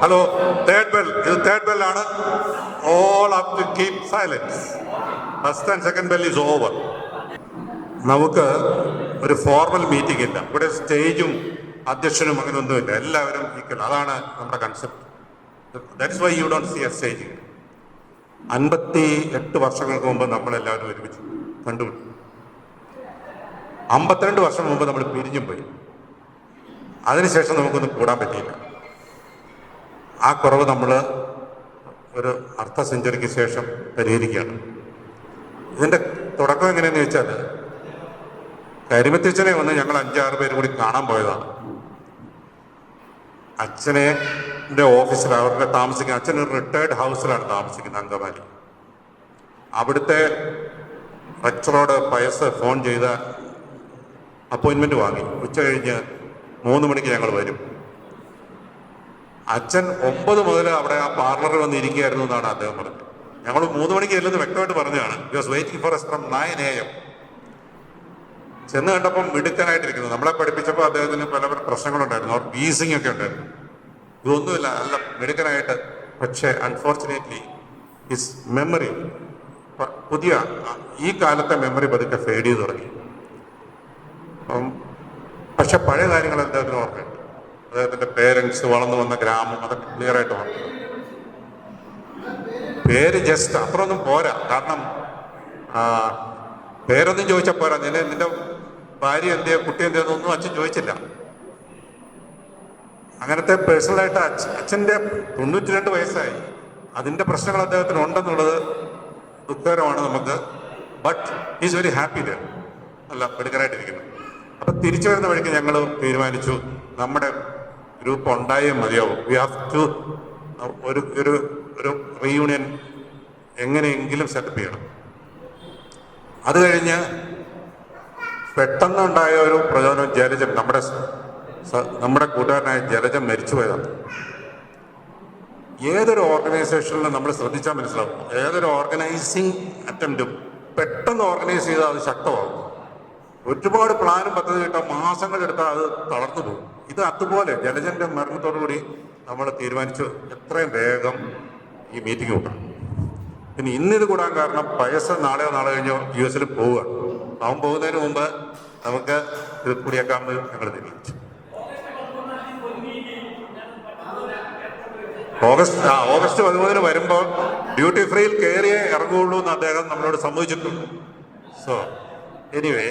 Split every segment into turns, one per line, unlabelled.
Hello, third bell. ഇത് third ബെല്ലാണ്. All up to keep silence. First and second bell is over. നമുക്ക് ഒരു formal meeting ഇല്ല ഇവിടെ. സ്റ്റേജും അധ്യക്ഷനും അങ്ങനെ ഒന്നുമില്ല. എല്ലാവരും ഈക്വൽ. അതാണ് നമ്മുടെ concept. That's why you don't see a stage. 58 വർഷങ്ങൾക്ക് മുമ്പ് നമ്മളെല്ലാവരും ഒരുമിച്ച് കണ്ടുപിടിച്ചു. 52 വർഷം മുമ്പ് നമ്മൾ പിരിഞ്ഞും പോയി. അതിനുശേഷം നമുക്കൊന്നും കൂടാൻ പറ്റിയില്ല. ആ കുറവ് നമ്മൾ ഒരു അർദ്ധ സെഞ്ചുറിക്ക് ശേഷം പരിഹരിക്കുകയാണ്. ഇതിൻ്റെ തുടക്കം എങ്ങനെയാണെന്ന് വെച്ചാൽ, കരിമത്തിച്ചനെ വന്ന് ഞങ്ങൾ 5-6 പേര് കൂടി കാണാൻ പോയതാണ്. അച്ഛനെ ഓഫീസിൽ അവരുടെ താമസിക്കുന്നത്, അച്ഛൻ ഒരു റിട്ടയർഡ് ഹൗസിലാണ് താമസിക്കുന്നത്, അങ്കമാലി. അവിടുത്തെ റെക്ടറോട് പയസ് ഫോൺ ചെയ്ത അപ്പോയിൻമെൻറ്റ് വാങ്ങി. ഉച്ച കഴിഞ്ഞ് 3 മണിക്ക് ഞങ്ങൾ വരും. അച്ഛൻ 9 മുതൽ അവിടെ ആ പാർലറിൽ വന്നിരിക്കുകയായിരുന്നു എന്നാണ് അദ്ദേഹം പറഞ്ഞത്. ഞങ്ങൾ 3 മണിക്ക് ചെല്ലുന്നത് വ്യക്തമായിട്ട് പറഞ്ഞതാണ്. He was waiting for S from 9 AM. ചെന്ന് കണ്ടപ്പം മിടുക്കനായിട്ടിരിക്കുന്നു. നമ്മളെ പഠിപ്പിച്ചപ്പോൾ അദ്ദേഹത്തിന് പല പല പ്രശ്നങ്ങളുണ്ടായിരുന്നു. അവർ വീസിങ് ഒക്കെ ഉണ്ടായിരുന്നു. ഇതൊന്നുമില്ല, നല്ല മിടുക്കനായിട്ട്. പക്ഷേ അൺഫോർച്ചുനേറ്റ്ലി ഹിസ് മെമ്മറി, പുതിയ ഈ കാലത്തെ മെമ്മറി പതുക്കെ ഫെയ്ഡ് ചെയ്ത് തുടങ്ങി. പക്ഷെ പഴയ കാര്യങ്ങൾ അദ്ദേഹത്തിന് ഓർക്കുന്നുണ്ട്. അദ്ദേഹത്തിൻ്റെ പേരൻസ്, വളർന്നു വന്ന ഗ്രാമം, അതൊക്കെ ക്ലിയർ ആയിട്ട് ഓർക്കുന്നു. പേര് ജസ്റ്റ് അത്രയൊന്നും പോരാ. കാരണം പേരൊന്നും ചോദിച്ചാൽ പോരാ. നിന്റെ ഭാര്യ എന്തെയോ കുട്ടി എന്തെയൊന്നും അച്ഛൻ ചോദിച്ചില്ല. അങ്ങനത്തെ പേഴ്സണലായിട്ട് അച്ഛൻ്റെ 92 വയസ്സായി. അതിൻ്റെ പ്രശ്നങ്ങൾ അദ്ദേഹത്തിന് ഉണ്ടെന്നുള്ളത് ദുഃഖകരമാണ് നമുക്ക്. But is very happy there. അല്ല, മിടുക്കനായിട്ടിരിക്കുന്നു. അപ്പം തിരിച്ചു വരുന്ന വഴിക്ക് ഞങ്ങൾ തീരുമാനിച്ചു, നമ്മുടെ ഗ്രൂപ്പ് ഉണ്ടായേ മതിയാവും. വി ഹാവ് ടു ഒരു റീയൂണിയൻ എങ്ങനെയെങ്കിലും സെറ്റപ്പ് ചെയ്യണം. അത് കഴിഞ്ഞ് പെട്ടെന്നുണ്ടായ ഒരു പ്രചോദനം ജലജൻ, നമ്മുടെ കൂട്ടുകാരനായ ജലജൻ മരിച്ചുപോയതാണ്. ഏതൊരു ഓർഗനൈസേഷനിലും നമ്മൾ ശ്രദ്ധിച്ചാൽ മനസ്സിലാവും, ഏതൊരു ഓർഗനൈസിങ് അറ്റംപ്റ്റും പെട്ടെന്ന് ഓർഗനൈസ് ചെയ്താൽ അത് ശക്തമാകും. ഒരുപാട് പ്ലാനും പദ്ധതി കിട്ടാൻ മാസങ്ങളെടുത്താൽ അത് തളർന്നു പോകും. ഇത് അതുപോലെ ജലജന്റെ മരണത്തോടുകൂടി നമ്മൾ തീരുമാനിച്ചു എത്രയും വേഗം ഈ മീറ്റിംഗ് കൂട്ടണം. പിന്നെ ഇന്നിത് കൂടാൻ കാരണം പയസ് നാളെയോ നാളെ കഴിഞ്ഞോ US പോവുക. അവൻ പോകുന്നതിന് മുമ്പ് നമുക്ക് ഇത് കൂടിയേക്കാമെന്ന് ഞങ്ങൾ തീരുമാനിച്ചു. ഓഗസ്റ്റ് 13 വരുമ്പോൾ ഡ്യൂട്ടി ഫ്രീയിൽ കയറിയേ ഇറങ്ങുള്ളൂ എന്ന് അദ്ദേഹം നമ്മളോട് സമ്മതിച്ചിട്ടുണ്ട്. So anyway,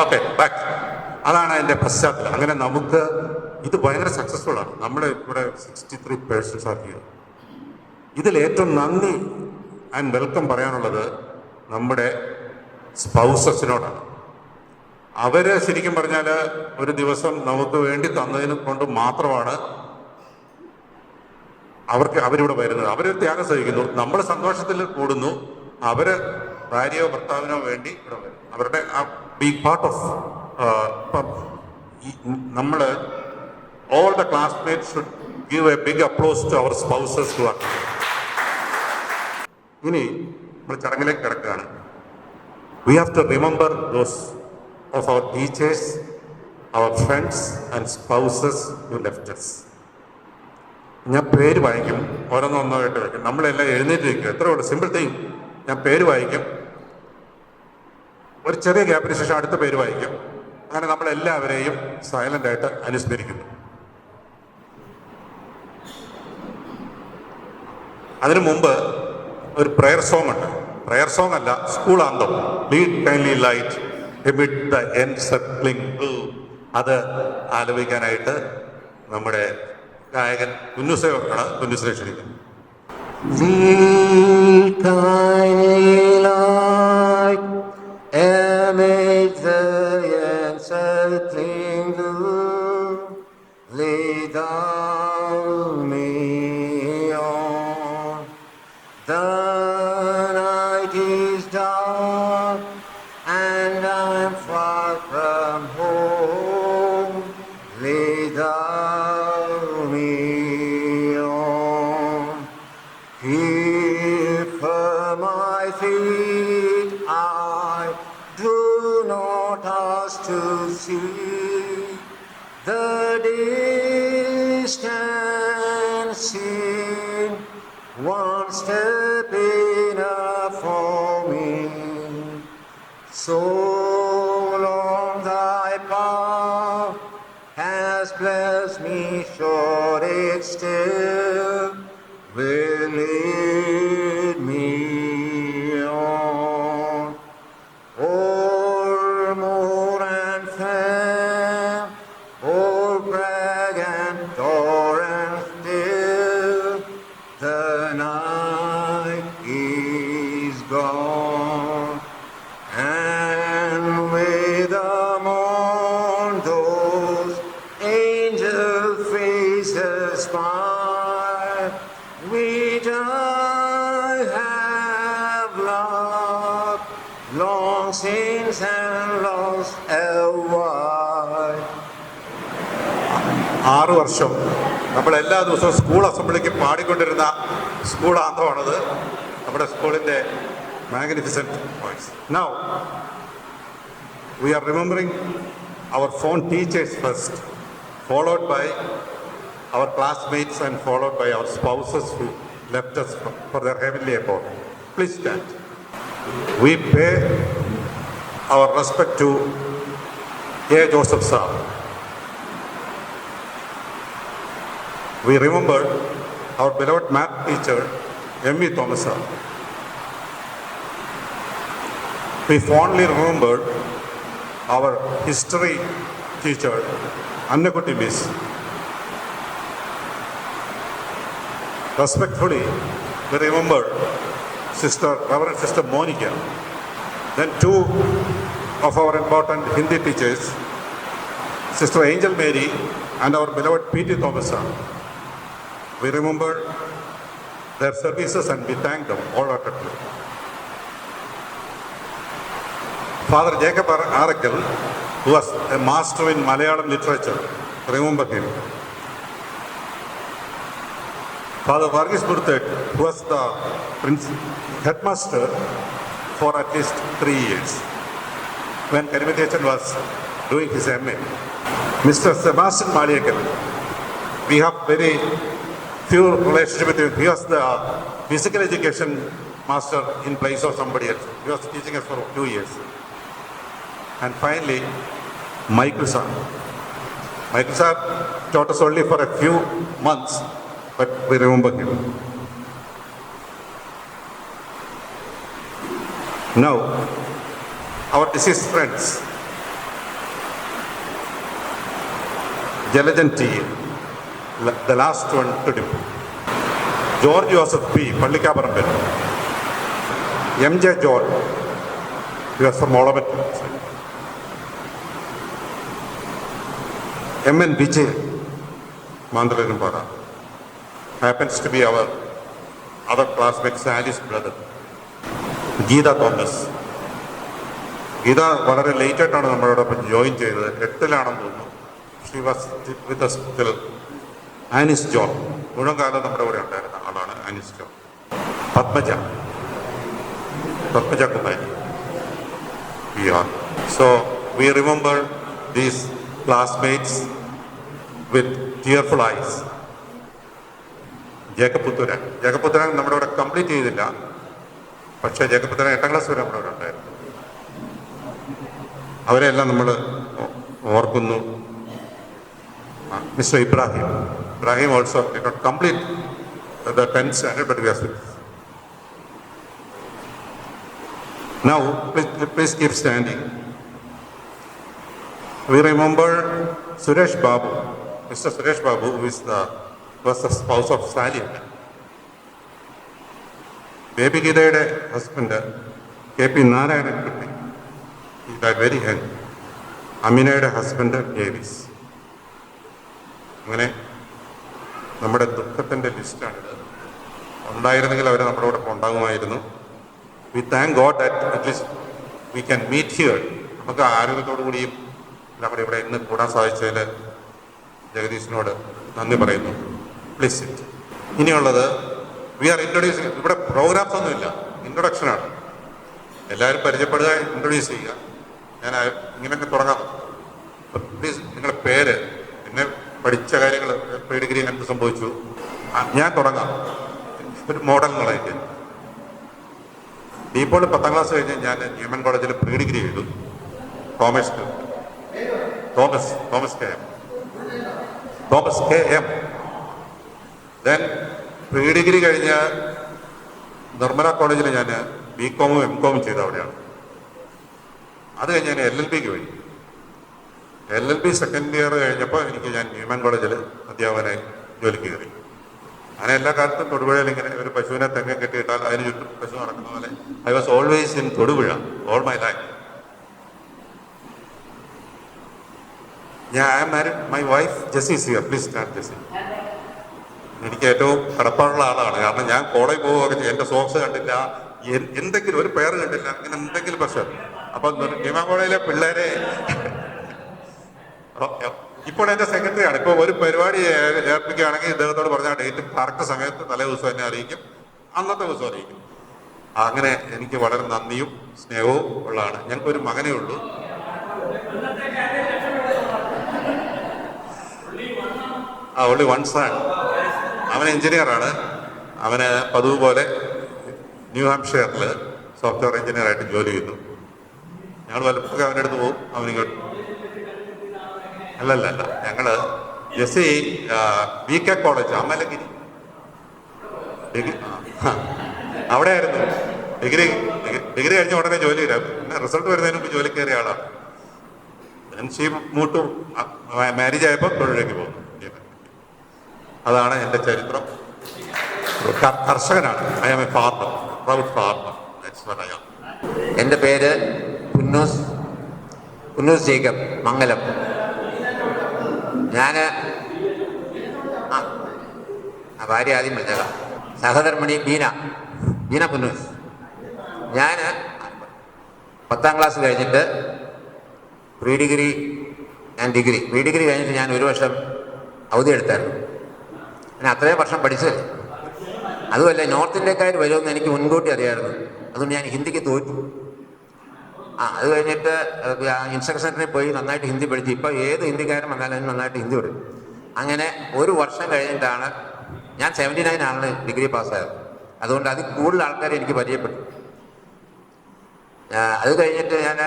okay, back. അതാണ് അതിൻ്റെ പശ്ചാത്തലം. അങ്ങനെ നമുക്ക് ഇത് ഭയങ്കര സക്സസ്ഫുൾ ആണ്. നമ്മുടെ ഇവിടെ 63 പേഴ്സൺസ് ആർ ഹിയർ. ഇതിൽ ഏറ്റവും നന്ദി ആൻഡ് വെൽക്കം പറയാനുള്ളത് നമ്മുടെ സ്പൗസസിനോടാണ്. അവര് ശരിക്കും പറഞ്ഞാൽ ഒരു ദിവസം നമുക്ക് വേണ്ടി തന്നതിനെ കൊണ്ട് മാത്രമാണ് അവരിവിടെ വരുന്നത്. അവർ ത്യാഗം സഹിക്കുന്നു, നമ്മൾ സന്തോഷത്തിൽ കൂടുന്നു. അവര് ഭാര്യയോ ഭർത്താവിനോ വേണ്ടി ഇവിടെ വരും. അവരുടെ ആ ബിഗ് പാർട്ട് ഓഫ് നമ്മൾ all the classmates should give a big applause to our spouses who are. ഇനി നമ്മൾ ചടങ്ങിലേക്ക് കിടക്കുകയാണ്. We have to remember those of our teachers, our friends and spouses who left us. ഞാൻ പേര് വായിക്കും, ഓരോന്നൊന്നായിട്ട് വായിക്കും. നമ്മളെല്ലാം എഴുന്നേറ്റിരിക്കും. എത്ര ഉള്ളൂ, സിമ്പിൾ തിങ്. ഞാൻ പേര് വായിക്കും, ഒരു ചെറിയ ഗ്യാപ്പിന് ശേഷം അടുത്ത പേര് വായിക്കും. അങ്ങനെ നമ്മളെല്ലാവരെയും സൈലൻ്റായിട്ട് അനുസ്മരിക്കുന്നു. അതിനു മുമ്പ് ഒരു പ്രെയർ സോങ് ഉണ്ട്. പ്രെയർ സോങ് അല്ല, school anthem. Lead kindly light amid the encircling blue. അത് ആലപിക്കാനായിട്ട് നമ്മുടെ ഗായകൻ കുഞ്ഞുസേവക്കാണ്. കുഞ്ഞുസേ ക്ഷണിക്കുന്നു.
The night is dark and I'm far from home. Lay thou me on. Here for my feet one step enough for me. So long thy path has blessed me, sure it still will lead me on. O'er moor and fen, o'er crag and torrent still, the night is gone, and with the morn those angel faces smile, which I have loved long since and lost a while.
6 വർഷം നമ്മൾ എല്ലാ ദിവസവും school അസംബ്ലിക്ക് പാടിക്കൊണ്ടിരുന്ന school ആന്തമാണത്, നമ്മുടെ സ്കൂളിൻ്റെ magnificent voice. Now we are remembering our phone teachers first, followed by our classmates and followed by our spouses who left us for their heavenly abode. Please stand. We pay our respect to A. Joseph Sir. We remember our beloved math teacher, M.E. Thomas Sir. We fondly remember our history teacher, Annakutti Miss. Respectfully, we remember Reverend Sister Monica. Then 2 of our important Hindi teachers, Sister Angel Mary and our beloved P.T. Thomas Sir. We remember their services and we thank them wholeheartedly. Father Jacob Arakkal, who was a master in Malayalam literature, remember him. Father Varghese Murthed, who was the headmaster for at least 3 years when Karimatechan was doing his MA. Mr. Sebastian Maliyakal, we have very few relationship with him. He was the physical education master in place of somebody else. He was teaching us for 2 years. And finally, Michael Sir. Michael Sir taught us only for a few months, but we remember him. Now, our deceased friends, Jalajan T, the last one to do, George Joseph P, Pallikaparambel, M.J. George, he was from Olabat, M.N. Vijay, Mandalanampara, happens to be our other classmate, Sally's brother. Geeta Thomas. Geeta വളരെ ലേറ്റായിട്ടാണ് നമ്മളോടൊപ്പം join ചെയ്തത്, 8ലാണെന്ന് തോന്നുന്നു. She was with us till. Anis John മുഴുവൻ കാലം നമ്മുടെ കൂടെ ഉണ്ടായിരുന്ന ആളാണ് Anis John. Padmaja Kumari. So we remember these classmates with tearful eyes. Jacob Puthooran നമ്മുടെ ഇവിടെ കംപ്ലീറ്റ് ചെയ്തില്ല, പക്ഷേ ജേക്കബ് പുത്തൂരൻ 8ാം ക്ലാസ് വരെ നമ്മുടെ ഇവിടെ ഉണ്ടായിരുന്നു. അവരെല്ലാം നമ്മൾ ഓർക്കുന്നു. Mr. Ibrahim also did not complete the 10th standard, but we are still. Now, please keep standing. We remember Suresh Babu, Mr. Suresh Babu, who was the spouse of Sally. Baby Gidayude husband, K.P. Narayanan Kutti, he died very young. Aminayude husband, Davis. അങ്ങനെ നമ്മുടെ ദുഃഖത്തിൻ്റെ ലിസ്റ്റാണിത്. ഉണ്ടായിരുന്നെങ്കിൽ അവർ നമ്മുടെ കൂടെ ഉണ്ടാകുമായിരുന്നു. We thank God that at least we can meet here. നമുക്ക് ആരോഗ്യത്തോടു കൂടിയും നമ്മുടെ ഇവിടെ ഇന്ന് കൂടാൻ സാധിച്ചതിൽ ജഗദീശിനോട് നന്ദി പറയുന്നു. Please sit. ഇനിയുള്ളത് വി ആർ ഇൻട്രൊഡ്യൂസിങ്. ഇവിടെ പ്രോഗ്രാംസ് ഒന്നുമില്ല, ഇൻട്രൊഡക്ഷനാണ്. എല്ലാവരും പരിചയപ്പെടുക, ഇൻട്രൊഡ്യൂസ് ചെയ്യുക. ഞാൻ ഇങ്ങനെയൊക്കെ തുടങ്ങാം. പ്ലീസ് നിങ്ങളുടെ പേര്, പിന്നെ പഠിച്ച കാര്യങ്ങൾ, ഡിഗ്രി എന്ത് സംഭവിച്ചു, ഞാൻ തുടങ്ങാം. ഒരു മോഡൽ എന്നുള്ളതിൻ്റെ. ഇപ്പോൾ 10ാം ക്ലാസ് കഴിഞ്ഞ് ഞാൻ ന്യൂമൻ കോളേജിൽ പ്രീ ഡിഗ്രി ചെയ്തു. Thomas K M. Then pre degree കഴിഞ്ഞ് നിർമ്മല കോളേജിൽ ഞാൻ ബികോമും എംകോമും ചെയ്ത അവിടെയാണ്. അത് കഴിഞ്ഞ് ഞാൻ LLBക്ക് പോയി. LLB സെക്കൻഡ് ഇയർ കഴിഞ്ഞപ്പോൾ ഞാൻ ന്യൂമൻ കോളേജിൽ അധ്യാപകനായി ജോലിക്ക് കയറി. അങ്ങനെ എല്ലാ കാലത്തും തൊടുപുഴയിൽ ഇങ്ങനെ ഒരു പശുവിനെ തെങ്ങ കെട്ടിയിട്ടാൽ അതിന് ചുറ്റും പശു നടക്കുന്ന പോലെ I was always in Thodupuzha all my life. I am married, my wife Jessy is here, please stand Jessy. എനിക്ക് ഏറ്റവും കടപ്പാടുള്ള ആളാണ്. കാരണം ഞാൻ കോളേജ് പോവുകയൊക്കെ ചെയ്യും, എൻ്റെ സോക്സ് കണ്ടില്ല, എന്തെങ്കിലും ഒരു പേര് കണ്ടില്ല, അങ്ങനെ എന്തെങ്കിലും പ്രശ്നം. അപ്പം ന്യൂമൻ കോളേജിലെ പിള്ളേരെ ഇപ്പോൾ എൻ്റെ സെക്രട്ടറിയാണ്. ഇപ്പോൾ ഒരു പരിപാടി ഏർപ്പിക്കുകയാണെങ്കിൽ ഇദ്ദേഹത്തോട് പറഞ്ഞ ഡേറ്റ് കറക്റ്റ് സമയത്ത് തലേ ദിവസം എന്നെ അറിയിക്കും, അന്നത്തെ ദിവസം അറിയിക്കും. അങ്ങനെ എനിക്ക് വളരെ നന്ദിയും സ്നേഹവും ഉള്ളതാണ്. ഞങ്ങൾക്കൊരു മകനേ ഉള്ളൂ. only one son. അവൻ എഞ്ചിനീയറാണ്. അവന് പതിവ് പോലെ ന്യൂ ഹാംഷെയറിൽ സോഫ്റ്റ്വെയർ എഞ്ചിനീയറായിട്ട് ജോലി ചെയ്യുന്നു. ഞങ്ങൾ വല്ലപ്പോഴും അവൻ്റെ അടുത്ത് പോകും. അവനിങ്ങോട്ട് അല്ലല്ല ഞങ്ങൾ ജെസ്സി VK കോളേജ് അമലഗിരി അവിടെ ആയിരുന്നു ഡിഗ്രി കഴിഞ്ഞ ഉടനെ ജോലി തരാം. പിന്നെ റിസൾട്ട് വരുന്നതിന് മുമ്പ് ജോലി കയറിയ ആളാണ്. മൂട്ടു മാരേജ് ആയപ്പോൾ തൊഴിലേക്ക് പോകുന്നു. അതാണ് എൻ്റെ ചരിത്രം. കർഷകനാണ്. I am a farmer, proud farmer.
എൻ്റെ പേര് കുന്നൂസ് ജേക്കബ്, മംഗലം. ഞാൻ ഭാര്യ ആദ്യം വിളിച്ചേക്കാം, സഹധർമ്മിണി ബീന കുന്നൂസ്. ഞാൻ 10ാം ക്ലാസ് കഴിഞ്ഞിട്ട് പ്രീ ഡിഗ്രി കഴിഞ്ഞിട്ട് ഞാൻ ഒരു വർഷം അവധി എടുത്തായിരുന്നു. ഞാൻ അത്രയും വർഷം പഠിച്ചത്. അതുമല്ല, നോർത്ത് ഇന്ത്യക്കാർ വരുമെന്ന് എനിക്ക് മുൻകൂട്ടി അറിയാമായിരുന്നു. അതുകൊണ്ട് ഞാൻ ഹിന്ദിക്ക് തോറ്റു. അത് കഴിഞ്ഞിട്ട് ഇൻസ്ട്രക്ഷൻ സെൻറ്ററിൽ പോയി നന്നായിട്ട് ഹിന്ദി പഠിച്ചു. ഇപ്പോൾ ഏത് ഹിന്ദിക്കാരൻ വന്നാലും നന്നായിട്ട് ഹിന്ദി പഠിക്കും. അങ്ങനെ ഒരു വർഷം കഴിഞ്ഞിട്ടാണ് ഞാൻ 79 ആണ് ഡിഗ്രി പാസ്സായത്. അതുകൊണ്ട് അതിൽ കൂടുതൽ ആൾക്കാരെ എനിക്ക് പരിചയപ്പെട്ടു. അത് കഴിഞ്ഞിട്ട് ഞാൻ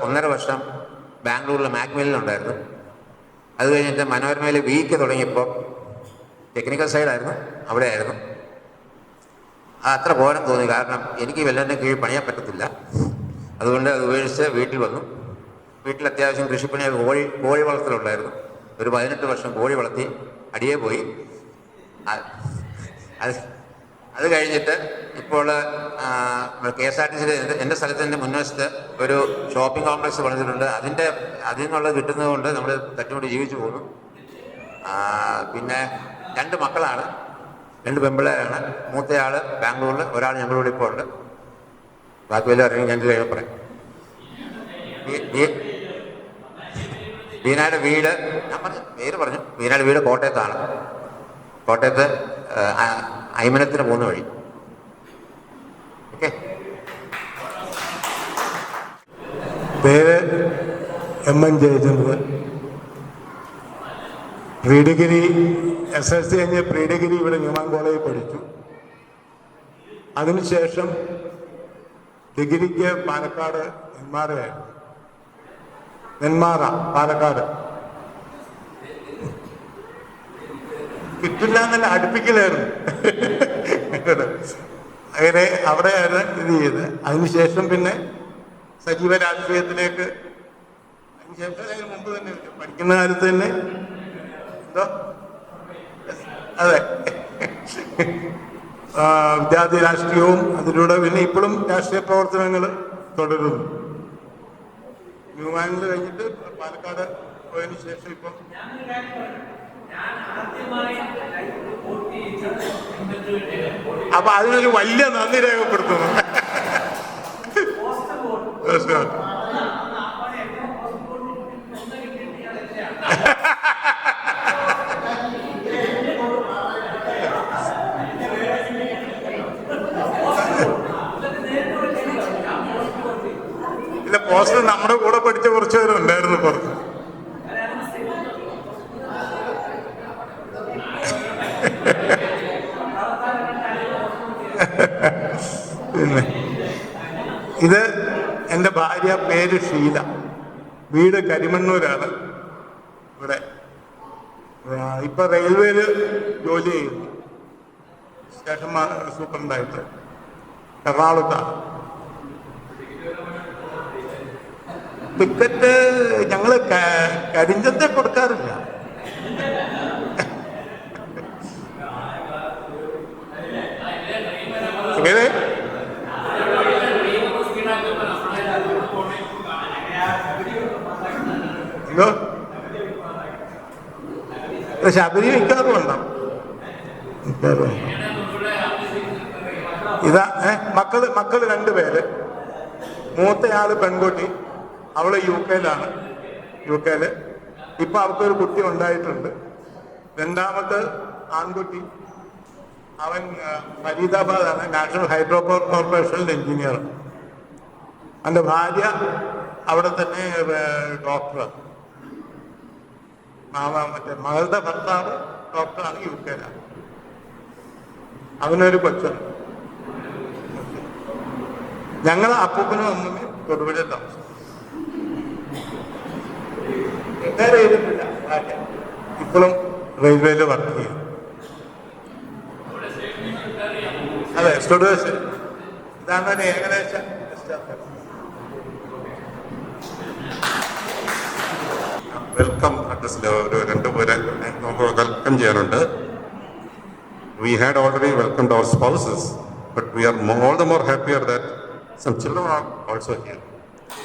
ഒന്നര വർഷം ബാംഗ്ലൂരിലെ മാക്മില്ലിലുണ്ടായിരുന്നു. അത് കഴിഞ്ഞിട്ട് മനോരമയിൽ വീക്ക് തുടങ്ങിയപ്പോൾ ടെക്നിക്കൽ സൈഡായിരുന്നു, അവിടെ ആയിരുന്നു. അത്ര പോരാൻ തോന്നി. കാരണം എനിക്ക് വെള്ളൻ്റെ കീഴിൽ പണിയാൻ പറ്റത്തില്ല. അതുകൊണ്ട് അത് ഉപേക്ഷിച്ച് വീട്ടിൽ വന്നു. വീട്ടിൽ അത്യാവശ്യം കൃഷിപ്പണി, കോഴി വളർത്തലുണ്ടായിരുന്നു. ഒരു 18 വർഷം കോഴി വളർത്തി അടിയെ പോയി. അത് കഴിഞ്ഞിട്ട് ഇപ്പോൾ KSRTC എൻ്റെ സ്ഥലത്തിൻ്റെ മുൻവശത്ത് ഒരു ഷോപ്പിംഗ് കോംപ്ലക്സ് പണിതിട്ടുണ്ട്. അതിൽ നിന്നുള്ള കിട്ടുന്നത് കൊണ്ട് നമ്മൾ തട്ടിമുട്ടി ജീവിച്ചു പോകുന്നു. പിന്നെ 2 മക്കളാണ്, 2 പെമ്പിള്ളേരാണ്. മൂത്തയാൾ ബാംഗ്ലൂരിൽ, ഒരാൾ ഞങ്ങളുടെ ഇപ്പോൾ ഉണ്ട്. ബാക്കി വല്ല അറിയാൻ ഞാൻ കഴിയുമ്പോൾ പറയാം. ബീനയുടെ വീട് പേര് പറഞ്ഞു. ബീനയുടെ വീട് കോട്ടയത്താണ്. കോട്ടയത്ത് അയ്മനത്തിന് പോകുന്ന വഴി. ഓക്കെ.
പേര് MN Jayachandran. Pre degree SSLC കഴിഞ്ഞ് പ്രീ ഡിഗ്രി ഇവിടെ ന്യൂമാൻ കോളേജിൽ പഠിച്ചു. അതിനുശേഷം ഡിഗ്രിക്ക് പാലക്കാട് നെന്മാറ പാലക്കാട് കിട്ടില്ല എന്നല്ല, അടുപ്പിക്കലായിരുന്നു. അങ്ങനെ അവിടെയായിരുന്നു ഇത് ചെയ്ത്. അതിനുശേഷം പിന്നെ സജീവ രാഷ്ട്രീയത്തിലേക്ക്, അതിന് മുമ്പ് തന്നെ പഠിക്കുന്ന കാലത്ത് തന്നെ അതെ വിദ്യാർത്ഥി രാഷ്ട്രീയവും അതിലൂടെ പിന്നെ ഇപ്പോഴും രാഷ്ട്രീയ പ്രവർത്തനങ്ങൾ തുടരുന്നു. ന്യൂമാനിൽ കഴിഞ്ഞിട്ട് പാലക്കാട് പോയതിനു ശേഷം ഇപ്പം അപ്പൊ അതിനൊരു വലിയ നന്ദി രേഖപ്പെടുത്തുന്നു. ഇല്ല, പോസ്റ്റർ നമ്മുടെ കൂടെ പഠിച്ച കുറച്ച് പേരുണ്ടായിരുന്നു. പുറത്ത് ഭാര്യ പേര് ഷീല, വീട് കരിമണ്ണൂരാണ്. ഇവിടെ ഇപ്പൊ റെയിൽവേയിൽ ജോലി ചെയ്യുന്നു, സ്റ്റേഷൻ സൂപ്രണ്ടായിട്ട് എറണാകുളത്താണ്. ടിക്കറ്റ് ഞങ്ങള് കരിഞ്ചത്തെ കൊടുക്കാറില്ല. എങ്ങനെ എന്തോ ശബരി മിക്കാറുമുണ്ടോ? ഇതാ മക്കള് 2 പേര്. മൂത്തയാള് പെൺകുട്ടി, അവള് UK-ലാണ്. UK-ല് ഇപ്പൊ അവർക്കൊരു കുട്ടി ഉണ്ടായിട്ടുണ്ട്. രണ്ടാമത്തെ ആൺകുട്ടി, അവൻ ഫരീദാബാദാണ്, നാഷണൽ ഹൈഡ്രോ പവർ കോർപ്പറേഷനിൽ എഞ്ചിനീയർ. അവൻ്റെ ഭാര്യ അവിടെ തന്നെ ഡോക്ടറാണ്. മറ്റേ മകളുടെ ഭർത്താവ് ഡോക്ടറാണ്, UK-ലാണ്. അവനൊരു കൊച്ചുണ്ട്. ഞങ്ങൾ അപ്പൂപ്പനും അമ്മൂമ്മ തൊടുപുഴ താമസം. റിട്ടയർ ചെയ്തിട്ടില്ല, ഇപ്പോഴും റെയിൽവേയിൽ വർക്ക് ചെയ്യും. അതെ, സ്റ്റുഡേഴ്സ്. ഇതാണ് ഏകദേശം.
വെൽക്കം അഡ്രസ്സിൽ ഒരു 2 പേരെ നമുക്ക് വെൽക്കം ചെയ്യാനുണ്ട്. We had already welcomed our spouses, but we are all the more happier that some children are also here.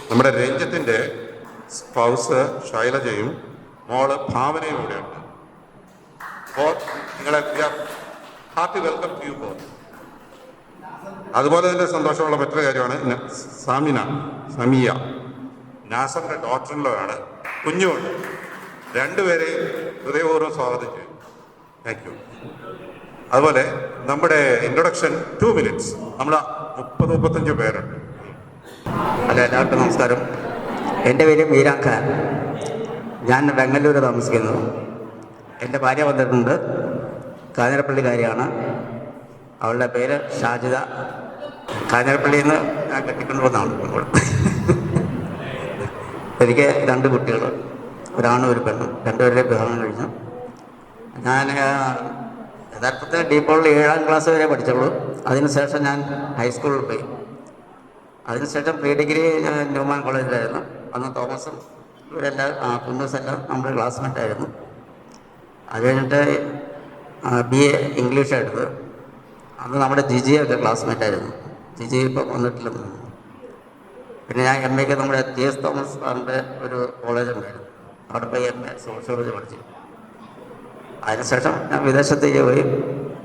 നമ്മുടെ രഞ്ജിത്തിന്റെ സ്പൗസ് ശൈലജയും മോള് ഭാവനയും ഇവിടെയുണ്ട്. അപ്പോൾ നിങ്ങളെ happy welcome to you both. അതുപോലെ തന്നെ സന്തോഷമുള്ള മറ്റൊരു കാര്യമാണ് സമിയ, നാസറിന്റെ ഡോക്ടറിലോ ആണ്, കുഞ്ഞുമുണ്ട്. 2 പേരെയും ഹൃദയപൂർവ്വം സ്വാഗതം ചെയ്യും. Thank you. അതുപോലെ നമ്മുടെ ഇൻട്രൊഡക്ഷൻ 2 minutes. നമ്മൾ 30-35 പേരുണ്ട്.
ഹലോ, എല്ലാവർക്കും നമസ്കാരം. എൻ്റെ പേര് മീരാൻ ഖാൻ. ഞാൻ ബംഗളൂർ താമസിക്കുന്നു. എൻ്റെ ഭാര്യ വന്നിട്ടുണ്ട്, കാഞ്ഞിരപ്പള്ളിക്കാരിയാണ്. അവളുടെ പേര് ഷാജിദ. കാഞ്ഞിരപ്പള്ളിയിൽ നിന്ന് ഞാൻ കെട്ടിക്കൊണ്ട് വന്നതാണ്. എനിക്ക് 2 കുട്ടികൾ, ഒരാണും ഒരു പെണ്ണും. 2 പേരുടെ വിവാഹം കഴിഞ്ഞു. ഞാൻ യഥാർത്ഥത്തിൽ ഡീപ്പോളിൽ 7ാം ക്ലാസ് വരെ പഠിച്ചുള്ളൂ. അതിനുശേഷം ഞാൻ ഹൈസ്കൂളിൽ പോയി. അതിനുശേഷം പ്രീ ഡിഗ്രി ഞാൻ ന്യൂമാൻ കോളേജിലായിരുന്നു. അന്ന് തോമസും ഇവരെല്ലാം കുന്നൂസെല്ലാം നമ്മുടെ ക്ലാസ്മേറ്റായിരുന്നു. അത് കഴിഞ്ഞിട്ട് BA ഇംഗ്ലീഷായിരുന്നു. അന്ന് നമ്മുടെ ജിജിയൊക്കെ ക്ലാസ്മേറ്റായിരുന്നു. ജിജി ഇപ്പം വന്നിട്ടില്ലെന്ന്. പിന്നെ ഞാൻ MA-ക്ക് നമ്മുടെ TS തോമസ് സാറിൻ്റെ ഒരു കോളേജുണ്ടായിരുന്നു. അവിടെ പോയി MA സോഷ്യോളജി പഠിച്ചു. അതിനുശേഷം ഞാൻ വിദേശത്തേക്ക് പോയി.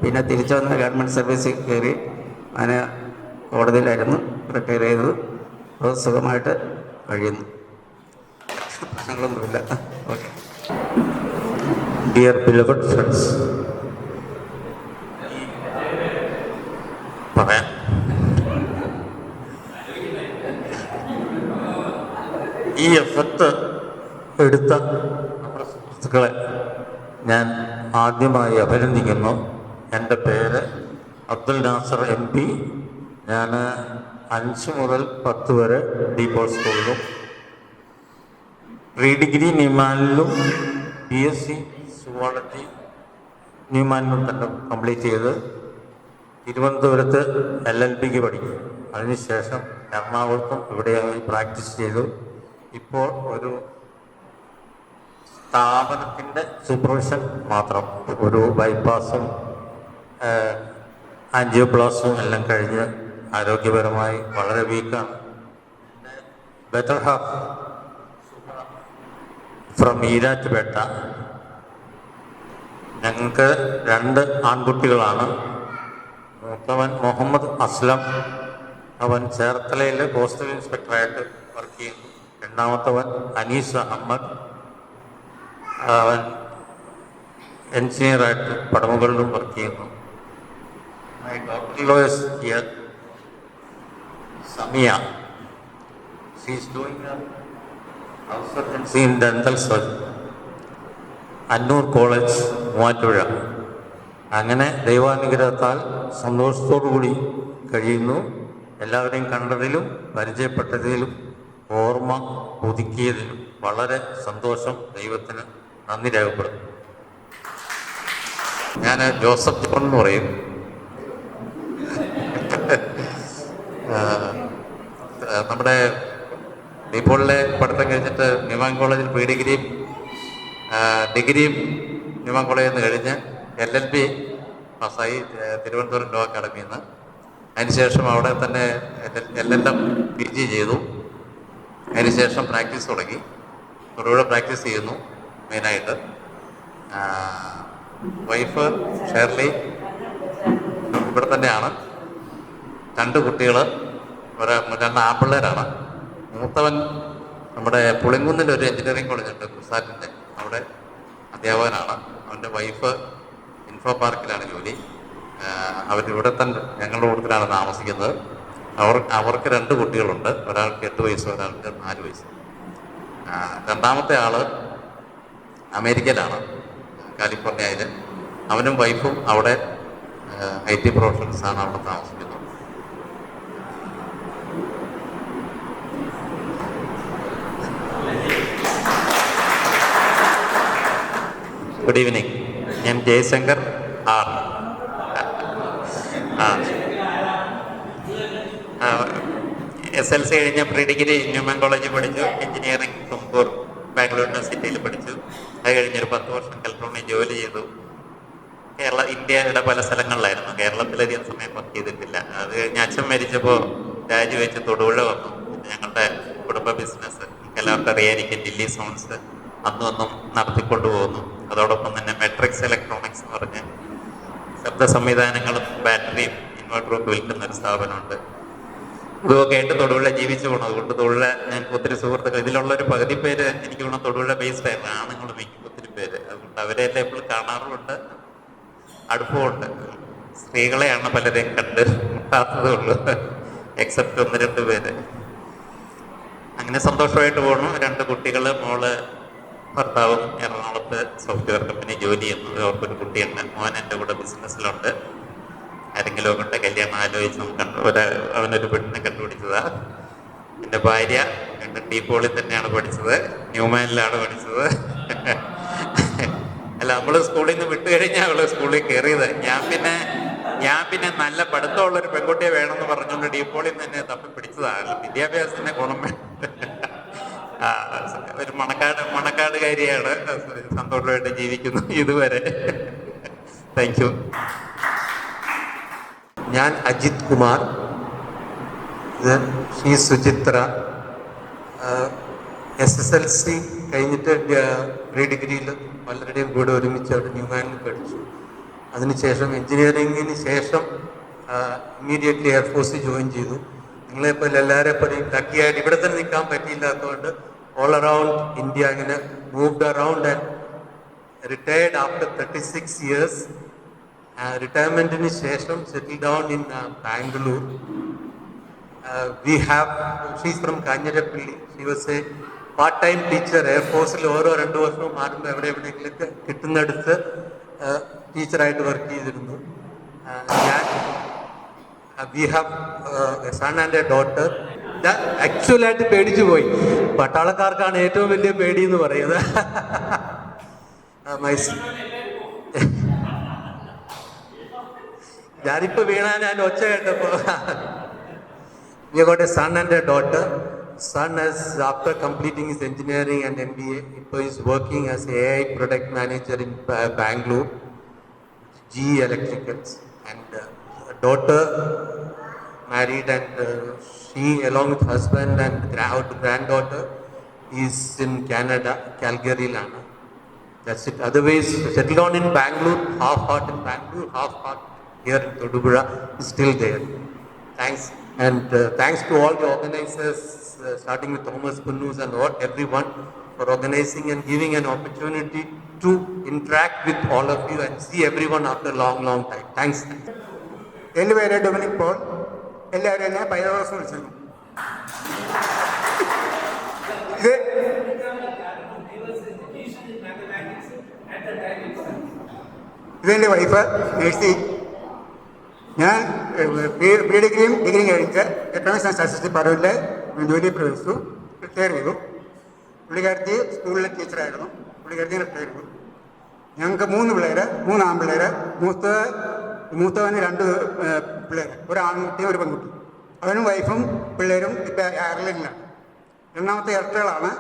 പിന്നെ തിരിച്ചു വന്ന് ഗവൺമെൻറ് സർവീസിൽ കയറി. അതിന് കോടതിയിലായിരുന്നു റിട്ടയർ ചെയ്തത്. അപ്പോൾ സുഖമായിട്ട് കഴിയുന്നു, പ്രശ്നങ്ങളൊന്നുമില്ല. ഓക്കെ.
ഡിയർ ബിലവഡ് ഫ്രണ്ട്സ്, പറയാം. ഈ എഫർട്ട് എടുത്ത നമ്മുടെ സുഹൃത്തുക്കളെ ഞാൻ ആദ്യമായി അഭിനന്ദിക്കുന്നു. എൻ്റെ പേര് അബ്ദുൽ നാസർ MP. ഞാൻ 5 മുതൽ 10 വരെ ഡീപോൾ സ്കൂളിലും പ്രീ ഡിഗ്രി ന്യൂമാനിലും BSc സുവോളജി ന്യൂമാനിലും തന്നെ കംപ്ലീറ്റ് ചെയ്ത് തിരുവനന്തപുരത്ത് LLBക്ക് പഠിക്കും. അതിനുശേഷം എറണാകുളത്തും ഇവിടെയായി പ്രാക്ടീസ് ചെയ്തു. ഇപ്പോൾ ഒരു സ്ഥാപനത്തിൻ്റെ സൂപ്പർവിഷൻ മാത്രം, ഒരു ബൈപ്പാസും ആൻജിയോപ്ലാസും എല്ലാം കഴിഞ്ഞ് ആരോഗ്യപരമായി വളരെ വീക്കാണ്. Better half from Erattupetta. ഞങ്ങൾക്ക് 2 ആൺകുട്ടികളാണ്. മൂത്തവൻ മുഹമ്മദ് അസ്ലം, അവൻ ചേർത്തലയിലെ പോസ്റ്റൽ ഇൻസ്പെക്ടറായിട്ട് വർക്ക് ചെയ്യുന്നു. രണ്ടാമത്തവൻ അനീസ് അഹമ്മദ്, അവൻ എൻജിനീയറായിട്ട് പടമുകളിലും വർക്ക് ചെയ്യുന്നു. My daughter-in-law is here, Samia. She is doing a house surgery in dental surgery, Annoor college, Muvattupuzha. അങ്ങനെ ദൈവാനുഗ്രഹത്താൽ സന്തോഷത്തോടു കൂടി കഴിയുന്നു. എല്ലാവരെയും കണ്ടതിലും പരിചയപ്പെട്ടതിലും ഓർമ്മ പുതുക്കിയതിലും വളരെ സന്തോഷം, ദൈവത്തിന് നന്ദി രേഖപ്പെടുന്നു. ഞാൻ ജോസഫ് ജോൺ എന്ന് പറയും. നമ്മുടെ ഡീപ്പോളിലെ പഠിത്തം കഴിഞ്ഞിട്ട് ന്യൂമാൻ കോളേജിൽ പ്രീ ഡിഗ്രിയും ന്യൂമാൻ കോളേജിൽ നിന്ന് കഴിഞ്ഞ് LLB പാസ്സായി തിരുവനന്തപുരം ലോ അക്കാഡമിയിൽ നിന്ന്. അതിനുശേഷം അവിടെ തന്നെ LLM PG ചെയ്തു. അതിനുശേഷം പ്രാക്ടീസ് തുടങ്ങി. തൊടുപുഴ പ്രാക്ടീസ് ചെയ്യുന്നു മെയിനായിട്ട്. വൈഫ് ഷേർലി ഇവിടെ തന്നെയാണ്. 2 കുട്ടികൾ, 2 ആൺപിള്ളേരാണ്. മൂത്തവൻ നമ്മുടെ പുളിങ്കുന്നിൽ ഒരു എഞ്ചിനീയറിംഗ് കോളേജുണ്ട്, കുസാറ്റിൻ്റെ, അവിടെ അധ്യാപകനാണ്. അവൻ്റെ വൈഫ് ഇൻഫോ പാർക്കിലാണ് ജോലി. അവരിവിടെ തന്നെ ഞങ്ങളുടെ കൂട്ടത്തിലാണ് താമസിക്കുന്നത്. അവർക്ക് 2 കുട്ടികളുണ്ട്. ഒരാൾക്ക് 8 വയസ്സ്, ഒരാൾക്ക് 4 വയസ്സ്. രണ്ടാമത്തെ ആൾ അമേരിക്കയിലാണ്, കാലിഫോർണിയയിൽ. അവനും വൈഫും അവിടെ IT പ്രൊഫഷണൽസാണ് അവിടെ താമസിക്കുന്നത്. Good evening. ഞാൻ ജയശങ്കർ R. SLC കഴിഞ്ഞ പ്രീ ഡിഗ്രി ന്യൂമാൻ കോളേജിൽ പഠിച്ചു. എഞ്ചിനീയറിംഗ് തുമ്പൂർ ബാംഗ്ലൂർ യൂണിവേഴ്സിറ്റിയിൽ പഠിച്ചു. അത് കഴിഞ്ഞൊരു 10 വർഷം കാലിഫോർണിയയിൽ ജോലി ചെയ്തു. ഇന്ത്യയുടെ പല സ്ഥലങ്ങളിലായിരുന്നു. കേരളത്തിലധികം സമയം വർക്ക് ചെയ്തിട്ടില്ല. അത് കഴിഞ്ഞ് അച്ഛൻ മരിച്ചപ്പോൾ രാജിവെച്ച് തൊടുപുഴ വന്നു. ഞങ്ങളുടെ കുടുംബ ബിസിനസ് എല്ലാവർക്കും അറിയായിരിക്കും, ഡില്ലി സോൺസ് അന്നും നടത്തിക്കൊണ്ടു പോകുന്നു. അതോടൊപ്പം തന്നെ മെട്രിക്സ് ഇലക്ട്രോണിക്സ് എന്ന് പറഞ്ഞ് ശബ്ദ സംവിധാനങ്ങളും ബാറ്ററിയും ഇൻവെർട്ടറും ഒക്കെ വിൽക്കുന്ന ഒരു സ്ഥാപനമുണ്ട്. ഇതൊക്കെ ആയിട്ട് തൊടുപുഴ ജീവിച്ചു പോകണം. അതുകൊണ്ട് തൊടുപുഴ ഞങ്ങൾക്ക് ഒത്തിരി സുഹൃത്തുക്കൾ, ഇതിലുള്ളൊരു പകുതി പേര് എനിക്ക് തോന്നുന്നു തൊടുപുഴ ബേസ്ഡ് ആയിരുന്നു. ആണുങ്ങളും എനിക്ക് ഒത്തിരി പേര്. അതുകൊണ്ട് അവരെല്ലാം എപ്പോഴും കാണാറുമുണ്ട്, അടുപ്പമുണ്ട്. സ്ത്രീകളെയാണ് പലരെയും കണ്ട് മുട്ടാത്തതേ ഉള്ളൂ, എക്സെപ്റ്റ് 1-2 പേര്. അങ്ങനെ സന്തോഷമായിട്ട് പോകണം. 2 കുട്ടികൾ, മോള്, ഭർത്താവും എറണാകുളത്ത് സോഫ്റ്റ്വെയർ കമ്പനി ജോലി ചെയ്യുന്നു. അവർക്കൊരു കുട്ടിയുണ്ട്. മോൻ എൻ്റെ കൂടെ ബിസിനസ്സിലുണ്ട്. ആരെങ്കിലും കൊണ്ട് കല്യാണം ആലോചിച്ച് നമുക്ക് അവനൊരു പെണ്ണിനെ കണ്ടുപിടിച്ചതാ. എൻ്റെ ഭാര്യ ഡീപ്പോളിൽ തന്നെയാണ് പഠിച്ചത്, ന്യൂമാനിലാണ് പഠിച്ചത്. അല്ല, നമ്മൾ സ്കൂളിൽ നിന്ന് വിട്ട് കഴിഞ്ഞാൽ അവള് സ്കൂളിൽ കയറിയത്. ഞാൻ പിന്നെ നല്ല പഠിത്തമുള്ളൊരു പെൺകുട്ടിയെ വേണമെന്ന് പറഞ്ഞുകൊണ്ട് ഡീപ്പോളിൽ നിന്ന് തന്നെ തപ്പി പിടിച്ചതാണ്. വിദ്യാഭ്യാസത്തിന് ഗുണം ഒരു മണക്കാടുകാരിയാണ്. സന്തോഷമായിട്ട് ജീവിക്കുന്നു ഇതുവരെ. Thank you.
ഞാൻ അജിത് കുമാർ, ശ്രീ സുചിത്ര. SSLC കഴിഞ്ഞിട്ട് പ്രീ ഡിഗ്രിയിൽ പലരുടെയും കൂടെ ഒരുമിച്ച് അവിടെ ന്യൂമാനിൽ പഠിച്ചു. അതിനുശേഷം എൻജിനീയറിങ്ങിന് ശേഷം ഇമ്മീഡിയറ്റ്ലി എയർഫോഴ്സിൽ ജോയിൻ ചെയ്തു. നിങ്ങളെപ്പോലെ എല്ലാവരെപ്പോലെയും ലക്കിയായിട്ട് ഇവിടെ തന്നെ നിൽക്കാൻ പറ്റിയില്ലാത്തതുകൊണ്ട് ഓൾ അറൗണ്ട് ഇന്ത്യ ഇങ്ങനെ moved around and retired after 36 years. റിട്ടയർമെൻറ്റിന് ശേഷം settle down in Bangalore. She's from Kanjirappally. She was a part time teacher. എയർഫോഴ്സിൽ ഓരോ 2 വർഷവും മാറുമ്പോൾ എവിടെയെങ്കിലൊക്കെ കിട്ടുന്നിടത്ത് ടീച്ചറായിട്ട് വർക്ക് ചെയ്തിരുന്നു. We have a son and a daughter. ആക്ച്വലായിട്ട് പേടിച്ചു പോയി. പട്ടാളക്കാർക്കാണ് ഏറ്റവും വലിയ പേടി എന്ന് പറയുന്നത്. ഞാനിപ്പോൾ വീണാൻ ഞാൻ ഒച്ച കേട്ടപ്പോൾ. We got a son and a daughter. Son has, after completing his engineering and MBA, he is working as AI product manager in Bangalore, GE Electricals. And daughter married, and she, along with husband and granddaughter, is in Canada, Calgary, Lana. That's it. Otherwise, settled on in Bangalore, half heart in Bangalore, half heart here in Thodupuzha, is still there. Thanks. And thanks to all the organizers, starting with Thomas Punnus and everyone, for organizing and giving an opportunity to interact with all of you and see everyone after a long, long time. Thanks.
എൻ്റെ പേര് Dominic Paul. എല്ലാവരും എന്നെ പൈതോസ് വിളിച്ചിരുന്നു. ഇതെൻ്റെ wife Mercy. ഞാൻ pre ഡിഗ്രിയും ഡിഗ്രിയും കഴിഞ്ഞ് എക്കണോമിക്സ് ആൻഡ് സ്റ്റാറ്റിസ്റ്റിക്സ് പറവിൽ ജോലി പ്രവേശിച്ചു.
റിട്ടയർ ചെയ്തു. പുള്ളിക്കാരത്തി സ്കൂളിലെ ടീച്ചറായിരുന്നു. പുള്ളിക്കാരത്തി റിട്ടയർ ചെയ്തു. ഞങ്ങൾക്ക് 3 പിള്ളേർ, 3 ആൺപിള്ളേർ. മൂത്തവന് 2 പിള്ളേർ, ഒരു ആൺകുട്ടിയും ഒരു പെൺകുട്ടി. അവനും വൈഫും പിള്ളേരും ഇപ്പം അയർലൻഡിലാണ്. രണ്ടാമത്തെ ഇരട്ടകളാണ്.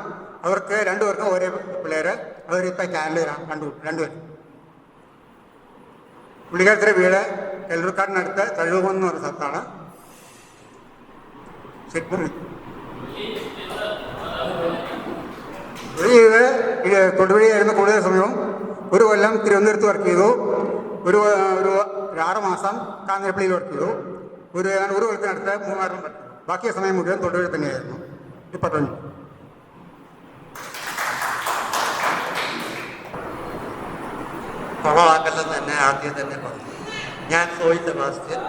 അവർക്ക് 2 പേർക്കും ഒരേ പിള്ളേർ. അവരിപ്പോൾ കാനഡയിലാണ് രണ്ടുപേരും. പുള്ളിക്കാരത്തിൻ്റെ വീട് കല്ലൂർക്കാടിനടുത്ത് തഴുകുമെന്ന് പറഞ്ഞ സ്ഥലത്താണ്. തൊടുപുഴയായിരുന്നു കൂടുതൽ സമയവും. 1 കൊല്ലം തിരുവനന്തപുരത്ത് വർക്ക് ചെയ്തു. ഒരു 6 മാസം കാഞ്ഞിരപ്പള്ളിയിൽ വർക്ക് ചെയ്തു. ഒരു കൊല്ലത്തിനടുത്ത് 3 വർഷം വർക്ക് ചെയ്തു. ബാക്കി സമയം മുഴുവൻ തൊടുപുഴ തന്നെയായിരുന്നു. ഇപ്പം തന്നെ
കുളവാക്കല്ലെന്ന് തന്നെ ആദ്യം തന്നെ പറഞ്ഞു. ഞാൻ സോയി സെബാസ്റ്റ്യൻ,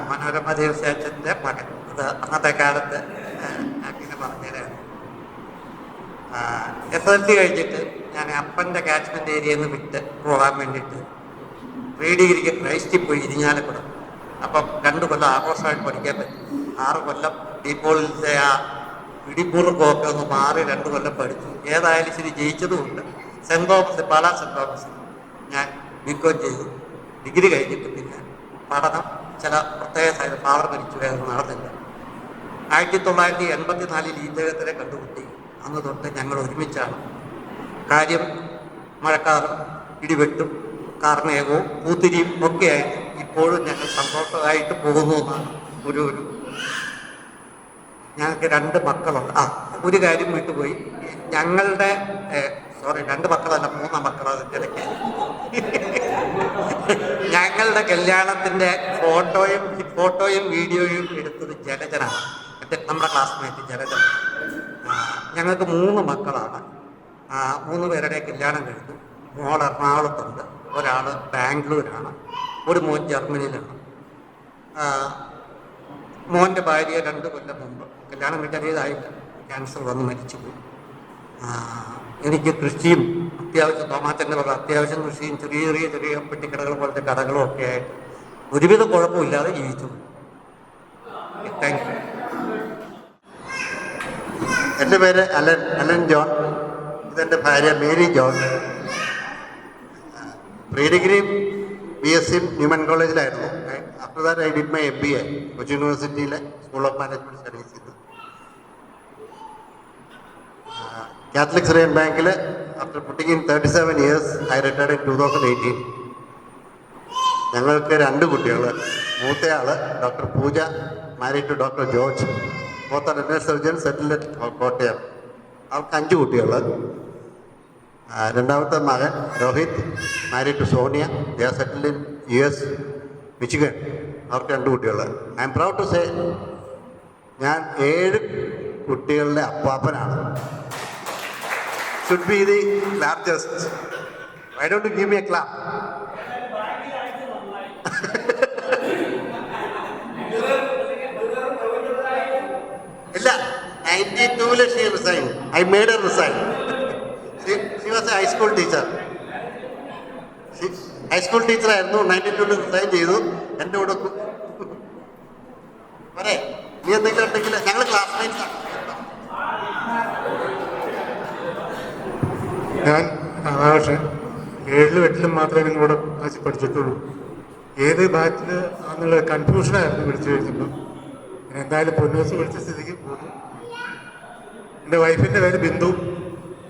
മനോരമ ദേവസ്യാച്ചൻ്റെ മകൻ. അത് അന്നത്തെ കാലത്ത് അങ്ങനെ പറഞ്ഞുതരാണ്. SLC കഴിഞ്ഞിട്ട് ഞാൻ അപ്പൻ്റെ കാച്ച്മെൻറ്റ് ഏരിയയിൽ നിന്ന് വിട്ട് പോകാൻ വേണ്ടിയിട്ട് പ്രീ ഡിഗ്രിക്ക് ക്രൈസ്റ്റിൽ പോയി ഇരിഞ്ഞാലക്കുടം. അപ്പം 2 കൊല്ലം ആഘോഷമായിട്ട് പഠിക്കാൻ പറ്റും. 6 കൊല്ലം ഡീപ്പോളിൻ്റെ ആ ഇടിപ്പൂർക്കൊക്കെ ഒന്ന് മാറി 2 കൊല്ലം പഠിച്ചു. ഏതായാലും ശരി ജയിച്ചതുമുണ്ട്. Saint Thomas, Pala Saint Thomas ഞാൻ ബികോം ചെയ്തു. ഡിഗ്രി കഴിഞ്ഞിട്ട് പിന്നെ പഠനം ചില പ്രത്യേക ഫാദർ മരിച്ചു വേദന നടന്നില്ല. 1984 ഇദ്ദേഹത്തിനെ കണ്ടുമുട്ടി. അന്ന് തൊട്ട് ഞങ്ങൾ ഒരുമിച്ചാണ്. കാര്യം മഴക്കാറും ഇടിവെട്ടും കാർമേഘവും പൂത്തിരിയും ഒക്കെ ആയിട്ട് ഇപ്പോഴും ഞങ്ങൾ സന്തോഷമായിട്ട് പോകുന്നു എന്നാണ് ഒരു ഞങ്ങൾക്ക് 2 മക്കളുണ്ട്. ഒരു കാര്യം വിട്ടുപോയി. ഞങ്ങളുടെ 2 മക്കളല്ല, 3 മക്കൾ. അതിൻ്റെ ഇടയ്ക്ക് ഞങ്ങളുടെ കല്യാണത്തിൻ്റെ ഫോട്ടോയും വീഡിയോയും എടുത്തത് ജലജനാണ്, നമ്മുടെ ക്ലാസ്മേറ്റ് ജലജന. ഞങ്ങൾക്ക് 3 മക്കളാണ്. 3 പേരുടെ കല്യാണം കഴിഞ്ഞു. മോൾ എറണാകുളത്തുണ്ട്, ഒരാൾ ബാംഗ്ലൂരാണ്, ഒരു മോൻ ജർമ്മനിയിലാണ്. മോൻ്റെ ഭാര്യ 2 കൊല്ലം മുമ്പ് കല്യാണം കിട്ടിയതായിട്ട് ക്യാൻസർ വന്ന് മരിച്ചുപോയി. എനിക്ക് കൃഷിയും അത്യാവശ്യം തോമാച്ചൻ്റെ പറഞ്ഞ അത്യാവശ്യം കൃഷിയും ചെറിയ പെട്ടിക്കടകൾ പോലത്തെ കടകളും ഒക്കെ ആയിട്ട് ഒരുവിധ കുഴപ്പമില്ലാതെ ജീവിച്ചു. Thank you.
എൻ്റെ പേര് അലൻ ജോൺ. ഇതെൻ്റെ ഭാര്യ Mary John. Pre degree BSc Newman കോളേജിലായിരുന്നു. After that I did my MBA Kochi യൂണിവേഴ്സിറ്റിയിലെ സ്കൂൾ ഓഫ് മാനേജ്മെൻറ്റ് സ്റ്റഡീസ് ചെയ്തു. കാത്തലിക് സിറിയൻ ബാങ്കിൽ after putting in 37 years I retired in 2018. ഞങ്ങൾക്ക് 2 കുട്ടികൾ. മൂത്തയാൾ doctor Pooja, married to doctor George. Both are retinal surgeon, settled at Kottayam. അവർക്ക് 5 കുട്ടികൾ. രണ്ടാമത്തെ മകൻ Rohit, married to Sonia, they are settled in US, Michigan. അവർക്ക് 2 കുട്ടികൾ. I am proud to say ഞാൻ 7 കുട്ടികളുടെ അപ്പാപ്പനാണ്. Should be the largest. Why don't you give me a clap? ഇല്ല, 92 she resigned. I made her resign. She was a high school teacher. High school ടീച്ചറായിരുന്നു. 92 resign ചെയ്തു. എൻ്റെ കൂടെ പറയേ, നീ എന്തെങ്കിലും ഉണ്ടെങ്കിൽ ഞങ്ങൾ ക്ലാസ്മേറ്റ്സ് ആണ്.
ഞാൻ രാധാകൃഷ്ണൻ 7ലും 8ലും മാത്രമേ നിങ്ങളോട് പഠിച്ചിട്ടുള്ളൂ. ഏത് ബാച്ചിൽ ആണെന്നുള്ള കൺഫ്യൂഷനായിരുന്നു വിളിച്ചു കഴിഞ്ഞപ്പോൾ. എന്തായാലും പൊന്നൂസ് വിളിച്ച സ്ഥിതിക്ക് പോന്നു. എൻ്റെ വൈഫിൻ്റെ പേര് ബിന്ദു.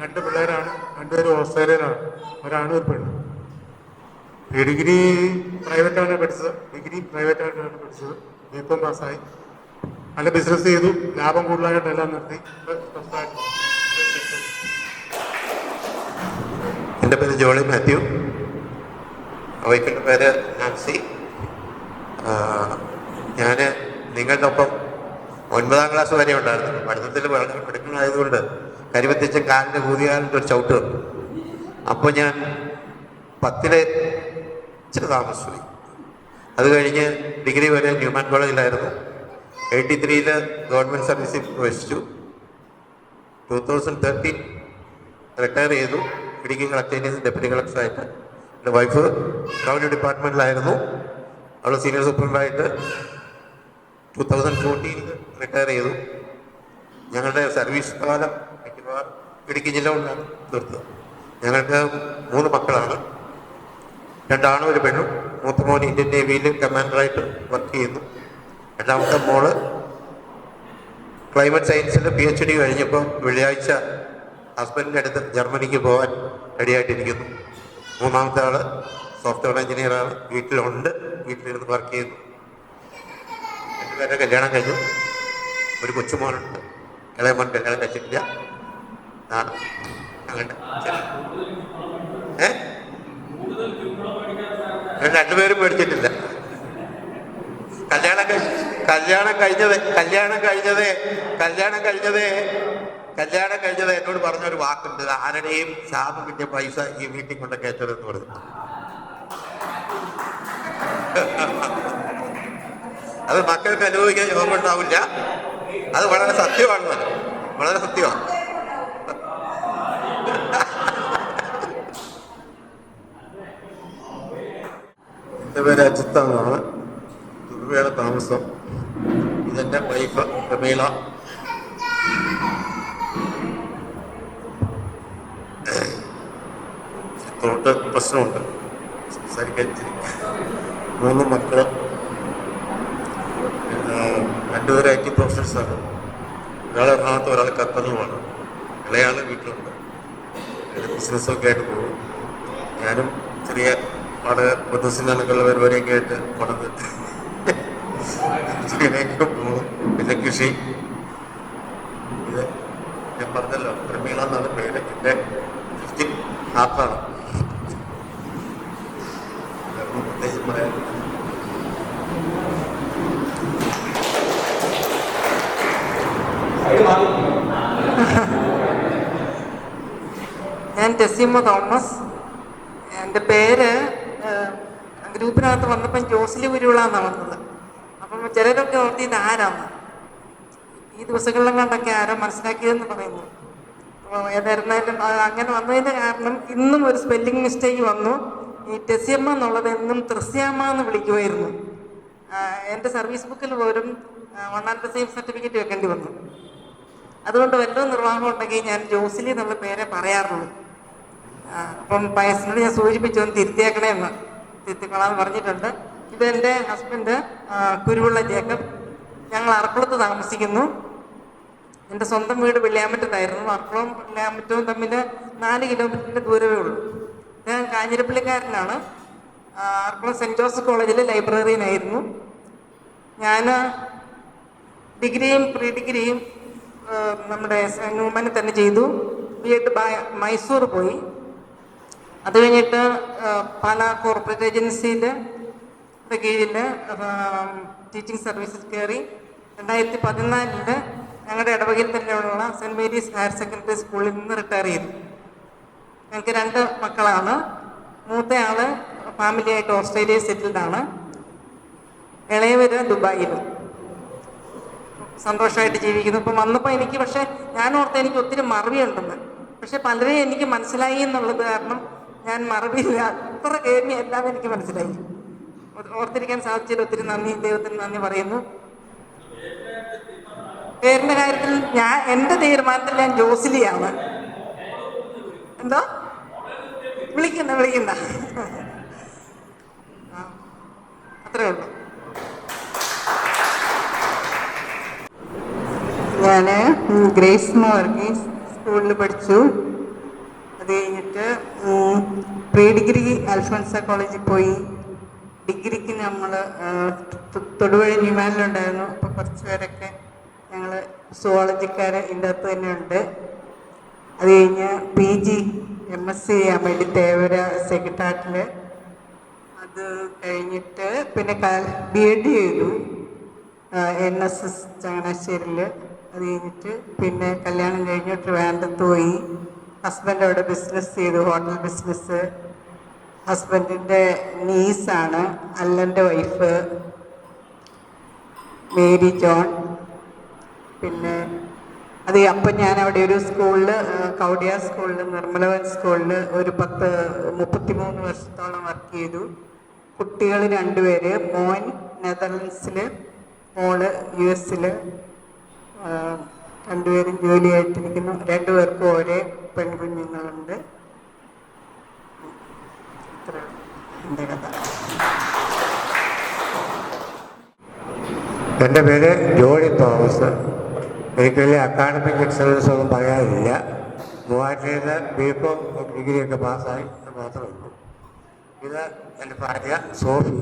2 പിള്ളേരാണ്. 2 പേരും ഓസ്ട്രേലിയയിലാണ്. ഒരാണ്, ഒരു പെണ്ണ്. ഡിഗ്രി പ്രൈവറ്റാണ് പഠിച്ചത്. BCom പാസ്സായി. നല്ല ബിസിനസ് ചെയ്തു. ലാഭം കൂടുതലായിട്ട് എല്ലാം നിർത്തി.
എൻ്റെ പേര് ജോളി മാത്യു. വൈഫിൻ്റെ പേര് നാൻസി. ഞാൻ നിങ്ങളുടെ ഒപ്പം 9ാം ക്ലാസ് വരെ ഉണ്ടായിരുന്നു. പഠിത്തത്തിൽ പഠിക്കുന്നതായതുകൊണ്ട് കരിവത്തിച്ച കാലിൻ്റെ കൂതികാലിൻ്റെ ഒരു ചവിട്ട് വന്നു. അപ്പോൾ ഞാൻ 10ൽ ഇച്ചിരി താമസിച്ചു. അത് കഴിഞ്ഞ് ഡിഗ്രി വരെ ന്യൂമാൻ കോളേജിലായിരുന്നു. 83 ഗവൺമെൻറ് സർവീസിൽ പ്രവേശിച്ചു. 2013 റിട്ടയർ ചെയ്തു. ഇടുക്കി കളക്ടറേറ്റ് ഡെപ്യൂട്ടി കളക്ടറായിട്ട്. എൻ്റെ വൈഫ് റവന്യൂ ഡിപ്പാർട്ട്മെൻറ്റിലായിരുന്നു. അവൾ സീനിയർ സൂപ്രണ്ടായിട്ട് 2014 റിട്ടയർ ചെയ്തു.
ഞങ്ങളുടെ സർവീസ് കാലം മിക്കവാറും ഇടുക്കി ജില്ല കൊണ്ടാണ് തീർത്തത്. ഞങ്ങൾക്ക് 3 മക്കളാണ്, 2 ആണും 1 പെണ്ണും. മൂത്ത മോൻ ഇന്ത്യൻ നേവിയിൽ കമാൻഡറായിട്ട് വർക്ക് ചെയ്യുന്നു. രണ്ടാമത്തെ മോള് ക്ലൈമറ്റ് സയൻസിൽ PhD കഴിഞ്ഞപ്പോൾ വെള്ളിയാഴ്ച ഹസ്ബൻഡിൻ്റെ അടുത്ത് ജർമ്മനിക്ക് പോകാൻ റെഡിയായിട്ടിരിക്കുന്നു. മൂന്നാമത്തെ ആൾ സോഫ്റ്റ്വെയർ എഞ്ചിനീയറാണ്, വീട്ടിലുണ്ട്, വീട്ടിലിരുന്ന് വർക്ക് ചെയ്യുന്നു. 2 പേരുടെ കല്യാണം കഴിഞ്ഞു, ഒരു കൊച്ചുമോനുണ്ട്, ഇളയ മോൻ കല്യാണം കഴിച്ചിട്ടില്ല. അങ്ങനെ 2 പേരും മേടിച്ചിട്ടില്ല. കല്യാണം കഴിഞ്ഞത് എന്നോട് പറഞ്ഞൊരു വാക്കുണ്ട്, ആരുടെയും ശാപം കിട്ടിയ പൈസ ഈ വീട്ടിൽ കൊണ്ട് കയറ്റതെന്ന് പറഞ്ഞു. അത് മക്കൾക്ക് അനുഭവിക്കാൻ യോഗമുണ്ടാവില്ല. അത് വളരെ സത്യമാണ്, വളരെ സത്യമാണ്. എൻ്റെ പേര് അജിത്താണ്, ദുർവയുടെ താമസം. ഇതെൻ്റെ വൈഫ് പ്രമീള. തൊട്ട് പ്രശ്നമുണ്ട്, സംസാരിക്കാൻ 3 മക്കൾ, 2 പേര് IT പ്രൊഫഷണൽസാണ്. ഒരാൾ എറണാകുളത്ത്, ഒരാൾ ഖത്തറിലുമാണ്. ഇളയാൾ വീട്ടിലുണ്ട്, ബിസിനസ്സൊക്കെ ആയിട്ട് പോകും. ഞാനും ചെറിയ പൊതുസിനൊക്കെയുള്ള പരിപാടിയൊക്കെ ആയിട്ട് പണത് ഇങ്ങനെയൊക്കെ പോകും. പിന്നെ കൃഷി. ഇത് ഞാൻ പറഞ്ഞല്ലോ, പ്രമീള എന്നാണ് പേര്. എൻ്റെ 15 ഹാപ്പാണ്. പ്രത്യേകിച്ച് പറയാൻ
ഞാൻ ടെസിമ തോമസ്. എൻ്റെ പേര് ഗ്രൂപ്പിനകത്ത് വന്നപ്പം ജോസ്ലി ഉരുളാന്നാണ് വന്നത്. അപ്പം ചിലരൊക്കെ ഓർത്ത് ഇത് ആരാന്ന്, ഈ ദിവസങ്ങളിലും കണ്ടൊക്കെ ആരോ മനസ്സിലാക്കിയതെന്ന് പറയുന്നു. ഏതായിരുന്നാലും അങ്ങനെ വന്നതിൻ്റെ കാരണം ഇന്നും ഒരു സ്പെല്ലിംഗ് മിസ്റ്റേക്ക് വന്നു. ഈ ടെസിയമ്മ എന്നുള്ളത് എന്നും ത്രസ്യാമ്മ എന്ന് വിളിക്കുമായിരുന്നു. എൻ്റെ സർവീസ് ബുക്കിൽ പോലും 100% സർട്ടിഫിക്കറ്റ് വെക്കേണ്ടി വന്നു. അതുകൊണ്ട് വല്ല നിർവാഹം ഉണ്ടെങ്കിൽ ഞാൻ ജോസ്ലി എന്നുള്ള പേരെ പറയാറുള്ളൂ. അപ്പം പയസിനോട് ഞാൻ സൂചിപ്പിച്ചു, ഒന്ന് തിരുത്തിയേക്കണേന്ന്, തിരുത്തിക്കൊള്ളാന്ന് പറഞ്ഞിട്ടുണ്ട്. ഇതെൻ്റെ ഹസ്ബൻഡ് കുരുവിള ജേക്കബ്. ഞങ്ങൾ അറക്കുളത്ത് താമസിക്കുന്നു. എൻ്റെ സ്വന്തം വീട് വെള്ളിയാമറ്റത്തായിരുന്നു. അറക്കുളവും വെള്ളിയാമറ്റവും തമ്മിൽ 4 കിലോമീറ്ററിൻ്റെ ദൂരമേ ഉള്ളൂ. ഞാൻ കാഞ്ഞിരപ്പള്ളിക്കാരനാണ്. അറക്കുളം സെൻറ്റ് ജോസഫ് കോളേജിലെ ലൈബ്രറിയനായിരുന്നു. ഞാൻ ഡിഗ്രിയും പ്രീ ഡിഗ്രിയും നമ്മുടെ ന്യൂമാനിൽ തന്നെ ചെയ്തു. B.Ed മൈസൂർ പോയി. അത് കഴിഞ്ഞിട്ട് പാലാ കോർപ്പറേറ്റ് ഏജൻസിയുടെ കീഴിൽ ടീച്ചിങ് സർവീസിൽ കയറി. 2014 ഞങ്ങളുടെ ഇടവകയിൽ തന്നെയുള്ള സെൻറ്റ് മേരീസ് ഹയർ സെക്കൻഡറി സ്കൂളിൽ നിന്ന് റിട്ടയർ ചെയ്തു. ഞങ്ങൾക്ക് 2 മക്കളാണ്. മൂത്തയാൾ ഫാമിലിയായിട്ട് ഓസ്ട്രേലിയയിൽ സെറ്റിൽഡാണ്. ഇളയവർ ദുബായിൽ സന്തോഷമായിട്ട് ജീവിക്കുന്നു. ഇപ്പം വന്നപ്പോൾ എനിക്ക്, പക്ഷേ ഞാൻ ഓർത്ത് എനിക്ക് ഒത്തിരി മറവിയുണ്ടെന്ന്. പക്ഷെ പലരെയും എനിക്ക് മനസ്സിലായി എന്നുള്ളത് കാരണം ഞാൻ മറവിയില്ല, അത്ര കേൾവി എല്ലാം എനിക്ക് മനസ്സിലായി. ഓർത്തിരിക്കാൻ സാധിച്ചതിൽ ഒത്തിരി നന്ദി, ദൈവത്തിന് നന്ദി പറയുന്നു. പേരിൻ്റെ കാര്യത്തിൽ എൻ്റെ തീരുമാനത്തിൽ ഞാൻ ജോസ്ലിയാണ്. എന്തോ വിളിക്കുന്ന അത്രേ ഉള്ളൂ. ഞാൻ ഗ്രേസ് വർഗീസ് സ്കൂളിൽ പഠിച്ചു. അത് കഴിഞ്ഞിട്ട് പ്രീ ഡിഗ്രി അൽഫോൻസ കോളേജിൽ പോയി. ഡിഗ്രിക്ക് നമ്മൾ തൊടുപുഴ ന്യൂമാനിലുണ്ടായിരുന്നു. അപ്പോൾ കുറച്ച് പേരൊക്കെ ഞങ്ങൾ സുവോളജിക്കാർ ഇതിൻ്റെ അകത്ത് തന്നെ ഉണ്ട്. അത് കഴിഞ്ഞ് PG MSc ചെയ്യാൻ വേണ്ടി തേവര സെക്രട്ടേറിയറ്റിൽ. അത് കഴിഞ്ഞിട്ട് പിന്നെ B.Ed ചെയ്തു NSS ചങ്ങനാശ്ശേരിയിൽ. അത് കഴിഞ്ഞിട്ട് പിന്നെ കല്യാണം കഴിഞ്ഞ് ട്രിവാൻഡ്രത്ത് പോയി. ഹസ്ബൻഡ് അവിടെ ബിസിനസ് ചെയ്തു, ഹോട്ടൽ ബിസിനസ്. ഹസ്ബൻഡിൻ്റെ നീസാണ് അല്ലൻ്റെ വൈഫ് മേരി ജോൺ. പിന്നെ അത് അപ്പം ഞാൻ അവിടെ ഒരു സ്കൂളിൽ, കൗഡിയ സ്കൂളിൽ, നിർമ്മലവൻ സ്കൂളിൽ ഒരു 33 വർഷത്തോളം വർക്ക് ചെയ്തു. കുട്ടികൾ 2 പേര്, മോൻ നെതർലൻഡ്സിൽ, മോള് US. രണ്ടുപേരും ജോലിയായിട്ടിരിക്കുന്നു. രണ്ടുപേർക്കും ഒരേ പെൺകുഞ്ഞുങ്ങളുണ്ട്. എൻ്റെ കഥ.
എൻ്റെ പേര് ജോണി തോമസ്. എനിക്ക് വലിയ അക്കാഡമിക് എക്സലൻസ് ഒന്നും പറയാനില്ല. മൂവാറ്റുപുഴയിൽ ബികോം ഡിഗ്രിയൊക്കെ പാസ്സായി മാത്രമേ ഉള്ളൂ. ഇത് എൻ്റെ ഭാര്യ സോഫി,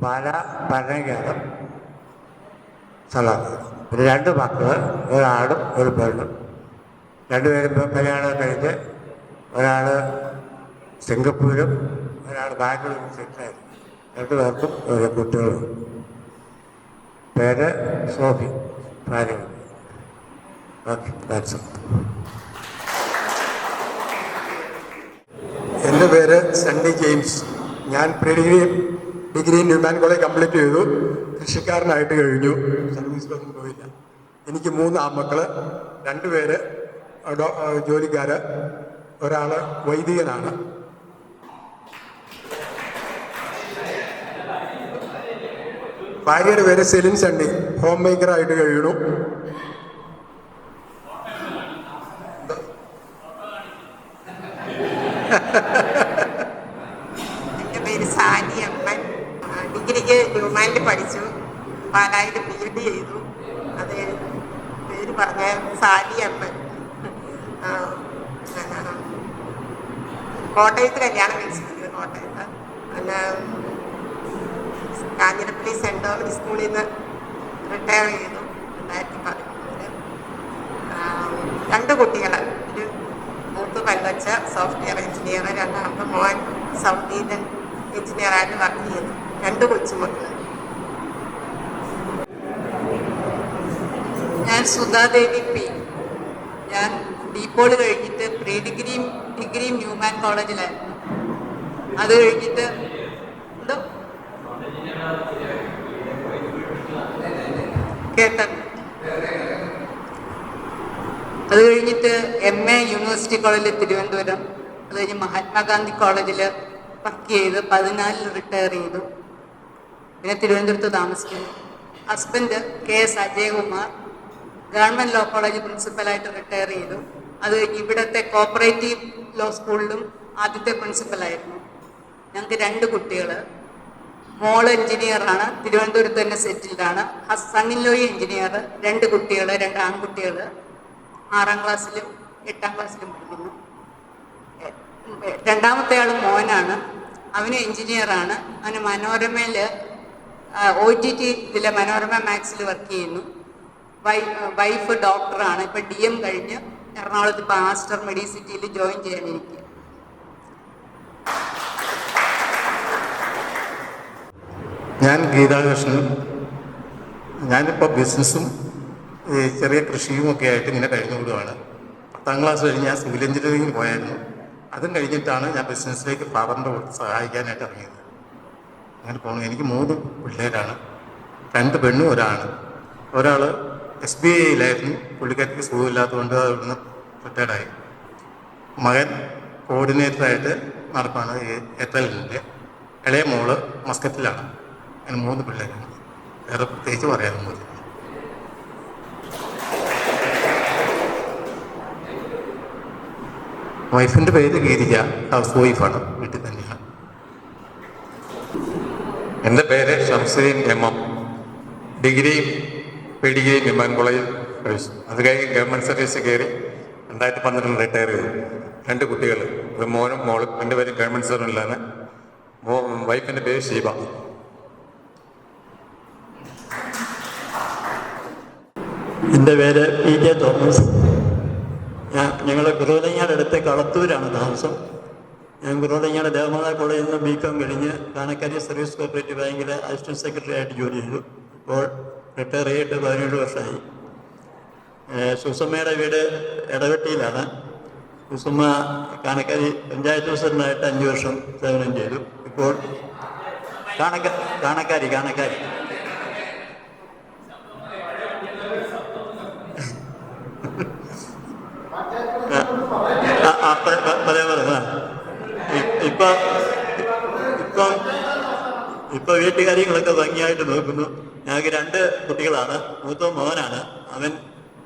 പഴയകാലം സ്ഥലം. പിന്നെ 2 മക്കൾ, ഒരാളും ഒരു പെണ്ണും. രണ്ടുപേരും കല്യാണം കഴിഞ്ഞ് ഒരാൾ സിംഗപ്പൂരും ഒരാൾ ബാംഗ്ലൂരും സെറ്റിലായിരുന്നു. 2 പേർക്കും ഓരോ കുട്ടികളും. പേര് സോഫി, ഭാര്യ. Okay, thanks.
എൻ്റെ പേര് സണ്ണി ജെയിംസ്. ഞാൻ ഡിഗ്രി ന്യൂമാൻ കോളേജ് കംപ്ലീറ്റ് ചെയ്തു. കൃഷിക്കാരനായിട്ട് കഴിഞ്ഞു. സർവീസിലൊന്നും പോയില്ല. എനിക്ക് 3 ആൺമക്കൾ, 2 പേര് ജോലിക്കാർ, ഒരാൾ വൈദികനാണ്. ഭാര്യയുടെ പേര് സെലിൻ സണ്ണി, ഹോം മേക്കറായിട്ട് കഴിയണു.
എൻ്റെ പേര് സാനി അമ്മൻ. ഡിഗ്രിക്ക് ന്യൂമാനിൽ പഠിച്ചു. പാലായിൽ PhD ചെയ്തു. അത് പേര് പറഞ്ഞ സാനി അമ്മൻ. കോട്ടയത്ത് കല്യാണം കഴിച്ചിട്ടുണ്ട്. കോട്ടയത്ത് പിന്നെ കാഞ്ഞിരപ്പള്ളി സെൻറ് ഡോമിനിക് സ്കൂളിൽ നിന്ന് റിട്ടയർ ചെയ്തു 2013. 2 കുട്ടികൾ. ഒരു മൂത്ത് പെൺകൊച്ച സോഫ്റ്റ്വെയർ എഞ്ചിനീയർ, രണ്ടാമത്തെ മോൻ സൗത്ത് ഇന്ത്യൻ എഞ്ചിനീയറായിട്ട് വർക്ക് ചെയ്തു. 2 കൊച്ചുമക്കൾ.
ഞാൻ സുധാദേവി പി. ഞാൻ ഡീപോൾ കഴിഞ്ഞിട്ട് ഡിഗ്രിയും ന്യൂമാൻ കോളേജിലായിരുന്നു. അത് കഴിഞ്ഞിട്ട് അത് കഴിഞ്ഞിട്ട് MA യൂണിവേഴ്സിറ്റി കോളേജിൽ തിരുവനന്തപുരം. അത് കഴിഞ്ഞ് മഹാത്മാഗാന്ധി കോളേജിൽ വർക്ക് ചെയ്ത് 14 റിട്ടയർ ചെയ്തു. പിന്നെ തിരുവനന്തപുരത്ത് താമസിക്കുന്നു. Husband KS Ajayakumar, government law college പ്രിൻസിപ്പലായിട്ട് റിട്ടയർ ചെയ്തു. അത് കഴിഞ്ഞ് ഇവിടുത്തെ കോപ്പറേറ്റീവ് ലോ സ്കൂളിലും ആദ്യത്തെ പ്രിൻസിപ്പലായിരുന്നു. ഞങ്ങൾക്ക് 2 കുട്ടികൾ. മോള് എഞ്ചിനീയറാണ്, തിരുവനന്തപുരത്ത് തന്നെ സെറ്റിൽഡാണ്. സണ്ണിലോയി എഞ്ചിനീയർ. 2 കുട്ടികൾ, 2 ആൺകുട്ടികൾ. 6ാം ക്ലാസ്സിലും 8ാം ക്ലാസ്സിലും പഠിക്കുന്നു. രണ്ടാമത്തെ ആൾ മോനാണ്. അവന് എഞ്ചിനീയറാണ്. അവന് മനോരമയിൽ OTT ഇതിലെ മനോരമ മാക്സിൽ വർക്ക് ചെയ്യുന്നു. വൈഫ് ഡോക്ടറാണ്. ഇപ്പം DM കഴിഞ്ഞ് എറണാകുളത്ത് ഇപ്പോൾ ആസ്റ്റർ മെഡിസിറ്റിയിൽ ജോയിൻ ചെയ്യാനിരിക്കുക.
ഞാൻ ഗീതാകൃഷ്ണൻ. ഞാനിപ്പോൾ ബിസിനസ്സും ചെറിയ കൃഷിയുമൊക്കെ ആയിട്ട് ഇങ്ങനെ കഴിഞ്ഞുകൊടുക്കുകയാണ്. 10ാം ക്ലാസ് കഴിഞ്ഞ് ഞാൻ സിവിൽ എഞ്ചിനീയറിംഗിന് പോയായിരുന്നു. അതും കഴിഞ്ഞിട്ടാണ് ഞാൻ ബിസിനസ്സിലേക്ക് ഫാദറിൻ്റെ കൂടെ സഹായിക്കാനായിട്ട് ഇറങ്ങിയത്. അങ്ങനെ പോകണം. എനിക്ക് 3 പിള്ളേരാണ്, 2 പെണ്ണും ഒരാണ്. ഒരാൾ SBIയിലായിരുന്നു. പുള്ളിക്കാരിക്ക് സുഖമില്ലാത്തതുകൊണ്ട് അവിടുന്ന് റിട്ടയർഡായി. മകൻ കോർഡിനേറ്ററായിട്ട് നടക്കുകയാണ് എയർടെലിൻ്റെ. ഇളയ മോള് മസ്കറ്റിലാണ്. അങ്ങനെ 3 പിള്ളേരാണ്. വേറെ പ്രത്യേകിച്ച് പറയാനൊന്നുമില്ല. വൈഫിൻ്റെ പേര് ഗീരിജ, ഹൗസ് വൈഫാണ്, വീട്ടിൽ തന്നെയാണ്.
എൻ്റെ പേര് ഷംസുദ്ദീൻ MM. ഡിഗ്രിയും PDയും ന്യൂമാൻ കോളേജിൽ പഠിച്ചു. അത് കഴിഞ്ഞ് ഗവൺമെൻറ് സർവീസ് കയറി 2012 റിട്ടയർ ചെയ്തു. 2 കുട്ടികൾ, ഒരു മോനും മോളും. 2 പേരും ഗവൺമെൻറ് സർവീസിലാണ്. വൈഫിൻ്റെ പേര് ഷീബ.
എൻ്റെ പേര് PJ തോമസ്. ഞങ്ങൾ കുറവലങ്ങാട് അടുത്ത് കളത്തൂരാണ് താമസം. ഞാൻ കുറവലങ്ങാട് ദേവമാതാ കോളേജിൽ നിന്ന് BCom കഴിഞ്ഞ് കാണക്കാരി സർവീസ് കോപ്പറേറ്റീവ് ബാങ്കിലെ അസിസ്റ്റൻറ്റ് സെക്രട്ടറി ആയിട്ട് ജോലി ചെയ്തു. ഇപ്പോൾ റിട്ടയർ ചെയ്തിട്ട് 17 വർഷമായി. സുസമ്മയുടെ വീട് എടവെട്ടിയിലാണ്. സുസമ്മ കാണക്കാരി പഞ്ചായത്ത് പ്രസിഡന്റായിട്ട് 5 വർഷം സേവനം ചെയ്തു. ഇപ്പോൾ കാണക്കാരി ഇപ്പൊ വീട്ടുകാര്യങ്ങളൊക്കെ ഭംഗിയായിട്ട് നോക്കുന്നു. ഞങ്ങൾക്ക് 2 കുട്ടികളാണ്. മൂത്ത മോനാണ്. അവൻ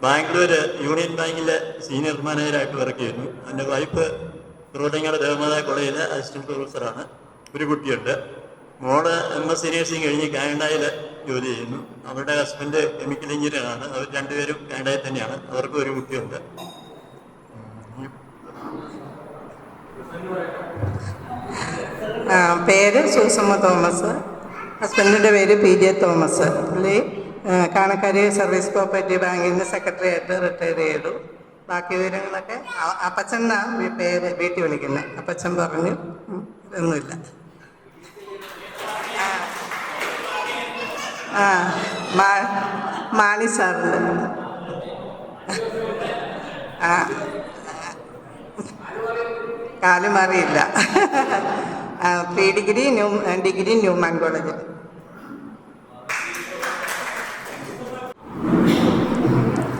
ബാംഗ്ലൂർ യൂണിയൻ ബാങ്കിലെ സീനിയർ മാനേജറായിട്ട് വർക്ക് ചെയ്യുന്നു. എൻ്റെ വൈഫ് കുറവലങ്ങാട് ദേവമാതാ കോളേജിലെ അസിസ്റ്റൻറ്റ് പ്രൊഫസറാണ്. ഒരു കുട്ടിയുണ്ട്. മോള് MS നേഴ്സിംഗ് കഴിഞ്ഞ് കാനഡയിൽ ജോലി ചെയ്യുന്നു. അവരുടെ ഹസ്ബൻഡ് കെമിക്കൽ എഞ്ചിനീയറാണ്. അവർ രണ്ടുപേരും കാനഡയിൽ തന്നെയാണ്. അവർക്ക് ഒരു കുട്ടിയുണ്ട്.
പേര് സൂസമ്മ തോമസ്. ഹസ്ബൻഡിൻ്റെ പേര് PJ തോമസ്. പുള്ളി കാണക്കാരി സർവീസ് കോപ്പറേറ്റീവ് ബാങ്കിൻ്റെ സെക്രട്ടറി ആയിട്ട് റിട്ടയർ ചെയ്തു. ബാക്കി വിവരങ്ങളൊക്കെ അപ്പച്ചൻ എന്നാണ് പേര് വീട്ടിൽ വിളിക്കുന്നത്. അപ്പച്ചൻ പറഞ്ഞു ഒന്നുമില്ല. മാണി സാറുണ്ട്. കാല് മാറിയില്ല. ഡിഗ്രി ന്യൂമാൻ കോളേജിൽ.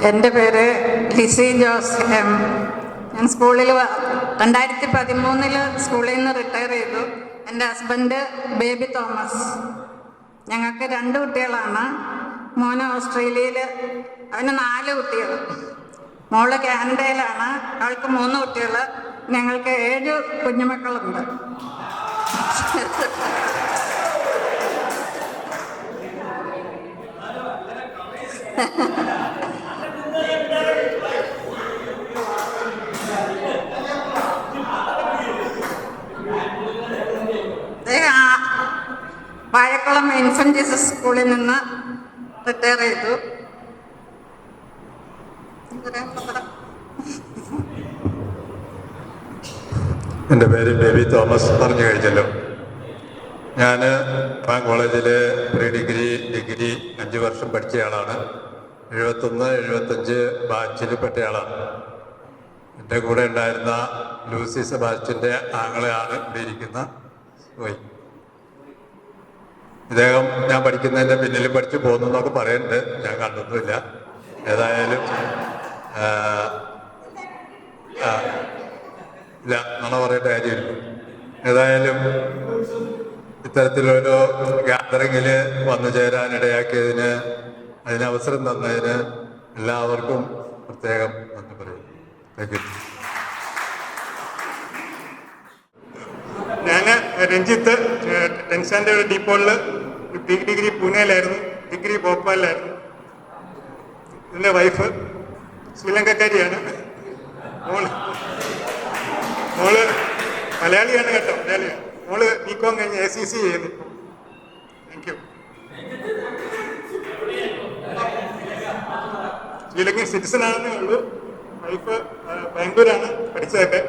എൻ്റെ പേര് ലിസി ജോസ് M. ഞാൻ സ്കൂളിൽ 2013 സ്കൂളിൽ നിന്ന് റിട്ടയർ ചെയ്തു. എൻ്റെ ഹസ്ബൻഡ് ബേബി തോമസ്. ഞങ്ങൾക്ക് 2 കുട്ടികളാണ്. മോന് ഓസ്ട്രേലിയയിൽ, അവന് 4 കുട്ടികൾ. മോള് കാനഡയിലാണ്, അവൾക്ക് 3 കുട്ടികൾ. ഞങ്ങൾക്ക് 7 കുഞ്ഞുമക്കളുണ്ട്. വാഴക്കുളം ഇൻഫന്റ് ജീസസ് സ്കൂളിൽ നിന്ന് റിട്ടയർ ചെയ്തു.
എൻ്റെ പേര് ബേബി തോമസ്, പറഞ്ഞു കഴിഞ്ഞല്ലോ. ഞാൻ കോളേജിൽ പ്രീ ഡിഗ്രി 5 വർഷം പഠിച്ചയാളാണ്. 71-75 ബാച്ചിൽ പെട്ടയാളാണ്. എൻ്റെ കൂടെ ഉണ്ടായിരുന്ന ലൂസി സെബാസ്റ്റ്യൻ്റെ ആങ്ങളെയാണ് ഇവിടെ ഇരിക്കുന്ന പോയി. ഇദ്ദേഹം ഞാൻ പഠിക്കുന്നതിൻ്റെ പിന്നിൽ പഠിച്ചു പോകുന്നു എന്നൊക്കെ പറയുന്നുണ്ട്. ഞാൻ കണ്ടൊന്നുമില്ല. ഏതായാലും ഇല്ല, നുണ പറയേണ്ട കാര്യമില്ല. ഏതായാലും ഇത്തരത്തിലൊരു ഗ്യാതറിങ്ങിൽ വന്നു ചേരാനിടയാക്കിയതിന്, അതിനവസരം തന്നതിന് എല്ലാവർക്കും പ്രത്യേകം നന്ദി പറയുന്നു. Thank you.
ഞാൻ രഞ്ജിത്ത്, ടെൻഷൻ്റെ ഒരു ഡീപ്പോളിൽ ഡിഗ്രി പൂനെയിലായിരുന്നു, ഡിഗ്രി ഭോപ്പാലിലായിരുന്നു. എൻ്റെ വൈഫ് ശ്രീലങ്കക്കാരിയാണ്. മോള് മലയാളിയാണ് കേട്ടോ, മലയാളിയാണ്. മോള് BCom കഴിഞ്ഞ് ACC ചെയ്യുന്നു. Thank you. ശ്രീലങ്കൻ സിറ്റിസൺ ആണെന്നേ ഉള്ളൂ. വൈഫ് ബാംഗ്ലൂരാണ് പഠിച്ചതൊക്കെ.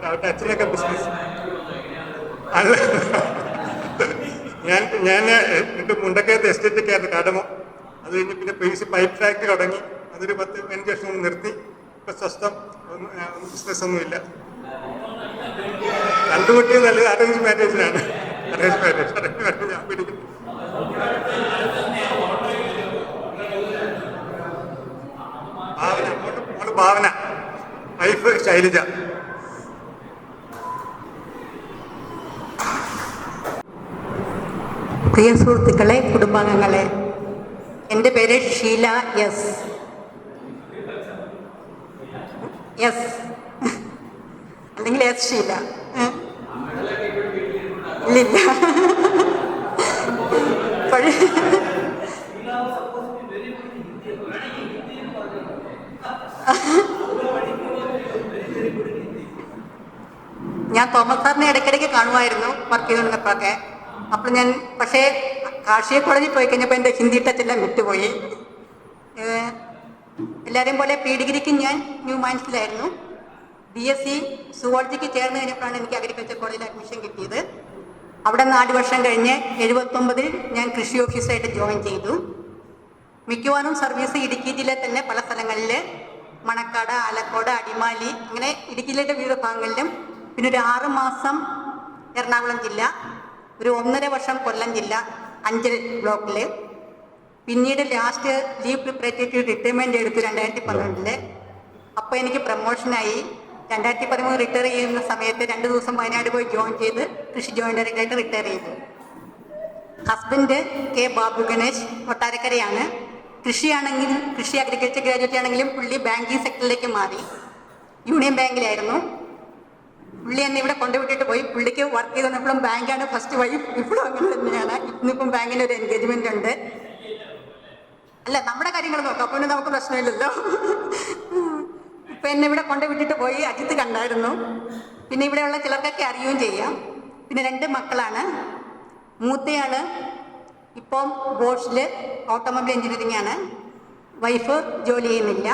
അവരുടെ അച്ഛനൊക്കെ ബിസിനസ്. അല്ല, ഞാൻ എൻ്റെ മുണ്ടക്കയത്ത് എസ്റ്റേറ്റൊക്കെയായിരുന്നു കാടമോ. അത് കഴിഞ്ഞ് പിന്നെ PC പൈപ്പ് ഫാക്ടറി തുടങ്ങി. അതൊരു 10-15 വർഷം നിർത്തി. ഇപ്പം സ്വസ്ഥം, ബിസിനസ് ഒന്നുമില്ല. 2 കുട്ടിയും നല്ലത് അറേഞ്ച് മാരേജിനാണ്. അറേഞ്ച് മാരേജ് ഞാൻ പിടിക്കുന്നു. മോള് ഭാവന, വൈഫ് ശൈലജ.
പ്രിയ സുഹൃത്തുക്കളെ, കുടുംബാംഗങ്ങളെ, എൻ്റെ പേര് ഷീല S. അല്ലെങ്കിൽ S ഷീല. ഇല്ലില്ല. ഞാൻ തോമസ് സാറിനെ ഇടയ്ക്കിടയ്ക്ക് കാണുമായിരുന്നു വർക്ക് ചെയ്തുകൊണ്ടിരുന്നപ്പോഴൊക്കെ. അപ്പോൾ ഞാൻ പക്ഷേ കാർഷിക കോളേജിൽ പോയി കഴിഞ്ഞപ്പോൾ എൻ്റെ ഹിന്ദി ടച്ചെല്ലാം വിട്ടുപോയി. എല്ലാവരെയും പോലെ പ്രീ ഡിഗ്രിക്ക് ഞാൻ ന്യൂമാൻസിലായിരുന്നു. BSc സുവോളജിക്ക് ചേർന്ന് കഴിഞ്ഞപ്പോഴാണ് എനിക്ക് അഗ്രികൾച്ചർ കോളേജിൽ അഡ്മിഷൻ കിട്ടിയത്. അവിടെ 4 വർഷം കഴിഞ്ഞ് 79 ഞാൻ കൃഷി ഓഫീസറായിട്ട് ജോയിൻ ചെയ്തു. മിക്കവാറും സർവീസ് ഇടുക്കി ജില്ലയിൽ തന്നെ പല സ്ഥലങ്ങളിൽ, മണക്കാട്, ആലക്കോട്, അടിമാലി, അങ്ങനെ ഇടുക്കിയിലെ വിവിധ ഭാഗങ്ങളിലും, പിന്നെ ഒരു 6 മാസം എറണാകുളം ജില്ല, ഒരു 1.5 വർഷം കൊല്ലം ജില്ല 5 ബ്ലോക്കിൽ. പിന്നീട് ലാസ്റ്റ് ലീവ് പ്രിപ്പറേറ്ററി റിട്ടയർമെൻറ്റ് എടുത്തു 2012. അപ്പോൾ എനിക്ക് പ്രമോഷനായി. 2013 റിട്ടയർ ചെയ്യുന്ന സമയത്ത് 2 ദിവസം വയനാട് പോയി ജോയിൻ ചെയ്ത് കൃഷി ജോയിൻ്റ് ഡയറക്ടറായിട്ട് റിട്ടയർ ചെയ്തു. Husband K. ബാബു ഗണേഷ്, കൊട്ടാരക്കരയാണ്.
കൃഷിയാണെങ്കിലും കൃഷി അഗ്രികൾച്ചർ ഗ്രാജുവേറ്റ് ആണെങ്കിലും പുള്ളി ബാങ്കിങ് സെക്ടറിലേക്ക് മാറി. യൂണിയൻ ബാങ്കിലായിരുന്നു. പുള്ളി എന്നെ ഇവിടെ കൊണ്ടുവിട്ടിട്ട് പോയി. പുള്ളിക്ക് വർക്ക് ചെയ്ത് വന്നപ്പോഴും ബാങ്കാണ് ഫസ്റ്റ് വൈഫ്. ഇപ്പോഴും അങ്ങനെ തന്നെയാണ്. ഇന്നിപ്പം ബാങ്കിൻ്റെ ഒരു എൻഗേജ്മെൻ്റ് ഉണ്ട്. അല്ല, നമ്മുടെ കാര്യങ്ങൾ നോക്കാം, അപ്പോൾ പിന്നെ നമുക്ക് പ്രശ്നമില്ലല്ലോ. ഇപ്പം എന്നെ ഇവിടെ കൊണ്ടുവിട്ടിട്ട് പോയി. അജിത്ത് കണ്ടായിരുന്നു. പിന്നെ ഇവിടെയുള്ള ചിലർക്കൊക്കെ അറിയുകയും ചെയ്യാം. പിന്നെ 2 മക്കളാണ്. മൂത്തയാള് ഇപ്പം ബോഷിൽ ഓട്ടോമൊബൈൽ എഞ്ചിനീയറിംഗ് ആണ്. വൈഫ് ജോലി ചെയ്യുന്നില്ല.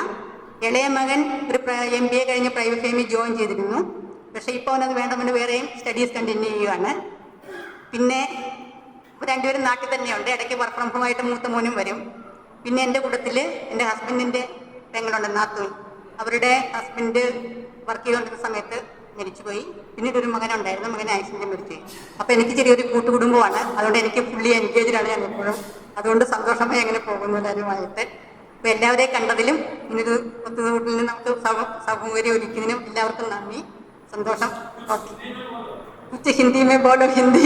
ഇളയ മകൻ ഒരു MBA കഴിഞ്ഞ് പ്രൈവറ്റ് ഫേമിൽ ജോയിൻ ചെയ്തിരുന്നു. പക്ഷേ ഇപ്പോൾ അവനത് വേണ്ടെന്ന് വേറെയും സ്റ്റഡീസ് കണ്ടിന്യൂ ചെയ്യുകയാണ്. പിന്നെ 2 പേരും നാട്ടിൽ തന്നെയുണ്ട്. ഇടയ്ക്ക് വർക്ക് ഫ്രം ഹോം ആയിട്ട് മൂത്ത മോനും വരും. പിന്നെ എൻ്റെ കൂട്ടത്തിൽ എൻ്റെ ഹസ്ബൻഡിൻ്റെ പെങ്ങളുണ്ട്, നാത്തൂൻ. അവരുടെ ഹസ്ബൻഡ് വർക്ക് ചെയ്തുകൊണ്ടിരുന്ന സമയത്ത് മരിച്ചുപോയി. പിന്നീട് ഒരു മകനുണ്ടായിരുന്നു. മകൻ ആക്സിഡൻറ്റ് മരിച്ചു. അപ്പോൾ എനിക്ക് ചെറിയൊരു കൂട്ടുകുടുംബമാണ്. അതുകൊണ്ട് എനിക്ക് ഫുള്ളി എൻഗേജ്ഡാണ് ഞാൻ എപ്പോഴും. അതുകൊണ്ട് സന്തോഷമായി അങ്ങനെ പോകുന്നു എല്ലാവരുമായിട്ട്. അപ്പോൾ എല്ലാവരെയും കണ്ടതിലും ഇങ്ങനൊരു ഒത്തുകൂടലിൽ നമുക്ക് സൗകര്യം ഒരുക്കുന്നതിനും എല്ലാവർക്കും നന്ദി, സന്തോഷം. ഓക്കെ, कुछ हिंदी में बोलो, हिंदी.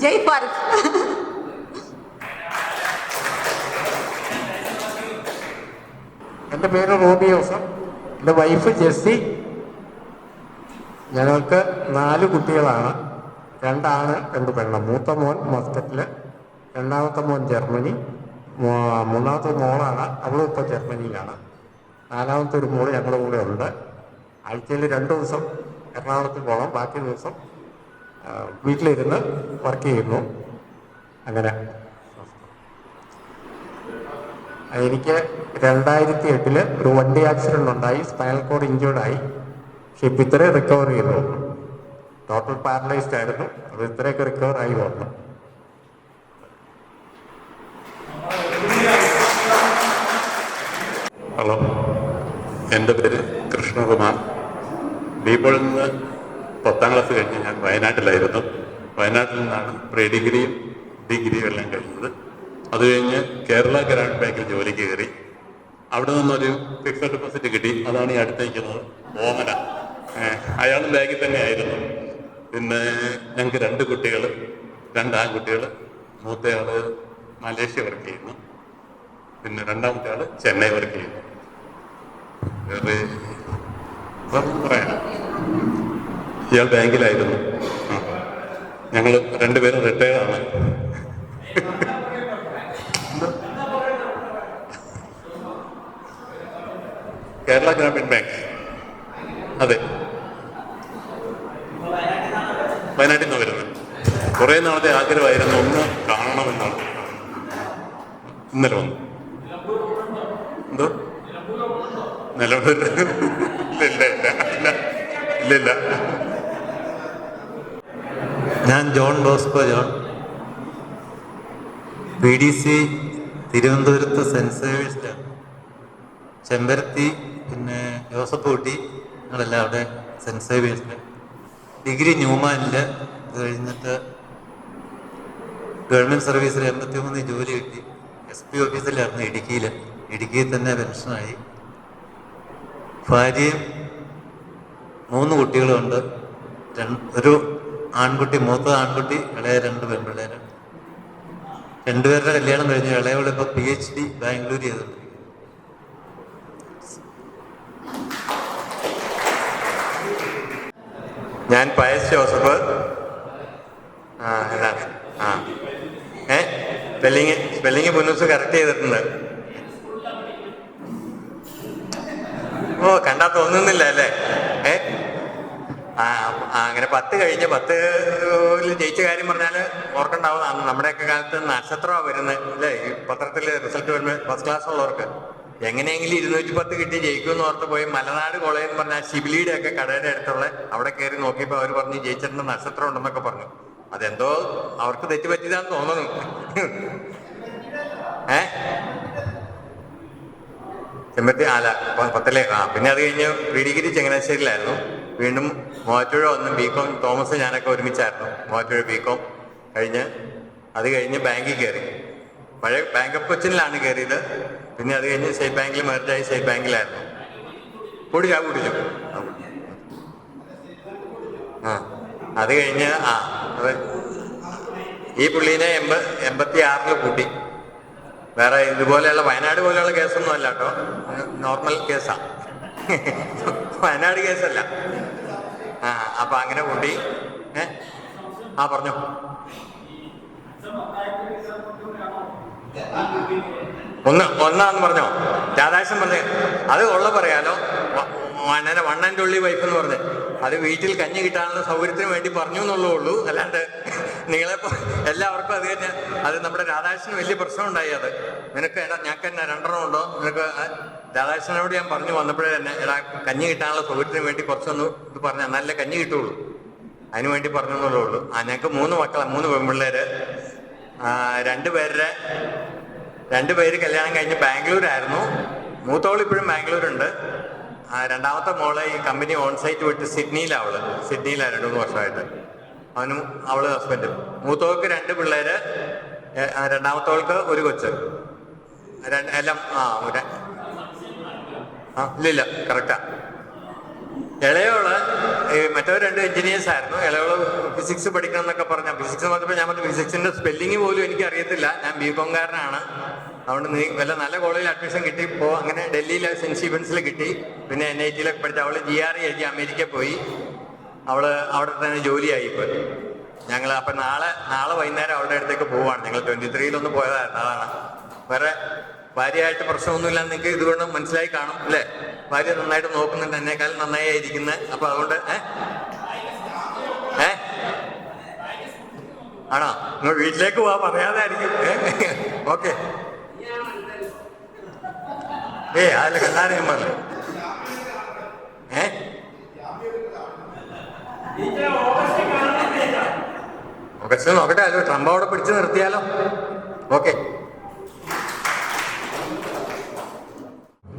जय भारत.
എൻ്റെ പേര് റോബി ജോസഫ്. എൻ്റെ വൈഫ് ജെസ്സി. ഞങ്ങൾക്ക് 4 കുട്ടികളാണ്. 2 ആണ് 2 പെണ്ണ്. മൂത്ത മോൻ മസ്കറ്റിൽ, രണ്ടാമത്തെ മോൻ ജർമ്മനി, മൂന്നാമത്തെ മോളാണ്, അവളും ഇപ്പോൾ ജർമ്മനിയിലാണ്. 4ാമത്തെ ഒരു മോള് ഞങ്ങളുടെ കൂടെ ഉണ്ട്. ആഴ്ചയിൽ 2 ദിവസം എറണാകുളത്ത് പോകണം, ബാക്കി ദിവസം വീട്ടിലിരുന്ന് വർക്ക് ചെയ്യുന്നു. അങ്ങനെ എനിക്ക് 2008 ഒരു വണ്ടി ആക്സിഡൻ്റ് ഉണ്ടായി. സ്പൈനൽ കോഡ് ഇഞ്ചേർഡായി. പക്ഷെ ഇപ്പം ഇത്രയും റിക്കവർ ചെയ്തു. ടോട്ടൽ പാരലൈസ്ഡ് ആയിരുന്നു. അത് ഇത്രയൊക്കെ റിക്കവർ ആയി വന്നു.
ഹലോ, എൻ്റെ പേര് കൃഷ്ണകുമാർ. ഡീപോളിൽ നിന്ന് 10ാം ക്ലാസ് കഴിഞ്ഞ് ഞാൻ വയനാട്ടിലായിരുന്നു. വയനാട്ടിൽ നിന്നാണ് പ്രീ ഡിഗ്രിയും ഡിഗ്രിയും എല്ലാം കഴിഞ്ഞത്. അത് കഴിഞ്ഞ് കേരള ഗ്രാമീൺ ബാങ്കിൽ ജോലിക്ക് കയറി. അവിടെ നിന്നൊരു ഫിക്സഡ് ഡെപ്പോസിറ്റ് കിട്ടി. അതാണ് ഈ അടുത്തേക്കുന്നത് ഓമന. അയാൾ ബാങ്കിൽ തന്നെ ആയിരുന്നു. പിന്നെ ഞങ്ങൾക്ക് 2 കുട്ടികൾ, 2 ആൺകുട്ടികൾ. മൂത്തയാൾ മലേഷ്യ വർക്ക് ചെയ്യുന്നു. പിന്നെ 2ാമത്തെ ആൾ ചെന്നൈ വർക്ക് ചെയ്യുന്നു. വേറെ പറയാം, ഇയാൾ ബാങ്കിലായിരുന്നു. ഞങ്ങൾ 2 പേരും റിട്ടയർഡാണ്. കേരള ഗ്രാമീൺ ബാങ്ക്. അതെ, വയനാട്ടിൽ നിന്ന് വരുന്നത്. കുറേ നാളത്തെ ആഗ്രഹമായിരുന്നു, ഒന്ന് കാണണമെന്നാണ്. ഇന്നലെ വന്നു. എന്തോ നിലമ്പൂർ? ഇല്ല.
ഞാൻ ജോൺ ബോസ്കോ ജോൺ, PDC തിരുവനന്തപുരത്ത് സെൻറ്റ് സേവിയേഴ്സിലാണ്. ചെമ്പരത്തി, പിന്നെ ജോസഫ് കുട്ടി, ഞങ്ങളെല്ലാം അവിടെ സെൻറ്റ് സേവിയേഴ്സിൽ. ഡിഗ്രി ന്യൂമാനിൽ. ഇത് കഴിഞ്ഞിട്ട് ഗവൺമെൻറ് സർവീസിൽ 83 ജോലി കിട്ടി. SP ഓഫീസിലായിരുന്നു ഇടുക്കിയിൽ തന്നെ പെൻഷനായി. ഭാര്യയും 3 കുട്ടികളുമുണ്ട്. ഒരു ആൺകുട്ടി, മൂത്ത ആൺകുട്ടി, ഇളയ 2 പെൺപിള്ളേർ. 2 പേരുടെ കല്യാണം കഴിഞ്ഞു. ഇളയവളിപ്പോൾ PhD ബാംഗ്ലൂർ ചെയ്തിട്ടുണ്ട്.
ഞാൻ പയസ് ജോസഫ്. എന്താണ് സ്പെല്ലിങ് പുന്നൂസ് കറക്റ്റ് ചെയ്തിട്ടുണ്ട്. ഓ, കണ്ടാ തോന്നുന്നില്ല അല്ലേ? അങ്ങനെ 10 കഴിഞ്ഞ് 10ൽ ജയിച്ച കാര്യം പറഞ്ഞാൽ ഓർക്കണ്ടാവും. നമ്മുടെയൊക്കെ കാലത്ത് നക്ഷത്രമാണ് വരുന്നത് അല്ലേ? ഈ പത്രത്തിൽ റിസൾട്ട് വരുമ്പോൾ ഫസ്റ്റ് ക്ലാസ് ഉള്ളവർക്ക് എങ്ങനെയെങ്കിലും 210 കിട്ടി ജയിക്കുമെന്ന് ഓർത്ത് പോയി മലനാട് കോളേജ് എന്ന് പറഞ്ഞാൽ ശിബിലിയുടെ ഒക്കെ കടയുടെ അടുത്തുള്ള അവിടെ കയറി നോക്കിയപ്പോൾ അവർ പറഞ്ഞ് ജയിച്ചിട്ടുണ്ട്, നക്ഷത്രം ഉണ്ടെന്നൊക്കെ പറഞ്ഞു. അതെന്തോ അവർക്ക് തെറ്റുപറ്റിയതാന്ന് തോന്നുന്നു. ചെമ്പരത്തി ആല 10ലെ. പിന്നെ അത് കഴിഞ്ഞ് പ്രീ ഡിഗ്രി ചങ്ങനാശ്ശേരിയിലായിരുന്നു. വീണ്ടും മൂവാറ്റുപുഴ വന്ന് BCom. തോമസ് ഞാനൊക്കെ ഒരുമിച്ചായിരുന്നു. മൂവാറ്റുപുഴ BCom കഴിഞ്ഞ് അത് കഴിഞ്ഞ് ബാങ്കിൽ കയറി. പഴയ ബാങ്ക് ഓഫ് കൊച്ചിനിലാണ് കയറിയത്. പിന്നെ അത് കഴിഞ്ഞ് സ്റ്റേറ്റ് ബാങ്കിൽ മെർജായി സ്റ്റേറ്റ് ബാങ്കിലായിരുന്നു. കുടിച്ചു. അത് കഴിഞ്ഞ് അത് ഈ പുള്ളീനെ 86 കൂട്ടി. വേറെ ഇതുപോലെയുള്ള വയനാട് പോലെയുള്ള കേസൊന്നും അല്ല കേട്ടോ, നോർമൽ കേസാ. വയനാട് കേസല്ല. അപ്പൊ അങ്ങനെ കൂട്ടി പറഞ്ഞോ. ഒന്നാന്ന് പറഞ്ഞോ, രാധാകൃഷ്ണൻ പറഞ്ഞേ. അത് ഉള്ള പറയാലോ, വൺ ആൻഡ് ഓൺലി വൈഫ് എന്ന് പറഞ്ഞ് അത് വീട്ടിൽ കഞ്ഞി കിട്ടാനുള്ള സൗകര്യത്തിന് വേണ്ടി പറഞ്ഞു എന്നുള്ളേ ഉള്ളൂ. അല്ലാണ്ട് നിങ്ങളെപ്പോ എല്ലാവർക്കും അത് തന്നെ. അത് നമ്മുടെ രാധാകൃഷ്ണന് വലിയ പ്രശ്നം ഉണ്ടായി. അത് നിനക്ക് ഞങ്ങൾക്ക് തന്നെ 2 ഉണ്ടോ നിനക്ക്? രാധാകൃഷ്ണനോട് ഞാൻ പറഞ്ഞു വന്നപ്പോഴേ തന്നെ, എടാ കഞ്ഞി കിട്ടാനുള്ള സൗകര്യത്തിന് വേണ്ടി കുറച്ചൊന്ന് ഇത് പറഞ്ഞു എന്നാലേ കഞ്ഞി കിട്ടുള്ളൂ, അതിന് വേണ്ടി പറഞ്ഞു എന്നുള്ളേ ഉള്ളൂ. ഞങ്ങൾക്ക് 3 മക്കളാണ്, 3 പെൺപിള്ളേര്. 2 പേര് കല്യാണം കഴിഞ്ഞ് ബാംഗ്ലൂരായിരുന്നു. മൂത്തോൾ ഇപ്പോഴും ബാംഗ്ലൂരുണ്ട്. രണ്ടാമത്തെ മോളെ ഈ കമ്പനി ഓൺസൈറ്റ് വിട്ട് സിഡ്നിയിലാണ്. 2-3 വർഷമായിട്ട് അവനും അവള് ഹസ്ബൻഡും. മൂത്തോൾക്ക് 2 പിള്ളേര്, രണ്ടാമത്തോൾക്ക് 1 കൊച്ച്. എല്ലാം ഇല്ല കറക്റ്റാ. ഇളയോള് മറ്റവർ 2 എഞ്ചിനീയേഴ്സ് ആയിരുന്നു. ഇളയോള് ഫിസിക്സ് പഠിക്കണം എന്നൊക്കെ പറഞ്ഞ ഫിസിക്സ് വന്നപ്പോൾ ഞാൻ പറഞ്ഞു ഫിസിക്സിന്റെ സ്പെല്ലിങ് പോലും എനിക്ക് അറിയത്തില്ല, ഞാൻ ബികോംകാരനാണ്, അതുകൊണ്ട് നീ വല്ല നല്ല കോളേജിൽ അഡ്മിഷൻ കിട്ടിയപ്പോൾ അങ്ങനെ ഡൽഹിയിൽ സെന്റ് സ്റ്റീഫൻസിൽ കിട്ടി. പിന്നെ NIT-യിലൊക്കെ പഠിച്ച അവള് GRE എഴുതി അമേരിക്കയിൽ പോയി. അവള് അവിടെ തന്നെ ജോലിയായി പോയി. ഞങ്ങൾ അപ്പം നാളെ വൈകുന്നേരം അവളുടെ അടുത്തേക്ക് പോവാണ്. ഞങ്ങൾ 23-ലൊന്ന് പോയതായിരുന്നു. അതാണ്. വേറെ ഭാര്യയായിട്ട് പ്രശ്നമൊന്നുമില്ല, നിങ്ങൾക്ക് ഇതുകൊണ്ട് മനസ്സിലായി കാണും അല്ലേ? ഭാര്യ നന്നായിട്ട് നോക്കുന്നുണ്ട്, എന്നെക്കാൾ നന്നായി ഇരിക്കുന്നത്. അപ്പൊ അതുകൊണ്ട് ആണോ? നിങ്ങൾ വീട്ടിലേക്ക് പോവാ, പറയാതെ ആയിരിക്കും. ഓക്കെ. അതിൽ കണ്ടാണ് ഞാൻ പറഞ്ഞു. ഓഗസ്റ്റ് നോക്കട്ടെ, അല്ലോ ട്രംപ് അവിടെ പിടിച്ചു നിർത്തിയാലോ? ഓക്കെ.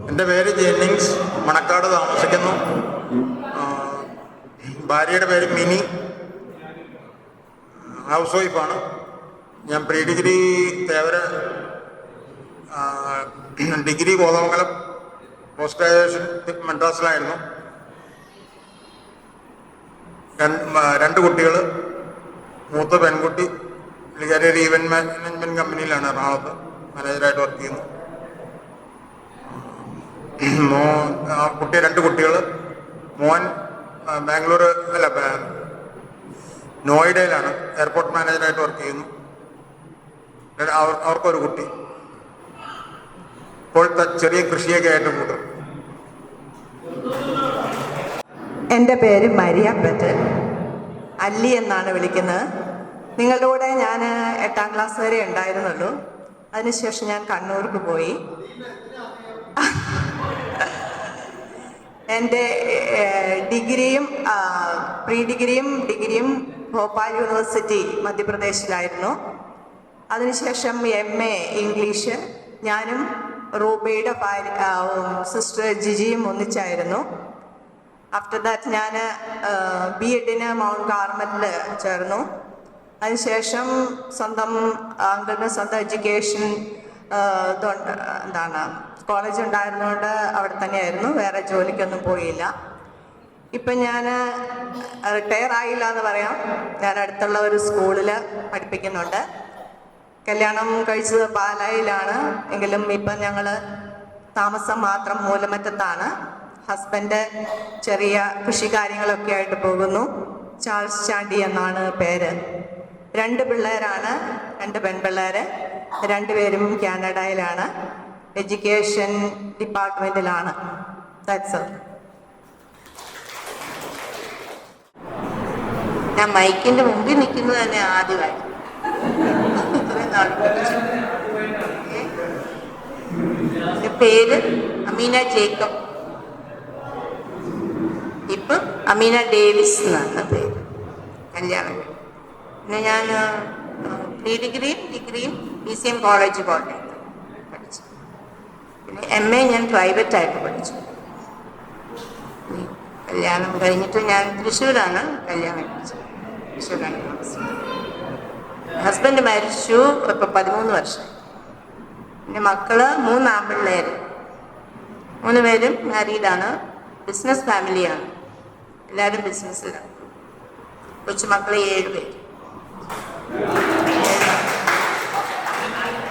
എൻ്റെ പേര് ജെന്നിങ്സ്, മണക്കാട് താമസിക്കുന്നു. ഭാര്യയുടെ പേര് മിനി, ഹൗസ് വൈഫാണ്. ഞാൻ pre degree Thevara, degree Kothamangalam, post graduation മദ്രാസിലായിരുന്നു. 2 കുട്ടികൾ. മൂത്ത പെൺകുട്ടി പുള്ളിക്കാരി ഒരു ഈവൻറ്റ് മാനേജ്മെൻറ്റ് കമ്പനിയിലാണ് എറണാകുളത്ത് മാനേജറായിട്ട് വർക്ക് ചെയ്യുന്നു. കുട്ടി 2 കുട്ടികൾ. മോൻ ബാംഗ്ലൂർ നോയിഡയിലാണ് എയർപോർട്ട് മാനേജറായിട്ട് വർക്ക് ചെയ്യുന്നു. അവർക്കൊരു കുട്ടി. ഇപ്പോഴത്തെ ചെറിയ കൃഷിയൊക്കെ ആയിട്ട് കൂടും.
എൻ്റെ പേര് മരിയ പറ്റൽ, അല്ലി എന്നാണ് വിളിക്കുന്നത്. നിങ്ങളുടെ കൂടെ ഞാൻ 8ാം ക്ലാസ് വരെ ഉണ്ടായിരുന്നുള്ളൂ. അതിനുശേഷം ഞാൻ കണ്ണൂർക്ക് പോയി. എൻ്റെ പ്രീ ഡിഗ്രിയും ഭോപ്പാൽ യൂണിവേഴ്സിറ്റി മധ്യപ്രദേശിലായിരുന്നു. അതിനുശേഷം MA ഇംഗ്ലീഷ് ഞാനും റൂബയുടെ സിസ്റ്റർ ജിജിയും ഒന്നിച്ചായിരുന്നു. ആഫ്റ്റർ ദാറ്റ് ഞാൻ B.Ed മൗണ്ട് കാർമലിൽ ചേർന്നു. അതിനുശേഷം സ്വന്തം എഡ്യൂക്കേഷൻ കോളേജ് ഉണ്ടായിരുന്നുകൊണ്ട് അവിടെ തന്നെയായിരുന്നു, വേറെ ജോലിക്കൊന്നും പോയില്ല. ഇപ്പം ഞാൻ റിട്ടയർ ആയില്ല എന്ന് പറയാം. ഞാൻ അടുത്തുള്ള ഒരു സ്കൂളിൽ പഠിപ്പിക്കുന്നുണ്ട്. കല്യാണം കഴിച്ചത് പാലായിലാണ്, എങ്കിലും ഇപ്പം ഞങ്ങൾ താമസം മാത്രം മൂലമറ്റത്താണ്. ഹസ്ബൻഡ് ചെറിയ കൃഷി കാര്യങ്ങളൊക്കെ ആയിട്ട് പോകുന്നു. ചാൾസ് ചാണ്ടി എന്നാണ് പേര്. 2 പിള്ളേരാണ്, 2 പെൺപിള്ളേര്. 2 പേരും കാനഡയിലാണ്, എഡ്യൂക്കേഷൻ ഡിപ്പാർട്ട്മെന്റിലാണ്. That's all.
ഞാൻ മൈക്കിന്റെ മുമ്പിൽ നിൽക്കുന്നത് തന്നെ ആദ്യമായി. എൻ്റെ പേര് അമീന ജേക്കബ്. ഇപ്പം അമീന ഡേവിസ് എന്നാണ് പേര്. കല്യാണം. പിന്നെ ഞാൻ പ്രീ ഡിഗ്രിയും BCM കോളേജ് കോട്ടയത്ത് പഠിച്ചു. പിന്നെ MA ഞാൻ പ്രൈവറ്റായിട്ട് പഠിച്ചു. കല്യാണം കഴിഞ്ഞിട്ട് ഞാൻ തൃശ്ശൂരാണ് കല്യാണം കഴിച്ചത്. തൃശ്ശൂരാണ് താമസിച്ചത്. ഹസ്ബൻഡ് മരിച്ചു ഇപ്പം 13 വർഷം. എൻ്റെ മക്കള് 3 ആൺപിള്ളേര്. 3 പേരും മാരീഡാണ്. ബിസിനസ് ഫാമിലിയാണ്, എല്ലാവരും ബിസിനസ്സിലാണ്. കൊച്ചുമക്കളെ 7 പേര്.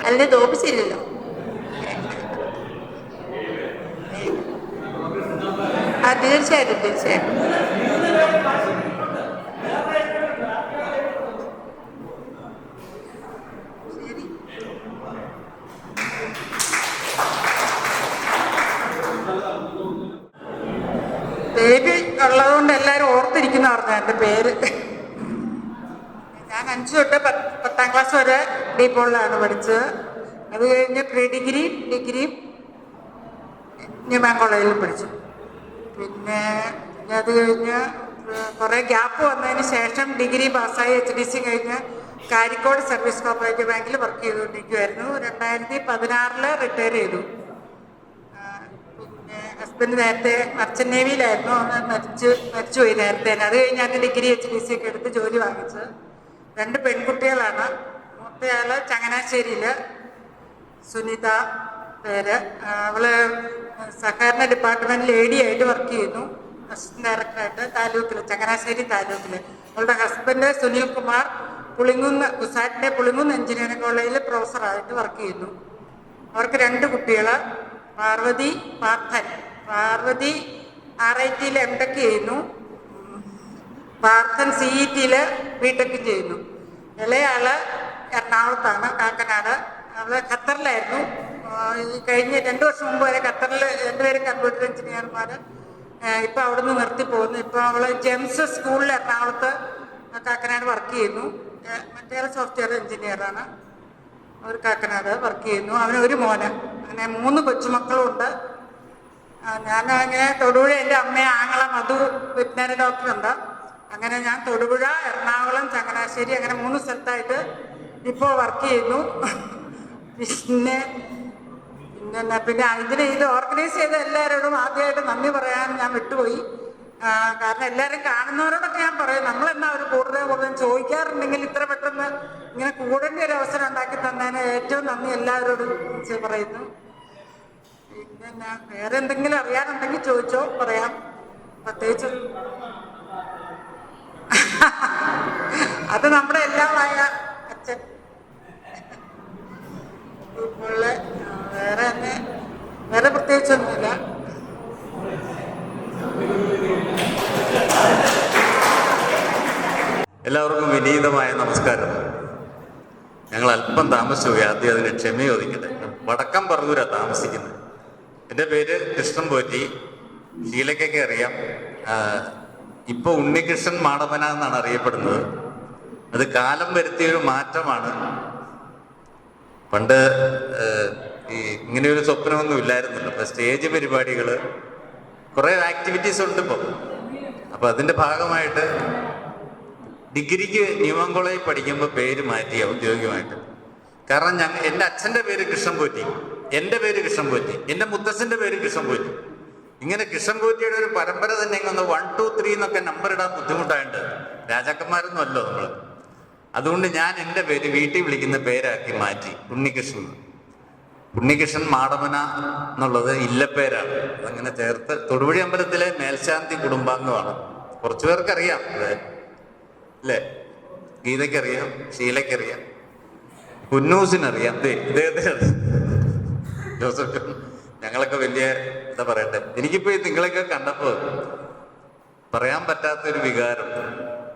അല്ലെ തോപ്പിച്ചില്ലല്ലോ.
തീർച്ചയായിട്ടും തീർച്ചയായിട്ടും. ബേബി ഉള്ളതുകൊണ്ട് എല്ലാവരും ഓർത്തിരിക്കുന്ന പറഞ്ഞ എൻ്റെ പേര്. ഞാൻ 5 തൊട്ട് 10ാം ക്ലാസ് വരെ ഡീപോളിലാണ് പഠിച്ചത്. അത് കഴിഞ്ഞ് പ്രീ ഡിഗ്രിയും ന്യൂമാൻ കോളേജിൽ പഠിച്ചു. പിന്നെ അത് കഴിഞ്ഞ് കുറേ ഗ്യാപ്പ് വന്നതിന് ശേഷം ഡിഗ്രി പാസ്സായി HDC കഴിഞ്ഞ് കാരിക്കോട് സർവീസ് കോപ്പറേറ്റീവ് ബാങ്കിൽ വർക്ക് ചെയ്തുകൊണ്ടിരിക്കുമായിരുന്നു. 2016 റിട്ടയർ ചെയ്തു. പിന്നെ ഹസ്ബൻഡ് നേരത്തെ മർച്ചൻ്റ് നേവിയിലായിരുന്നു. അവന് മരിച്ചുപോയി നേരത്തെ. അത് കഴിഞ്ഞ് ഞാൻ ഡിഗ്രി HDC ഒക്കെ എടുത്ത് ജോലി വാങ്ങിച്ച്. 2 പെൺകുട്ടികളാണ്. മൂത്തയാൾ ചങ്ങനാശ്ശേരിയിൽ, സുനിത പേര്. അവള് സഹകരണ ഡിപ്പാർട്ട്മെന്റിൽ AD ആയിട്ട് വർക്ക് ചെയ്യുന്നു, അസിസ്റ്റന്റ് ഡയറക്ടറായിട്ട് താലൂക്കിൽ, ചങ്ങനാശ്ശേരി താലൂക്കിൽ. അവളുടെ ഹസ്ബൻഡ് സുനിൽ കുമാർ ഗുസാറ്റിന്റെ പുളിങ്കുന്ന് എഞ്ചിനീയറിംഗ് കോളേജിൽ പ്രൊഫസറായിട്ട് വർക്ക് ചെയ്യുന്നു. അവർക്ക് 2 കുട്ടികൾ. പാർവതി പാർത്ഥൻ. പാർവതി RIT MTech ചെയ്യുന്നു. പാർത്ഥൻ CET BTech ചെയ്യുന്നു. ഇളയാള് എറണാകുളത്താണ്, കാക്കനാട്. അവള് ഖത്തറിലായിരുന്നു. കഴിഞ്ഞ 2 വർഷം മുമ്പ് വരെ ഖത്തറിൽ 2 പേരും കമ്പ്യൂട്ടർ എഞ്ചിനീയർമാർ. ഇപ്പം അവിടെ നിന്ന് നിർത്തി പോകുന്നു. ഇപ്പം അവള് ജെംസ് സ്കൂളിൽ എറണാകുളത്ത് കാക്കനാട് വർക്ക് ചെയ്യുന്നു. മറ്റേ സോഫ്റ്റ്വെയർ എഞ്ചിനീയറാണ്. അവർ കാക്കനാട് വർക്ക് ചെയ്യുന്നു. അവന് 1 മോന്. അങ്ങനെ 3 കൊച്ചുമക്കളും ഉണ്ട്. ഞാൻ അങ്ങനെ തൊടുപുഴ, എൻ്റെ അമ്മയെ ആങ്ങള മധു വെറ്റിനറി ഡോക്ടറുണ്ട്. അങ്ങനെ ഞാൻ തൊടുപുഴ, എറണാകുളം, ചങ്ങനാശ്ശേരി അങ്ങനെ 3 സ്ഥലത്തായിട്ട് ഇപ്പോൾ വർക്ക് ചെയ്യുന്നു. പിന്നെ ഇത് ഓർഗനൈസ് ചെയ്ത എല്ലാവരോടും ആദ്യമായിട്ട് നന്ദി പറയാൻ ഞാൻ വിട്ടുപോയി. കാരണം എല്ലാവരും കാണുന്നവരോടൊക്കെ ഞാൻ പറയും, നമ്മളെന്നാ ഒരു കൂടുതൽ ചോദിക്കാറുണ്ടെങ്കിൽ ഇത്ര പെട്ടെന്ന് ഇങ്ങനെ കൂടേണ്ട ഒരു അവസരം ഉണ്ടാക്കി തന്നതിന് ഏറ്റവും നന്ദി എല്ലാവരോടും പറയുന്നു. പിന്നെ വേറെ എന്തെങ്കിലും അറിയാനുണ്ടെങ്കിൽ ചോദിച്ചോ, പറയാം. പ്രത്യേകിച്ച് അത് നമ്മുടെ എല്ലാമായ അച്ഛൻ. വേറെ പ്രത്യേകിച്ചൊന്നുമില്ല.
എല്ലാവർക്കും വിനീതമായ നമസ്കാരം. ഞങ്ങൾ അല്പം താമസിച്ചു പോയി, ആദ്യം അതിന് ക്ഷമ ചോദിക്കട്ടെ. വടക്കം പറവൂരാ താമസിക്കുന്നത്. എൻ്റെ പേര് കൃഷ്ണൻ പോറ്റി. ഷീലയ്ക്കൊക്കെ അറിയാം. ഇപ്പോൾ ഉണ്ണികൃഷ്ണൻ മാടമന എന്നാണ് അറിയപ്പെടുന്നത്. അത് കാലം വരുത്തിയൊരു മാറ്റമാണ്. പണ്ട് ഇങ്ങനെയൊരു സ്വപ്നമൊന്നും ഇല്ലായിരുന്നല്ലോ. ഇപ്പം സ്റ്റേജ് പരിപാടികൾ, കുറേ ആക്ടിവിറ്റീസ് ഉണ്ട് ഇപ്പോൾ. അപ്പോൾ അതിൻ്റെ ഭാഗമായിട്ട് ഡിഗ്രിക്ക് ന്യൂമാൻ കോളേജിൽ പഠിക്കുമ്പോൾ പേര് മാറ്റി ഔദ്യോഗികമായിട്ട്. കാരണം എൻ്റെ അച്ഛൻ്റെ പേര് കൃഷ്ണൻ പോറ്റി, എൻ്റെ പേര് കൃഷ്ണൻ പോറ്റി, എൻ്റെ മുത്തച്ഛൻ്റെ പേര് കൃഷ്ണൻ പോറ്റി. ഇങ്ങനെ കൃഷ്ണൻ പോറ്റിയുടെ ഒരു പരമ്പര തന്നെ ഇങ്ങനെ 1, 2, 3 എന്നൊക്കെ നമ്പർ ഇടാൻ ബുദ്ധിമുട്ടായിട്ട്. രാജാക്കന്മാരൊന്നും അല്ലോ നമ്മൾ. അതുകൊണ്ട് ഞാൻ എൻ്റെ പേര് വീട്ടിൽ വിളിക്കുന്ന പേരാക്കി മാറ്റി, ഉണ്ണികൃഷ്ണൻ. ഉണ്ണികൃഷ്ണൻ മാടമന എന്നുള്ളത് ഇല്ലപ്പേരാണ്. അതങ്ങനെ ചേർത്ത് തൊടുപുഴ അമ്പലത്തിലെ മേൽശാന്തി കുടുംബാംഗമാണ്. കുറച്ചു പേർക്കറിയാം അല്ലേ? ഗീതയ്ക്കറിയാം, ഷീലയ്ക്കറിയാം, കുന്നൂസിനറിയാം. ഇദ്ദേഹത്തെ ജോസഫ്, ഞങ്ങളൊക്കെ വലിയ എന്താ പറയട്ടെ, എനിക്കിപ്പോ നിങ്ങളെയൊക്കെ കണ്ടപ്പോൾ പറയാൻ പറ്റാത്തൊരു വികാരം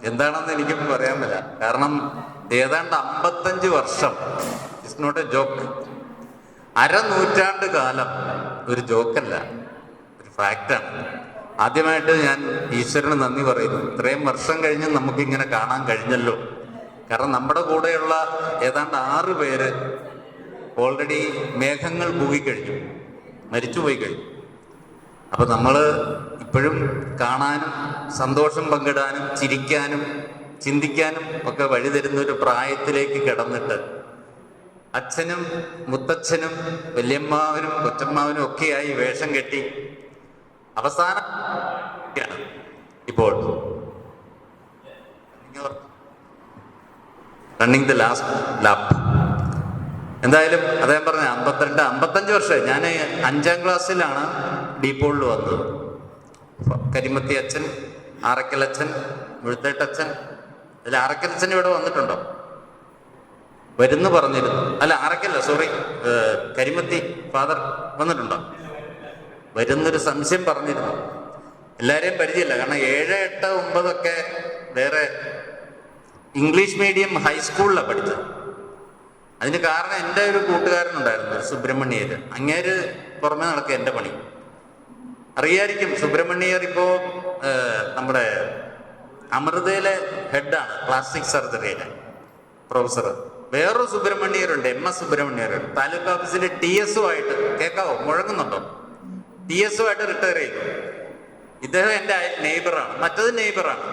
എന്താണെന്ന് എനിക്കിപ്പോൾ പറയാൻ പറ്റില്ല. കാരണം ഏതാണ്ട് 55 വർഷം, ഇറ്റ്സ് നോട്ട് എ ജോക്ക്. 1/2 നൂറ്റാണ്ട് കാലം ഒരു ജോക്കല്ല, ഒരു ഫാക്റ്റാണ്. ആദ്യമായിട്ട് ഞാൻ ഈശ്വരന് നന്ദി പറയുന്നു. ഇത്രയും വർഷം കഴിഞ്ഞ് നമുക്കിങ്ങനെ കാണാൻ കഴിഞ്ഞല്ലോ. കാരണം നമ്മുടെ കൂടെയുള്ള ഏതാണ്ട് 6 പേര് ഓൾറെഡി മേഘങ്ങൾ പൂകിക്കഴിഞ്ഞു, മരിച്ചുപോയി കഴിഞ്ഞു. അപ്പം നമ്മൾ ഇപ്പോഴും കാണാനും സന്തോഷം പങ്കിടാനും ചിരിക്കാനും ചിന്തിക്കാനും ഒക്കെ വഴിതരുന്ന ഒരു പ്രായത്തിലേക്ക് കിടന്നിട്ട് അച്ഛനും മുത്തച്ഛനും വല്യമ്മാവനും കൊച്ചമ്മാവനും ഒക്കെയായി വേഷം കെട്ടി അവസാനം ഇപ്പോൾ റണ്ണിങ് ദ ലാസ്റ്റ് ലാപ്പ്. എന്തായാലും അദ്ദേഹം പറഞ്ഞ 55 വർഷമായി. ഞാൻ 5ാം ക്ലാസ്സിലാണ് ഡീപോളിൽ വന്നത്. കരിമത്തി അച്ഛൻ, ആറക്കലച്ഛൻ, മുഴുത്തേട്ടച്ഛൻ. അതിൽ ആറക്കലച്ഛൻ ഇവിടെ വന്നിട്ടുണ്ടോ? വരുന്നു പറഞ്ഞിരുന്നു. അല്ല, ആറക്കല്ല, സോറി, കരിമത്തി ഫാദർ വന്നിട്ടുണ്ടോ? വരുന്നൊരു സംശയം പറഞ്ഞിരുന്നു. എല്ലാവരെയും പരിചയമില്ല. കാരണം 7, 8, 9 വേറെ ഇംഗ്ലീഷ് മീഡിയം ഹൈസ്കൂളിലാണ് പഠിച്ചത്. അതിന് കാരണം എൻ്റെ ഒരു കൂട്ടുകാരനുണ്ടായിരുന്നു, ഒരു സുബ്രഹ്മണ്യർ. അങ്ങേര് പുറമെ നടക്കുക എൻ്റെ പണി. അറിയായിരിക്കും, സുബ്രഹ്മണ്യർ ഇപ്പോൾ നമ്മുടെ അമൃതയിലെ ഹെഡാണ്, പ്ലാസ്റ്റിക് സർജറിയിലെ പ്രൊഫസർ. വേറൊരു സുബ്രഹ്മണ്യരുണ്ട്, MS സുബ്രഹ്മണ്യർ, താലൂക്ക് ഓഫീസിലെ TSO ആയിട്ട്, കേൾക്കാവോ, മുഴങ്ങുന്നുണ്ടോ, TSO ആയിട്ട് റിട്ടയർ ചെയ്തു. ഇദ്ദേഹം എൻ്റെ നെയ്ബറാണ്, മറ്റത് നെയ്ബറാണ്.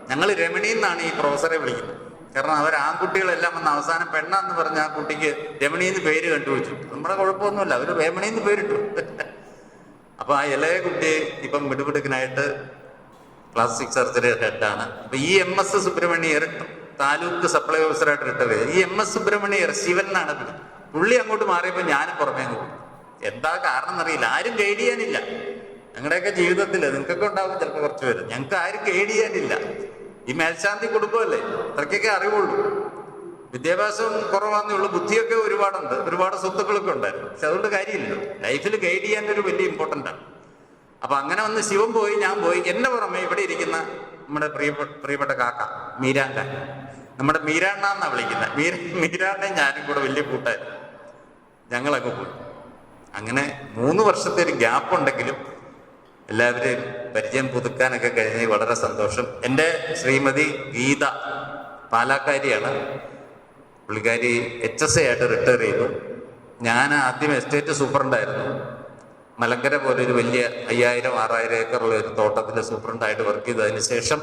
ഞങ്ങൾ രമണി എന്നാണ് ഈ പ്രൊഫസറെ വിളിക്കുന്നത്. കാരണം അവർ ആൺകുട്ടികളെല്ലാം വന്ന് അവസാനം പെണ്ണാന്ന് പറഞ്ഞ ആ കുട്ടിക്ക് രമണിന്ന് പേര് കണ്ടുവച്ചു. നമ്മുടെ കുഴപ്പമൊന്നുമില്ല, അവർ രമണിന്ന് പേരിട്ടു. അപ്പൊ ആ ഇളയ കുട്ടി ഇപ്പം മിടുമിടുക്കനായിട്ട് പ്ലാസ്റ്റിക് സർജറി ഹെഡാണ്. അപ്പൊ ഈ MS Subrahmanyar taluk supply ഓഫീസറായിട്ട് retire ചെയ്തത്. ഈ MS സുബ്രഹ്മണ്യർ ശിവൻ എന്നാണ് പുള്ളി. അങ്ങോട്ട് മാറിയപ്പോൾ ഞാനും പുറമേ പോകും. എന്താ കാരണം എന്നറിയില്ല, ആരും ഗൈഡ് ചെയ്യാനില്ല. ഞങ്ങളുടെയൊക്കെ ജീവിതത്തിൽ നിങ്ങൾക്കൊക്കെ ഉണ്ടാവും ചിലപ്പോൾ കുറച്ച് പേര്, ഞങ്ങൾക്ക് ആരും ഗൈഡ് ചെയ്യാനില്ല. ഈ മേൽശാന്തി കുടുംബമല്ലേ, അത്രയ്ക്കൊക്കെ അറിവുള്ളൂ. വിദ്യാഭ്യാസം കുറവാന്നേ ഉള്ളൂ, ബുദ്ധിയൊക്കെ ഒരുപാടുണ്ട്, ഒരുപാട് സ്വത്തുക്കളൊക്കെ ഉണ്ടായിരുന്നു. പക്ഷെ അതുകൊണ്ട് കാര്യമില്ലല്ലോ, ലൈഫിൽ ഗൈഡ് ചെയ്യാൻ ഒരു വലിയ ഇമ്പോർട്ടൻ്റ് ആണ്. അപ്പൊ അങ്ങനെ വന്ന് ശിവൻ പോയി, ഞാൻ പോയി. എന്റെ പുറമെ ഇവിടെ ഇരിക്കുന്ന നമ്മുടെ പ്രിയപ്പെട്ട കാക്ക മീരാങ്ക, നമ്മുടെ മീരാണ്ണ എന്നാ വിളിക്കുന്നത്, മീരാണ്ണയും ഞാനും കൂടെ വലിയ കൂട്ടായിരുന്നു. ഞങ്ങളൊക്കെ പോയി. അങ്ങനെ 3 വർഷത്തെ ഒരു ഗ്യാപ്പ് ഉണ്ടെങ്കിലും എല്ലാവരെയും പരിചയം പുതുക്കാനൊക്കെ കഴിഞ്ഞ് വളരെ സന്തോഷം. എൻ്റെ ശ്രീമതി ഗീത പാലക്കാരിയാണ്. പുള്ളിക്കാരി HSA ആയിട്ട് റിട്ടയർ ചെയ്തു. ഞാൻ ആദ്യം എസ്റ്റേറ്റ് സൂപ്രണ്ടായിരുന്നു. മലങ്കര പോലെ ഒരു വലിയ 5000-6000 ഏക്കറുള്ള ഒരു തോട്ടത്തിൻ്റെ സൂപ്രണ്ടായിട്ട് വർക്ക് ചെയ്തു. അതിന് ശേഷം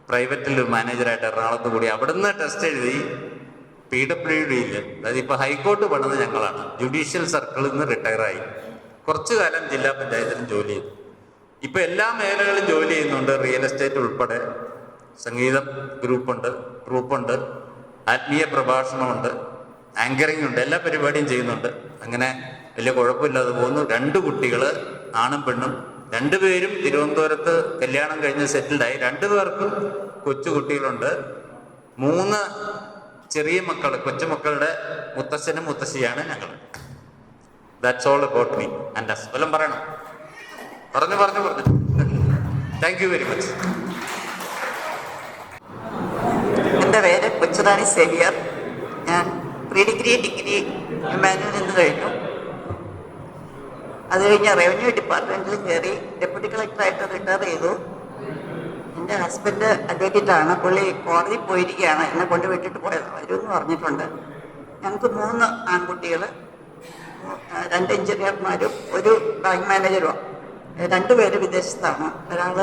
പ്രൈവറ്റിൽ മാനേജറായിട്ട് എറണാകുളത്ത് കൂടി. അവിടുന്ന് ടെസ്റ്റ് എഴുതി PWDയിൽ, അതായത് ഇപ്പോൾ ഹൈക്കോർട്ട് പണിത് ഞങ്ങളാണ്. ജുഡീഷ്യൽ സർക്കിളിൽ നിന്ന് റിട്ടയറായി. കുറച്ചു കാലം ജില്ലാ പഞ്ചായത്തിലും ജോലി ചെയ്തു. ഇപ്പം എല്ലാ മേഖലകളിലും ജോലി ചെയ്യുന്നുണ്ട്, റിയൽ എസ്റ്റേറ്റ് ഉൾപ്പെടെ. സംഗീതം ട്രൂപ്പുണ്ട്, ആത്മീയ പ്രഭാഷണമുണ്ട്, ആങ്കറിംഗ് ഉണ്ട്, എല്ലാ പരിപാടിയും ചെയ്യുന്നുണ്ട്. അങ്ങനെ വലിയ കുഴപ്പമില്ലാതെ പോകുന്നു. 2 കുട്ടികൾ, ആണും പെണ്ണും. 2 പേരും തിരുവനന്തപുരത്ത് കല്യാണം കഴിഞ്ഞ് സെറ്റിൽഡായി. 2 പേർക്കും കൊച്ചു കുട്ടികളുണ്ട്. 3 ചെറിയ മക്കൾ, കൊച്ചുമക്കളുടെ മുത്തശ്ശനും മുത്തശ്ശിയാണ് ഞങ്ങൾ. That's all about me and us. വല്ലതും പറയണം? പറഞ്ഞു. Thank you very much.
എൻ്റെ പേര് കൊച്ചുറാണി സേവിയർ. ഞാൻ ഡിഗ്രി ഹ്യൂമാനിറ്റിയിൽ നിന്ന് കഴിഞ്ഞു. അത് കഴിഞ്ഞ് റവന്യൂ ഡിപ്പാർട്ട്മെൻറ്റിൽ കയറി ഡെപ്യൂട്ടി കളക്ടറായിട്ട് റിട്ടയർ ചെയ്തു. എൻ്റെ ഹസ്ബൻഡ് അഡ്വക്കേറ്റാണ്. പുള്ളി കോടതി പോയിരിക്കുകയാണ്, എന്നെ കൊണ്ട് വിട്ടിട്ട് പോയത് വരുമെന്ന് പറഞ്ഞിട്ടുണ്ട്. ഞങ്ങൾക്ക് 3 ആൺകുട്ടികൾ, 2 എഞ്ചിനീയർമാരും 1 ബാങ്ക് മാനേജറും. 2 പേര് വിദേശത്താണ്. ഒരാൾ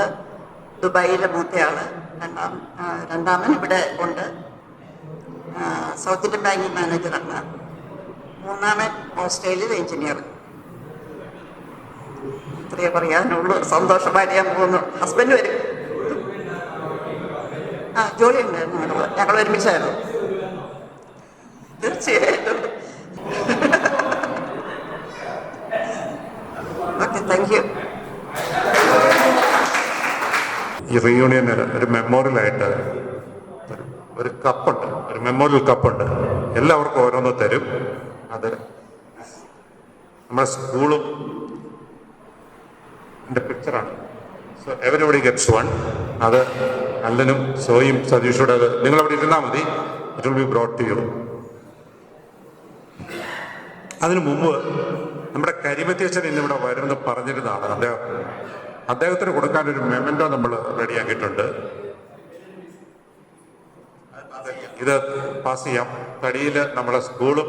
ദുബായിലെ മൂത്തയാൾ, രണ്ടാമൻ ഇവിടെ ഉണ്ട്, സൗത്ത് ഇന്ത്യൻ ബാങ്കിങ് മാനേജറാണ്. 3-ാമൻ ഓസ്ട്രേലിയയിൽ എഞ്ചിനീയർ. ഇത്രയേ പറയാനുള്ളൂ. സന്തോഷമായിട്ട് ഞാൻ പോകുന്നു. ഹസ്ബൻഡ് വരും. ജോലി ഉണ്ടായിരുന്നു, ഞങ്ങൾ ഒരുമിച്ചായിരുന്നു. തീർച്ചയായിട്ടും. Okay, thank you.
ഈ റീയൂണിയന് ഒരു മെമ്മോറിയലായിട്ട് ഒരു കപ്പുണ്ട്, ഒരു മെമ്മോറിയൽ കപ്പുണ്ട്. എല്ലാവർക്കും ഓരോന്ന് തരും. അത് നമ്മുടെ സ്കൂളും പിക്ചറാണ്. So everybody gets one. അത് അല്ലനും സോയും സതീഷോടെ നിങ്ങളവിടെ ഇരുന്നാൽ മതി. It will be brought to you. അതിനു മുമ്പ് നമ്മുടെ കരിമത്തിയച്ഛൻ ഇന്നിവിടെ വരുമെന്ന് പറഞ്ഞിരുന്നതാണ്. അദ്ദേഹത്തിന് കൊടുക്കാൻ ഒരു മെമൻറ്റോ നമ്മൾ റെഡിയാക്കിയിട്ടുണ്ട്. ഇത് പാസ് ചെയ്യാം. തടിയിൽ നമ്മളെ സ്കൂളും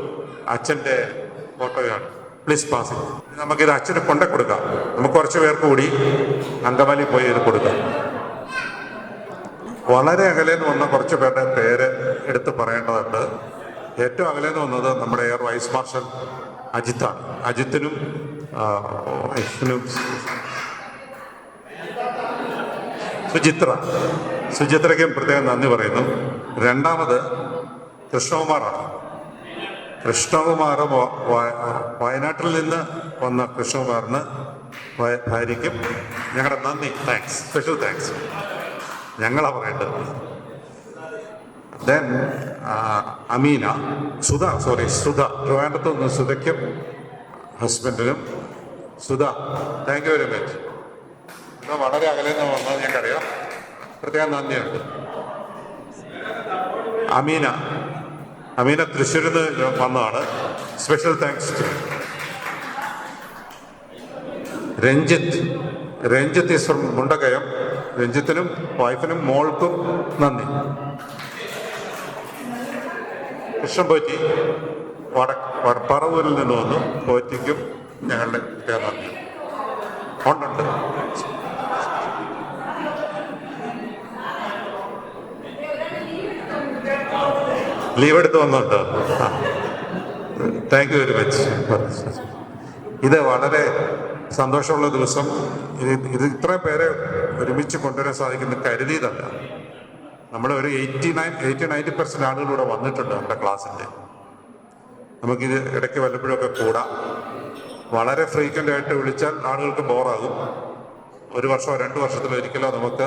അച്ഛൻ്റെ ഫോട്ടോയാണ്. പ്ലീസ് പാസ് ചെയ്യാം. നമുക്കിത് അച്ഛന് കൊണ്ടേ കൊടുക്കാം. നമുക്ക് കുറച്ച് പേർക്ക് കൂടി അങ്കമാലി പോയി ഇത് കൊടുക്കാം. വളരെ അകലേന്ന് വന്ന കുറച്ച് പേരുടെ പേര് എടുത്ത് പറയേണ്ടതുണ്ട്. ഏറ്റവും അകലേന്ന് വന്നത് നമ്മുടെ എയർ വൈസ് മാർഷൽ അജിത്താണ്. അജിത്തിനും വൈഫിനും സുചിത്രയ്ക്കും പ്രത്യേകം നന്ദി പറയുന്നു. 2ാമത് കൃഷ്ണകുമാറാണ്. കൃഷ്ണകുമാർ വയനാട്ടിൽ നിന്ന് വന്ന കൃഷ്ണകുമാറിന് ഭാര്യയ്ക്കും ഞങ്ങളുടെ നന്ദി, താങ്ക്സ്, സ്പെഷ്യൽ താങ്ക്സ് ഞങ്ങളാ പറയേണ്ടത്. ദെൻ അമീന, സുധ ട്രിവാൻഡ്രത്ത് നിന്ന് സുധയ്ക്കും ഹസ്ബൻഡിനും. Sudha, thank you very much. ഇത് വളരെ അകലെ നിന്ന് വന്നത് ഞങ്ങൾക്കറിയാം. പ്രത്യേകം നന്ദിയുണ്ട്. അമീന തൃശ്ശൂരിൽ നിന്ന് വന്നതാണ്. Special thanks to Ranjith is from Mundakayam. രഞ്ജിത്തിനും വൈഫിനും മോൾക്കും നന്ദി. കൃഷ്ണൻ പോറ്റി പറവൂരിൽ നിന്ന് വന്നു. പോറ്റിക്കും ഞങ്ങളുടെ നന്ദി. ഉണ്ട് ലീവ് എടുത്ത് വന്നുണ്ട്. Thank you very much. ഇത് വളരെ സന്തോഷമുള്ള ദിവസം. ഇത് ഇത്രയും പേരെ ഒരുമിച്ച് കൊണ്ടുവരാൻ സാധിക്കുന്ന കരുതിയതല്ല. നമ്മൾ ഒരു 80-90% ആളുകളിവിടെ വന്നിട്ടുണ്ട് നമ്മുടെ ക്ലാസ്സിൻ്റെ. നമുക്കിത് ഇടയ്ക്ക് വല്ലപ്പോഴൊക്കെ കൂടാം. വളരെ ഫ്രീക്വൻ്റ് ആയിട്ട് വിളിച്ചാൽ ആളുകൾക്ക് ബോറാകും. 1 വർഷമോ 2 വർഷത്തിലോ ഒരിക്കലോ നമുക്ക്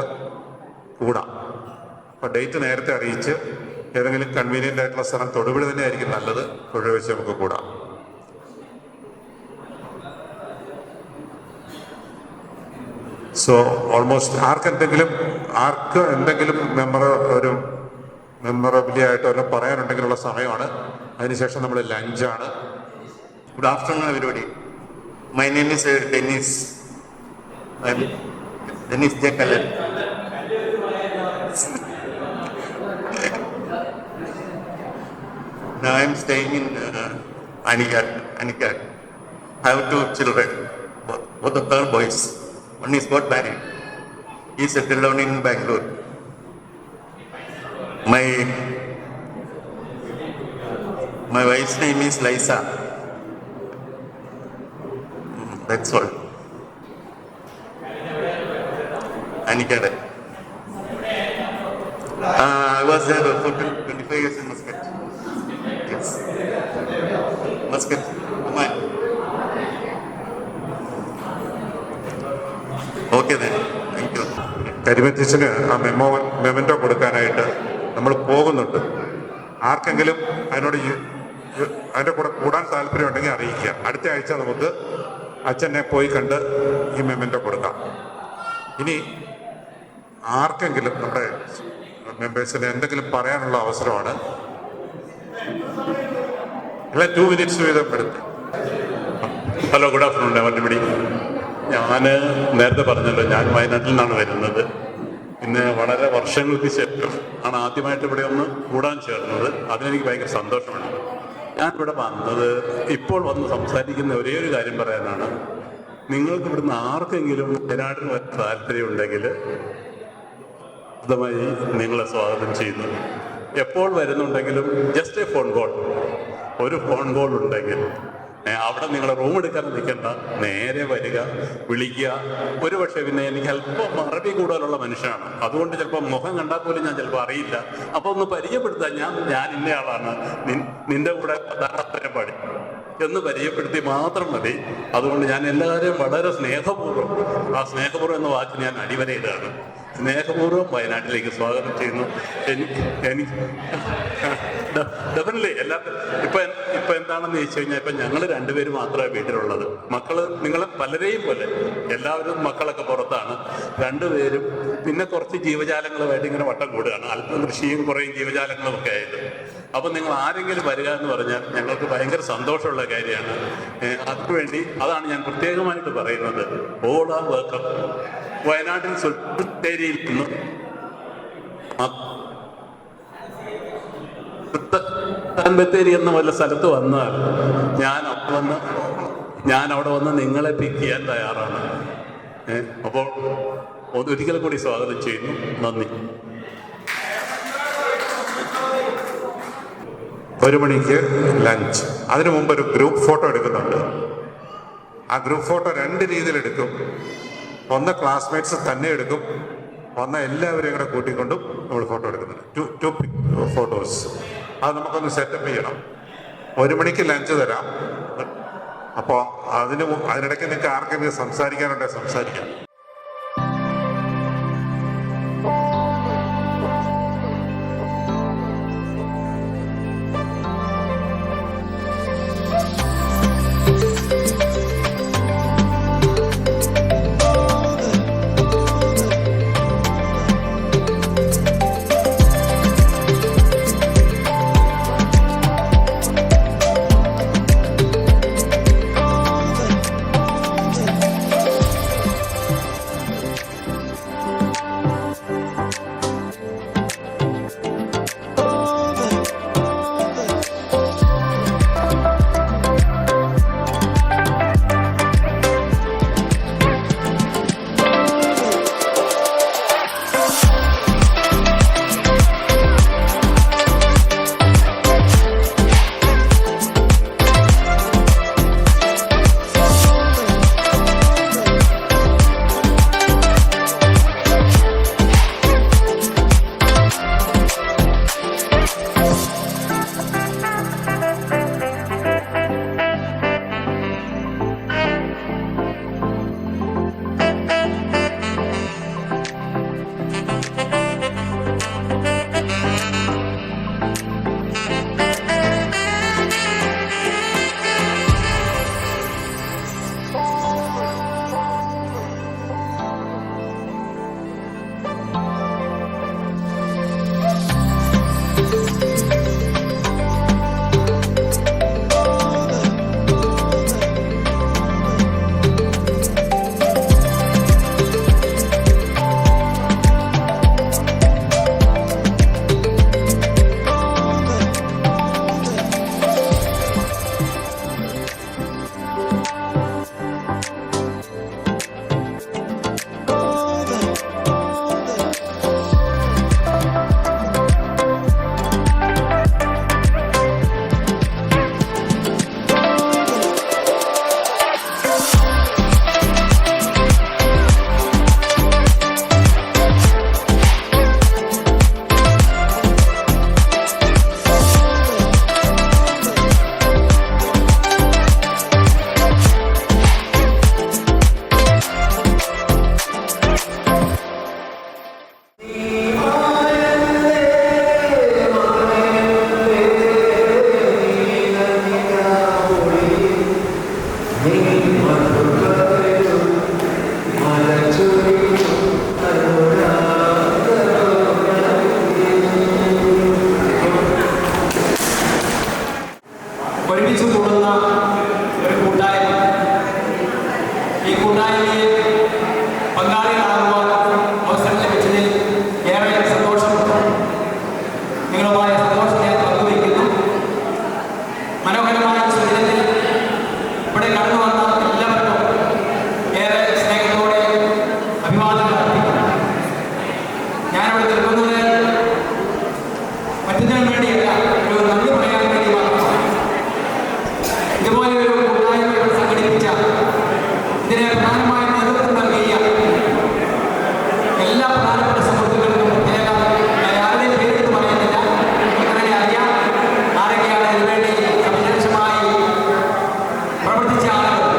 കൂടാം. അപ്പോൾ ഡേറ്റ് നേരത്തെ അറിയിച്ച് ഏതെങ്കിലും കൺവീനിയൻ്റ് ആയിട്ടുള്ള സ്ഥലം തൊടുപുഴ തന്നെ ആയിരിക്കും നല്ലത്. തൊഴിൽ വെച്ച് നമുക്ക് കൂടാം. സോ ഓൾമോസ്റ്റ് ആർക്ക് എന്തെങ്കിലും ഒരു മെമ്മറബിലി ആയിട്ട് വല്ലതും പറയാനുണ്ടെങ്കിലുള്ള സമയമാണ്. അതിനുശേഷം നമ്മൾ ലഞ്ചാണ്.
Good afternoon, everybody. My name is Dennis. I'm Dennis J. Kallet. Now I'm staying in Anikat. I have 2 children, both of them boys. One is got married. He settled down in Bangalore. My wife's name is Liza. That's all. Anikat. I was there for 25 years in Muscat. Yes. Muscat. Come on. Okay then. Thank you.
കരിമറ്റീസിന് ആ memento കൊടുക്കാനായിട്ട് നമ്മൾ പോകുന്നുണ്ട്. ആർക്കെങ്കിലും അതിൻ്റെ കൂടെ കൂടാൻ താല്പര്യമുണ്ടെങ്കിൽ അറിയിക്കുക. അടുത്ത ആഴ്ച നമുക്ക് അച്ഛനെ പോയി കണ്ട് ഈ മെമൻറ്റോ കൊടുക്കാം. ഇനി ആർക്കെങ്കിലും നമ്മുടെ മെമ്പേഴ്സിന് എന്തെങ്കിലും പറയാനുള്ള അവസരമാണ്. എല്ലാം 2 minutes വീതം എടുത്ത്.
Hello, good afternoon everybody. ഞാൻ നേരത്തെ പറഞ്ഞല്ലോ, ഞാൻ വയനാട്ടിൽ നിന്നാണ് വരുന്നത്. പിന്നെ വളരെ വർഷങ്ങൾക്ക് ശേഷം ആണ് ആദ്യമായിട്ട് ഇവിടെ ഒന്ന് കൂടാൻ ചേർന്നത്. അതിനെനിക്ക് ഭയങ്കര സന്തോഷമുണ്ട്. ഞാനിവിടെ വന്നത് ഇപ്പോൾ വന്ന് സംസാരിക്കുന്ന ഒരേ ഒരു കാര്യം പറയാനാണ്. നിങ്ങൾക്ക് ഇവിടുന്ന് ആർക്കെങ്കിലും വയനാട്ടിന് വരാൻ താല്പര്യമുണ്ടെങ്കിൽ മായി നിങ്ങളെ സ്വാഗതം ചെയ്യുന്നു. എപ്പോൾ വരുന്നുണ്ടെങ്കിലും ജസ്റ്റ് എ ഫോൺ കോൾ, ഒരു ഫോൺ കോൾ ഉണ്ടെങ്കിൽ അവിടെ നിങ്ങൾ റൂം എടുക്കാൻ നിൽക്കേണ്ട, നേരെ വരിക, വിളിക്കുക. ഒരുപക്ഷെ പിന്നെ എനിക്ക് അല്പം അറബി കൂടുതലുള്ള മനുഷ്യനാണ്, അതുകൊണ്ട് ചിലപ്പോൾ മുഖം കണ്ടാൽ പോലും ഞാൻ ചിലപ്പോൾ അറിയില്ല. അപ്പോൾ ഒന്ന് പരിചയപ്പെടുത്താൻ ഞാൻ ഇന്നയാളാണ്, നിന്റെ കൂടെ 10ാം തരം പാടി എന്ന് പരിചയപ്പെടുത്തി മാത്രം മതി. അതുകൊണ്ട് ഞാൻ എല്ലാവരെയും വളരെ സ്നേഹപൂർവ്വം, ആ സ്നേഹപൂർവ്വം എന്ന വാക്ക് ഞാൻ അടിവരയിലാണ്, സ്നേഹപൂർവ്വം വയനാട്ടിലേക്ക് സ്വാഗതം ചെയ്യുന്നു. എനിക്ക് ഡെഫിനറ്റ്ലി ഇപ്പം എന്താണെന്ന് ചോദിച്ചു കഴിഞ്ഞാൽ, ഇപ്പം ഞങ്ങൾ 2 പേര് മാത്രമേ വീട്ടിലുള്ളത്. നിങ്ങളെ പലരെയും പോലെ എല്ലാവരും മക്കളൊക്കെ പുറത്താണ്. 2 പേരും പിന്നെ കുറച്ച് ജീവജാലങ്ങളുമായിട്ട് ഇങ്ങനെ വട്ടം കൂടുകയാണ്. അല്പം കൃഷിയും കുറേ ജീവജാലങ്ങളും ഒക്കെ ആയിട്ട്. അപ്പം നിങ്ങൾ ആരെങ്കിലും വരിക എന്ന് പറഞ്ഞാൽ ഞങ്ങൾക്ക് ഭയങ്കര സന്തോഷമുള്ള കാര്യമാണ്. അതിനുവേണ്ടി അതാണ് ഞാൻ പ്രത്യേകമായിട്ട് പറയുന്നത്. All are welcome. വയനാട്ടിൽ സുൽത്താനിയിൽ നിന്ന് ബത്തേരി എന്ന വല്ല സ്ഥലത്ത് വന്നാൽ ഞാൻ അവിടെ വന്ന് നിങ്ങളെ പിക്ക് ചെയ്യാൻ തയ്യാറാണ്. അപ്പോൾ ഒരിക്കൽ കൂടി സ്വാഗതം ചെയ്യുന്നു. നന്ദി.
1 മണിക്ക് ലഞ്ച്. അതിനു മുമ്പ് ഒരു ഗ്രൂപ്പ് ഫോട്ടോ എടുക്കുന്നുണ്ട്. ആ ഗ്രൂപ്പ് ഫോട്ടോ 2 രീതിയിൽ എടുക്കും. ഒന്ന് ക്ലാസ്മേറ്റ്സ് തന്നെ എടുക്കും, ഒന്ന് എല്ലാവരെയും കൂടെ കൂട്ടിക്കൊണ്ടും നമ്മൾ ഫോട്ടോ എടുക്കുന്നുണ്ട്. 2 ഫോട്ടോസ്. അത് നമുക്കൊന്ന് സെറ്റപ്പ് ചെയ്യണം. 1 മണിക്ക് ലഞ്ച് തരാം. അപ്പോൾ അതിനിടയ്ക്ക് നിങ്ങൾക്ക് ആർക്കെങ്കിലും സംസാരിക്കാനുണ്ടെങ്കിൽ സംസാരിക്കാം.
മറ്റതിനു വേണ്ടിയല്ല, ഒരു നന്ദി പറയാൻ വേണ്ടി മാത്രമാണ്. ഇതുപോലെ ഒരു കൂട്ടായ്മകൾ സംഘടിപ്പിച്ച ഇതിനെ പ്രധാനമായ നേതൃത്വം നൽകിയ എല്ലാ പ്രധാനപ്പെട്ട സുഹൃത്തുക്കൾക്കും പ്രത്യേകം ആരുടെയും പേരെടുത്ത് പറയുന്നില്ല, അങ്ങനെ അറിയാം ആരൊക്കെയാണ് ഇതിനുവേണ്ടി സവിശേഷമായി പ്രവർത്തിച്ച ആളുകൾ.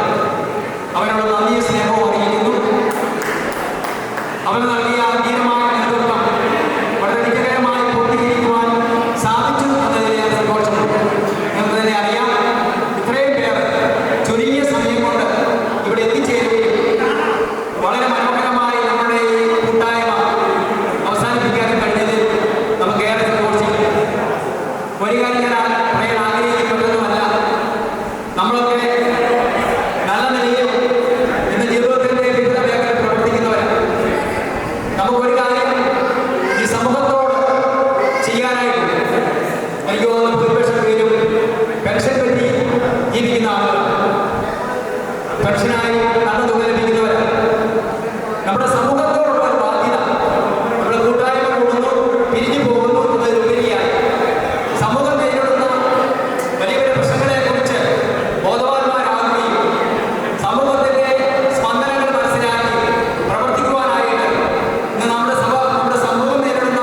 അവരോട് നന്ദിയും സ്നേഹവും അറിയിക്കുന്നു. അവർ നൽകിയ ധീരമായ നേതൃത്വം വളരെ വിജയകരമായി പൂർത്തീകരിക്കുവാൻ സാധിച്ചു എന്നതിൽ സന്തോഷമുണ്ട്. നിങ്ങൾക്ക് തന്നെ അറിയാം, ഇത്രയും പേർ ചുരുങ്ങിയ സമയം കൊണ്ട് ഇവിടെ എത്തിച്ചേരുകയും വളരെ മനോഹരമായി നമ്മുടെ ഈ കൂട്ടായ്മ അവസാനിപ്പിക്കാൻ കഴിഞ്ഞതിൽ നമുക്ക് ഏറെ സന്തോഷിക്കും. ഒരു കാര്യം ഞാൻ പറയാൻ ആഗ്രഹിക്കുന്നതൊന്നുമല്ല, നമ്മളൊക്കെ നല്ല നിലയിൽ ഇന്ന് ജീവിതത്തിൻ്റെ വിവിധ മേഖലയിൽ പ്രവർത്തിക്കുന്നവരാണ്. നമുക്കൊരു കാര്യം ഈ സമൂഹത്തോട് ചെയ്യാനായിട്ടുണ്ട്. എനിക്ക് തോന്നുന്നു ഭൂരിപക്ഷം പേരും പെൻഷൻ പറ്റി ജീവിക്കുന്ന ആളുകളാണ്, പെൻഷനായി നല്ല തുക ലഭിക്കുന്നവരാണ്. നമ്മുടെ സമൂഹത്തോടുള്ള ഒരു ബാധ്യത, നമ്മുടെ കൂട്ടായ്മ കൂടുന്നു, പിരിഞ്ഞു പോകുന്നു എന്നതിലുപരിയായി സമൂഹം നേരിടുന്ന വലിയ വലിയ പ്രശ്നങ്ങളെക്കുറിച്ച് ബോധവാന്മാരാകുകയും സമൂഹത്തിന്റെ സ്പന്ദനങ്ങൾ മനസ്സിലാക്കി പ്രവർത്തിക്കുവാനായിട്ട് ഇന്ന് നമ്മുടെ സമൂഹം നേരിടുന്ന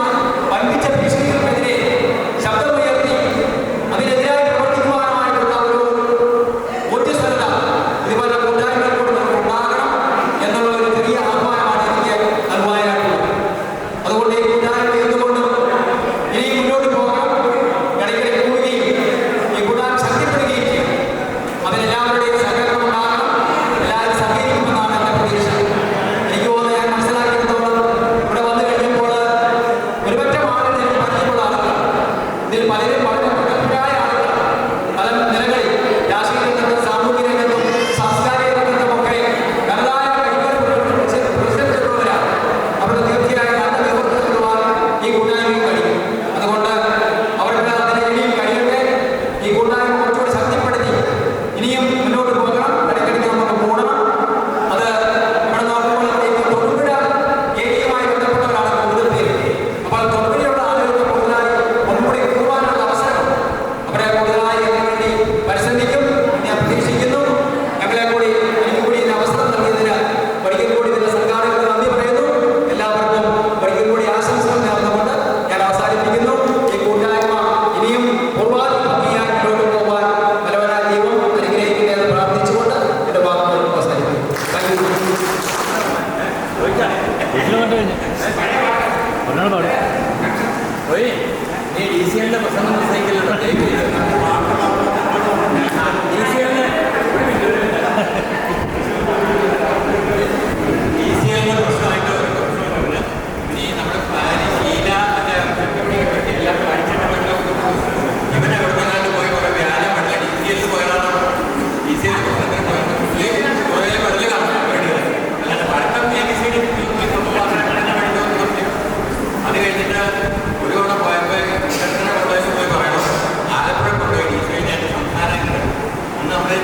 വൻപിച്ച ഭീഷണികൾക്കെതിരെ ശബ്ദമുയർത്തി അതിനെതിരായി പ്രവർത്തിക്കുവാനായിട്ടുള്ള ഒരു ഊർജ്ജസ്വലത ഇതുപോലെ കൂട്ടായ്മകളോട് നമുക്ക് ഉണ്ടാകണം എന്നുള്ള ഒരു ചെറിയ ആഹ്വാനമാണ് എനിക്ക് നൽകുവാനായിട്ടുള്ളത്. അതുകൊണ്ട് ഈ കൂട്ടായ്മ എന്തുകൊണ്ടും ഇനി മുന്നോട്ട് പോകണം, ഇടയ്ക്കിടെ കൂടുകയും ഈ കൂട്ടായ്മ ശക്തിപ്പെടുകയും ചെയ്യും. അതിനെല്ലാവരുടെയും സഹകരണം ഉണ്ടാകണം, എല്ലാവരും സഹകരിക്കുമെന്നാണ് എൻ്റെ പ്രതീക്ഷ. എനിക്ക് തോന്നുന്നു, ഞാൻ മനസ്സിലാക്കിയതോളം ഇവിടെ വന്നു കഴിഞ്ഞപ്പോൾ ഒരുപറ്റം ആളുകൾ എനിക്ക് പരിചയമുള്ള ആളുകളാണ്. ഇതിൽ പലരും വളരെ പ്രഗത്ഭരായ ആളുകളാണ്. പല നിലകളിൽ രാഷ്ട്രീയ രംഗത്തും സാമൂഹ്യ രംഗത്തും സാംസ്കാരിക രംഗത്തുമൊക്കെ തനതായ കഴിവുകൾ പ്രദർശിപ്പിച്ചിട്ടുള്ളവരാണ്. അവർ തീർച്ചയായും നല്ല നേതൃത്വം നൽകുവാൻ ഈ കൂട്ടായ്മയ്ക്ക് കഴിയും. അതുകൊണ്ട് അവർക്ക് അതിന് ഇനിയും കഴിയട്ടെ. ഈ കൂട്ടായ്മ കുറച്ചുകൂടി ശക്തിപ്പെടുത്തി ഇനിയും മുന്നോട്ട് പോകണം, ഇടയ്ക്കിടയ്ക്ക് നമുക്ക് കൂടണം. അത് ഇവിടെ നോക്കുമ്പോൾ തൊടുപുഴ ഏരിയയുമായി ബന്ധപ്പെട്ടവരാണ് കൂടുതൽ പേര്. അപ്പോൾ തൊടുപുഴയുള്ള ആളുകൾക്ക് കൂടുതലായി ഒന്നുകൂടി കൂടുവാനുള്ള അവസരം അവരെ കൂടുതലായി അതിനുവേണ്ടി പരിശ്രമിക്കും ഞാൻ പ്രതീക്ഷിക്കുന്നു. ഞങ്ങളെ കൂടി എനിക്ക് കൂടി ഇതിന് അവസരം നൽകിയതിന് ഒരിക്കൽ കൂടി ഇതിന്റെ സംഘാടകർക്ക് നന്ദി പറയുന്നു. എല്ലാവർക്കും ഒരിക്കൽ കൂടി ആശംസകൾ നേർന്നുകൊണ്ട് ഞാൻ അവസാനിപ്പിക്കുന്നു. ഈ കൂട്ടായ്മ ഇനിയും പൂർവാധികം മുന്നോട്ട് പോകാൻ ബലവനായ ദൈവം അനുഗ്രഹിക്കട്ടെ എന്ന് പ്രാർത്ഥിച്ചുകൊണ്ട് എന്റെ വാക്കുകൾ അവസാനിപ്പിക്കുന്നു.
അത് കഴിഞ്ഞിട്ട് ഒരു തവണ പോയപ്പോൾ പോയി പറയണം, ആലപ്പുഴ കൊണ്ടുപോയി ഡി സി ഞാൻ സംസ്ഥാനങ്ങൾ അന്ന് നമ്മുടെ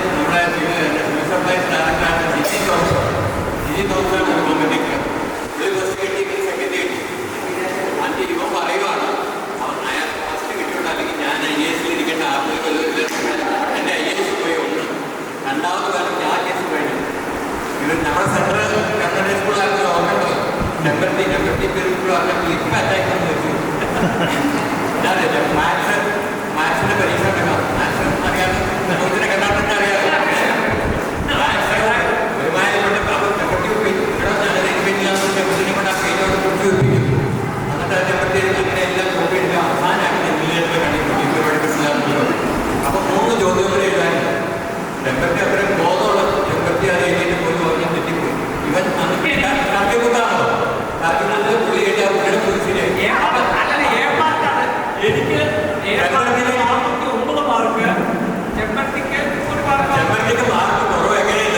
സിവിൽ സപ്ലൈസ് ഡയറക്ടറാണ് ജിജി തോമസാണ് ഗവൺമെൻറ് ഒരു ബസ് കിട്ടി സെക്കൻഡ് കിട്ടി. അന്ന് ഇവ പറയുവാണ് അയാൾ ഫസ്റ്റ് കിട്ടിയോണ്ട്, അല്ലെങ്കിൽ ഞാൻ IAS ഇരിക്കേണ്ട എൻ്റെ IAS പോയി ഒന്ന്, രണ്ടാമത് കാലം ഞാൻ കേസ് കഴിഞ്ഞു. ഇത് നമ്മുടെ സെൻട്രൽ ഗവൺമെൻറ് സ്കൂളിലായിരുന്നു ഓർമ്മ ചെമ്പരത്തി പേരുമ്പോഴാണ് ക്ലിപ്പ് അറ്റാക്ക് എന്ന് വെച്ചു. മാത്സിന്റെ പരീക്ഷ മാത്സ് അറിയാം, ഇതിനെ കണ്ടാൽ അറിയാം. ഒരുമാതിരി ചെമ്പരത്തിനെ കൊണ്ട് ആ പേരോട് കുട്ടി വെപ്പിക്കും. എന്നിട്ട് ആ ചെമ്പരത്തി അങ്ങനെ എല്ലാം കോപ്പി എടുക്കുക. അവസാനമാണ് എംബിഎ പഠിപ്പിച്ചില്ല. അപ്പോൾ 3 ചോദ്യങ്ങൾ എഴുതാൻ ചെമ്പരത്തി അത്രയും ബോധമുള്ള ചെമ്പരത്തി അത് എഴുതിയിട്ട് പോയി പറഞ്ഞ് തെറ്റിപ്പോയി. ഇവൻ കാട്ടിക്കുത്താണോ കാട്ടിക്കുന്നത് പുള്ളി എഴുതിയ പുള്ളിയുടെ കുറിച്ചില്ലേ എനിക്ക് ചെമ്പരത്തിക്ക് മാർക്ക് കുറവ് എങ്ങനെയല്ല.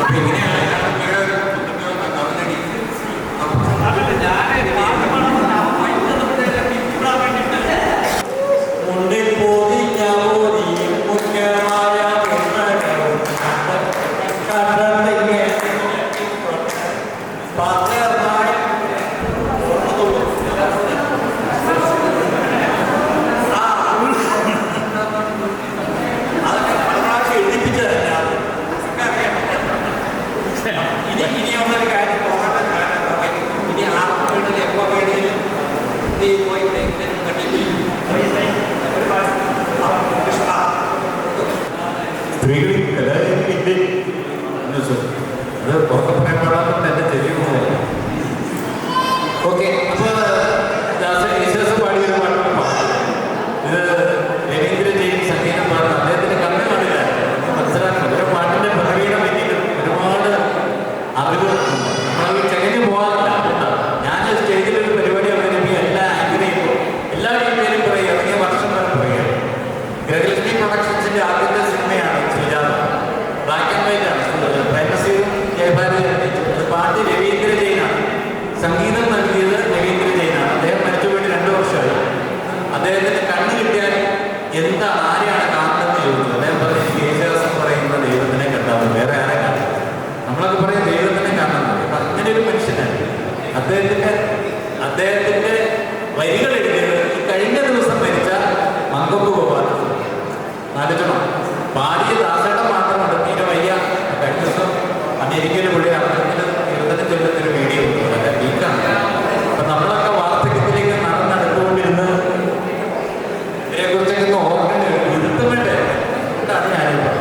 അപ്പൊ ഇങ്ങനെയാണ്
ഓക്കെ, അപ്പോൾ യേശുദാസ് പാടിയൊരു പാട്ട് പാടാം. ഇത് രവീന്ദ്ര ജെയിൻ സംഗീതം പാടുന്ന അദ്ദേഹത്തിന്റെ കണ്ണ് കാണില്ല, മനസ്സിലാക്കണം. ഒരു പാട്ടിന്റെ പിറവിയുടെ പിന്നിലും ഒരുപാട് അറിവ് നമ്മൾ ചകഞ്ഞു പോകാറില്ല. ഞാൻ സ്റ്റേജിൽ ഒരു പരിപാടി അവതരിപ്പിക്കുക, എല്ലാ ആംഗിനെയും എല്ലാ രീതിയിലും പറയുക, ഇറങ്ങിയ വർഷം വരെ പറയുക. ഗൃഹലക്ഷ്മി പ്രൊഡക്ഷൻസിന്റെ ആദ്യത്തെ സിനിമയാണ് സുജാത. ബ്ലാക്ക് ആൻഡ് വൈറ്റ് ആണ്. പ്രേമസീറും ജയഭാരതി പാട്ട് രവീന്ദ്ര ജെയിനാണ്. സംഗീതം നൽകിയത് രവീന്ദ്ര ജെയിനാണ്. അദ്ദേഹം മരിച്ചുപോയിട്ട് 2 വർഷമായി. അദ്ദേഹത്തിന് കണ്ണ് കിട്ടിയാൽ എന്താണ്, ആരെയാണ് കാണുന്നതെന്ന് ചോദിച്ചു. അദ്ദേഹം പറഞ്ഞു, എനിക്ക് യേശുദാസ് പറയുന്ന ദൈവത്തിനെ കണ്ടാൽ മതി, വേറെ ആരെ കാണും. നമ്മളൊക്കെ പറയും ദൈവത്തിനെ കാണാൻ മതി. അപ്പം അങ്ങനെ ഒരു മനുഷ്യനാണ്. അദ്ദേഹത്തിന്റെ വരികൾ എഴുതിയത് ഈ കഴിഞ്ഞ ദിവസം മരിച്ച മങ്കമ്പ് ഗോപാൽ. ആലോചിക്കണം, പാടിയ ദാസേട്ടൻ മാത്രമാണ് തീരെ വയ്യ. കഴിഞ്ഞ ദിവസം അമേരിക്കയിൽ പുള്ളി ഇരുന്നതിന് ചെല്ലുന്നൊരു വീഡിയോ അതൊക്കെ വീക്കാണ്. അപ്പം നമ്മളൊക്കെ വാർദ്ധക്യത്തിലേക്ക് നടന്നെടുത്തുകൊണ്ടിരുന്ന് ഇതിനെക്കുറിച്ചൊക്കെ ഓർമ്മ ഇരുത്തുന്നുണ്ട്. എന്താണ് ഞാനിപ്പോൾ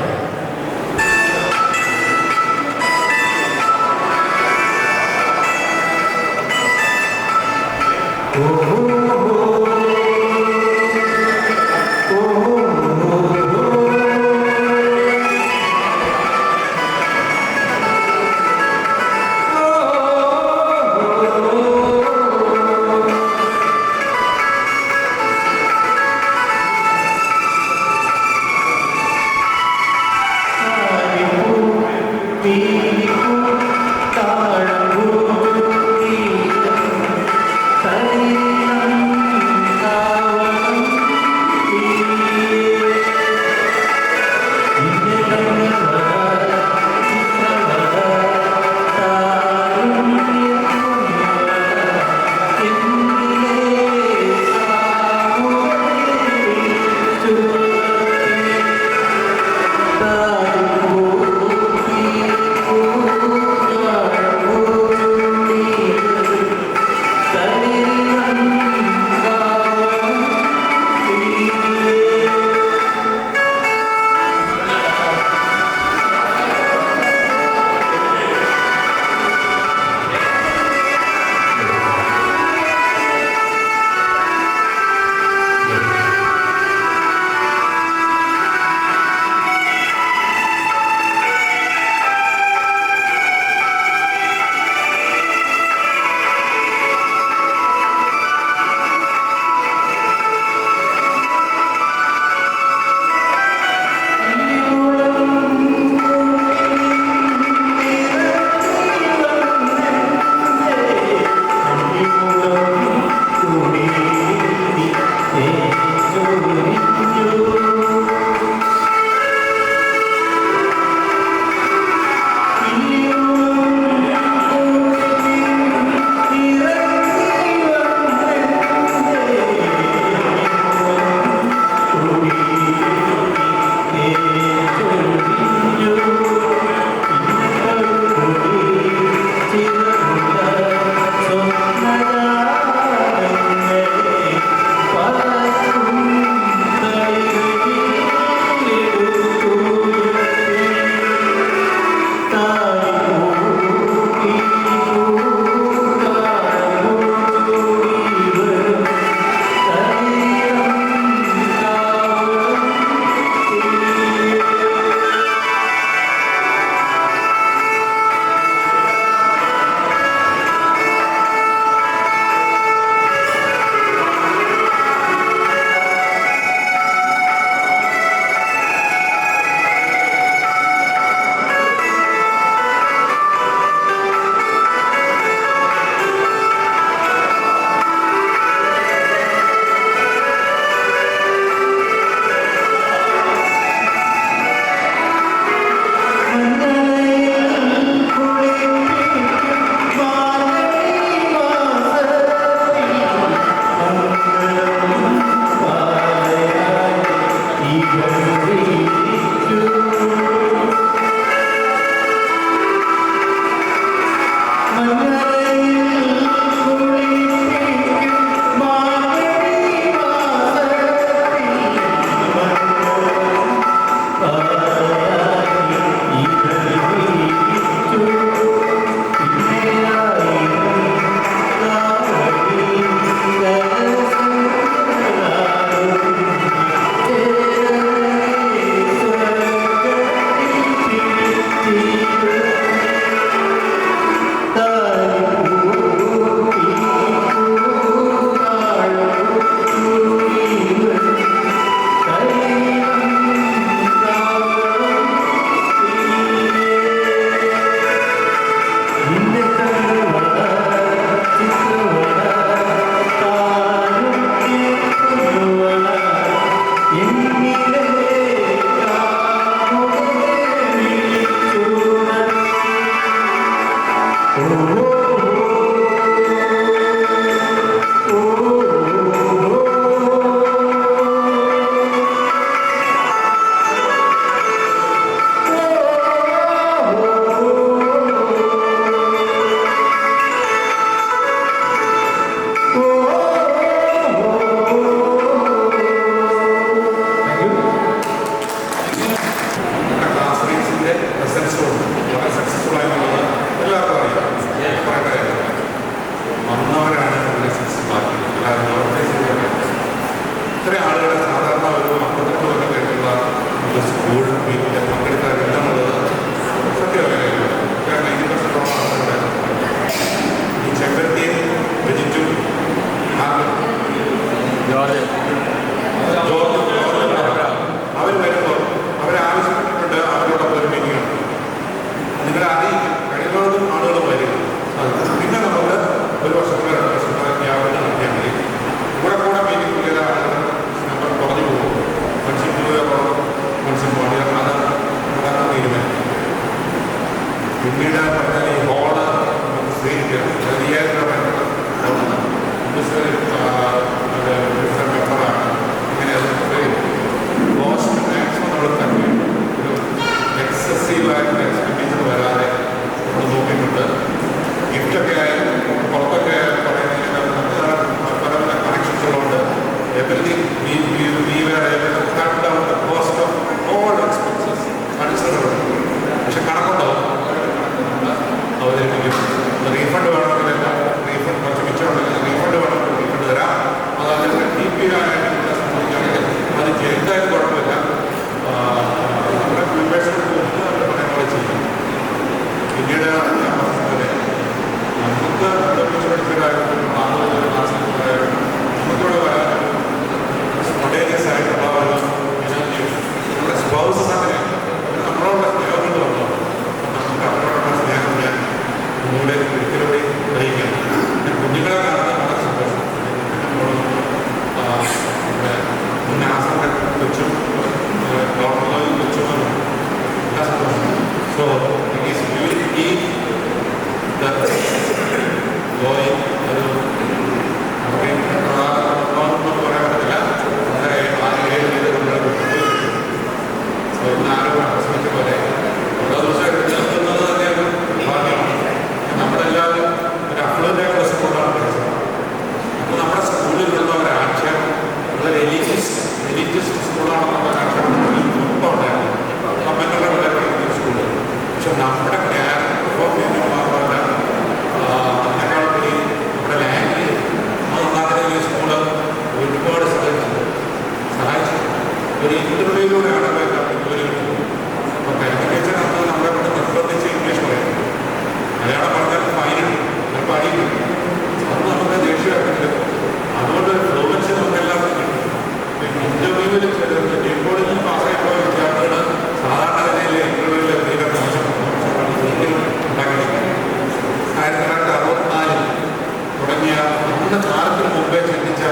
ഞങ്ങളുടെ കാലത്തിന് മുമ്പേ ചിന്തിച്ച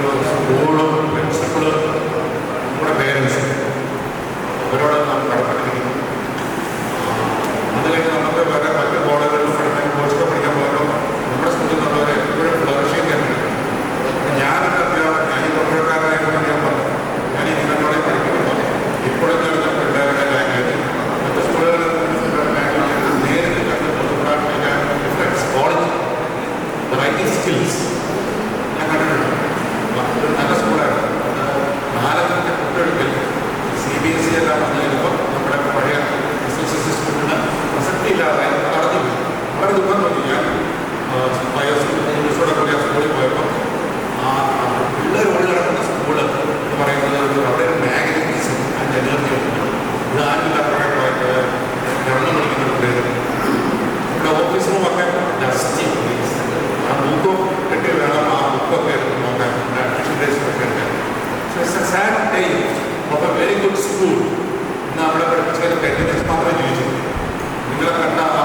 ഒരു സ്കൂളും പ്രിൻസിപ്പളും നമ്മുടെ പേരൻസും അവരോട് നാം കടപ്പെട്ടിരിക്കുന്നു. അത് കഴിഞ്ഞ് നമുക്ക് വേറെ മറ്റു കോളേജുകളിൽ പഠിക്കാൻ കോഴ്സൊക്കെ പഠിക്കാൻ പോകുമ്പോൾ നമ്മുടെ സ്കൂളിൽ നിന്നുള്ളവരെ എപ്പോഴും ഫ്ലറിഷിംഗ് ചെയ്യുന്നുണ്ട്. ഞാനൊക്കെ ഞാൻ ഈ തൊഴിൽക്കാരനായിരുന്നു ഞാൻ പറഞ്ഞു, ഞാൻ ഈ നിങ്ങളോടെ പഠിക്കുമ്പോൾ ഇപ്പോഴും ഞാൻ പിള്ളേരുടെ ലാംഗ്വേജ് മറ്റു സ്കൂളുകളിൽ നേരിട്ട് കണ്ട് ഡിഫറൻസ് ക്വാളിറ്റി റൈറ്റിംഗ് സ്കിൽസ് ഞാൻ കണ്ടിട്ടുണ്ട്. ഒരു നല്ല സ്കൂളാണ്. നാലത്തിൻ്റെ കുട്ടികൾക്ക് CBSE എല്ലാം വന്നു കഴിയുമ്പോൾ നമ്മുടെ പഴയ SSLC സ്കൂളിന് പ്രസക്തിയില്ലാതെ നടന്നു പോയി. വളരെ ദുഃഖം തോന്നി. ഞാൻ ഇംഗ്ലീഷോടെ കൂടി ആ സ്കൂളിൽ പോയപ്പോൾ ആ പിള്ളേർ ഓടി നടക്കുന്ന സ്കൂള് എന്ന് പറയുന്നത് അവിടെ ഒരു മാഗ്നറ്റിസം അതിൻ്റെ എനർജി ഉണ്ട്. ഇത് ആരുമില്ലാത്തവരായിട്ട് ഗവണ്ണം വിളിക്കുന്ന പിള്ളേർ ഇവിടെ ഓഫീസ് റൂമൊക്കെ ഡസ്റ്റി. ആ ബുക്കും കെട്ടി വേണം ആ ബുക്കൊക്കെ എടുത്ത് നോക്കാൻ അഡ്മിഷൻ ഡേയ്സൊക്കെ എടുക്കാൻ. So it's A sad day of A very good school. ഇന്ന് അവിടെ പഠിപ്പിച്ചതിൽ ടെക്നിക്സ് മാത്രമേ ചോദിച്ചു. നിങ്ങളെ കണ്ട ആ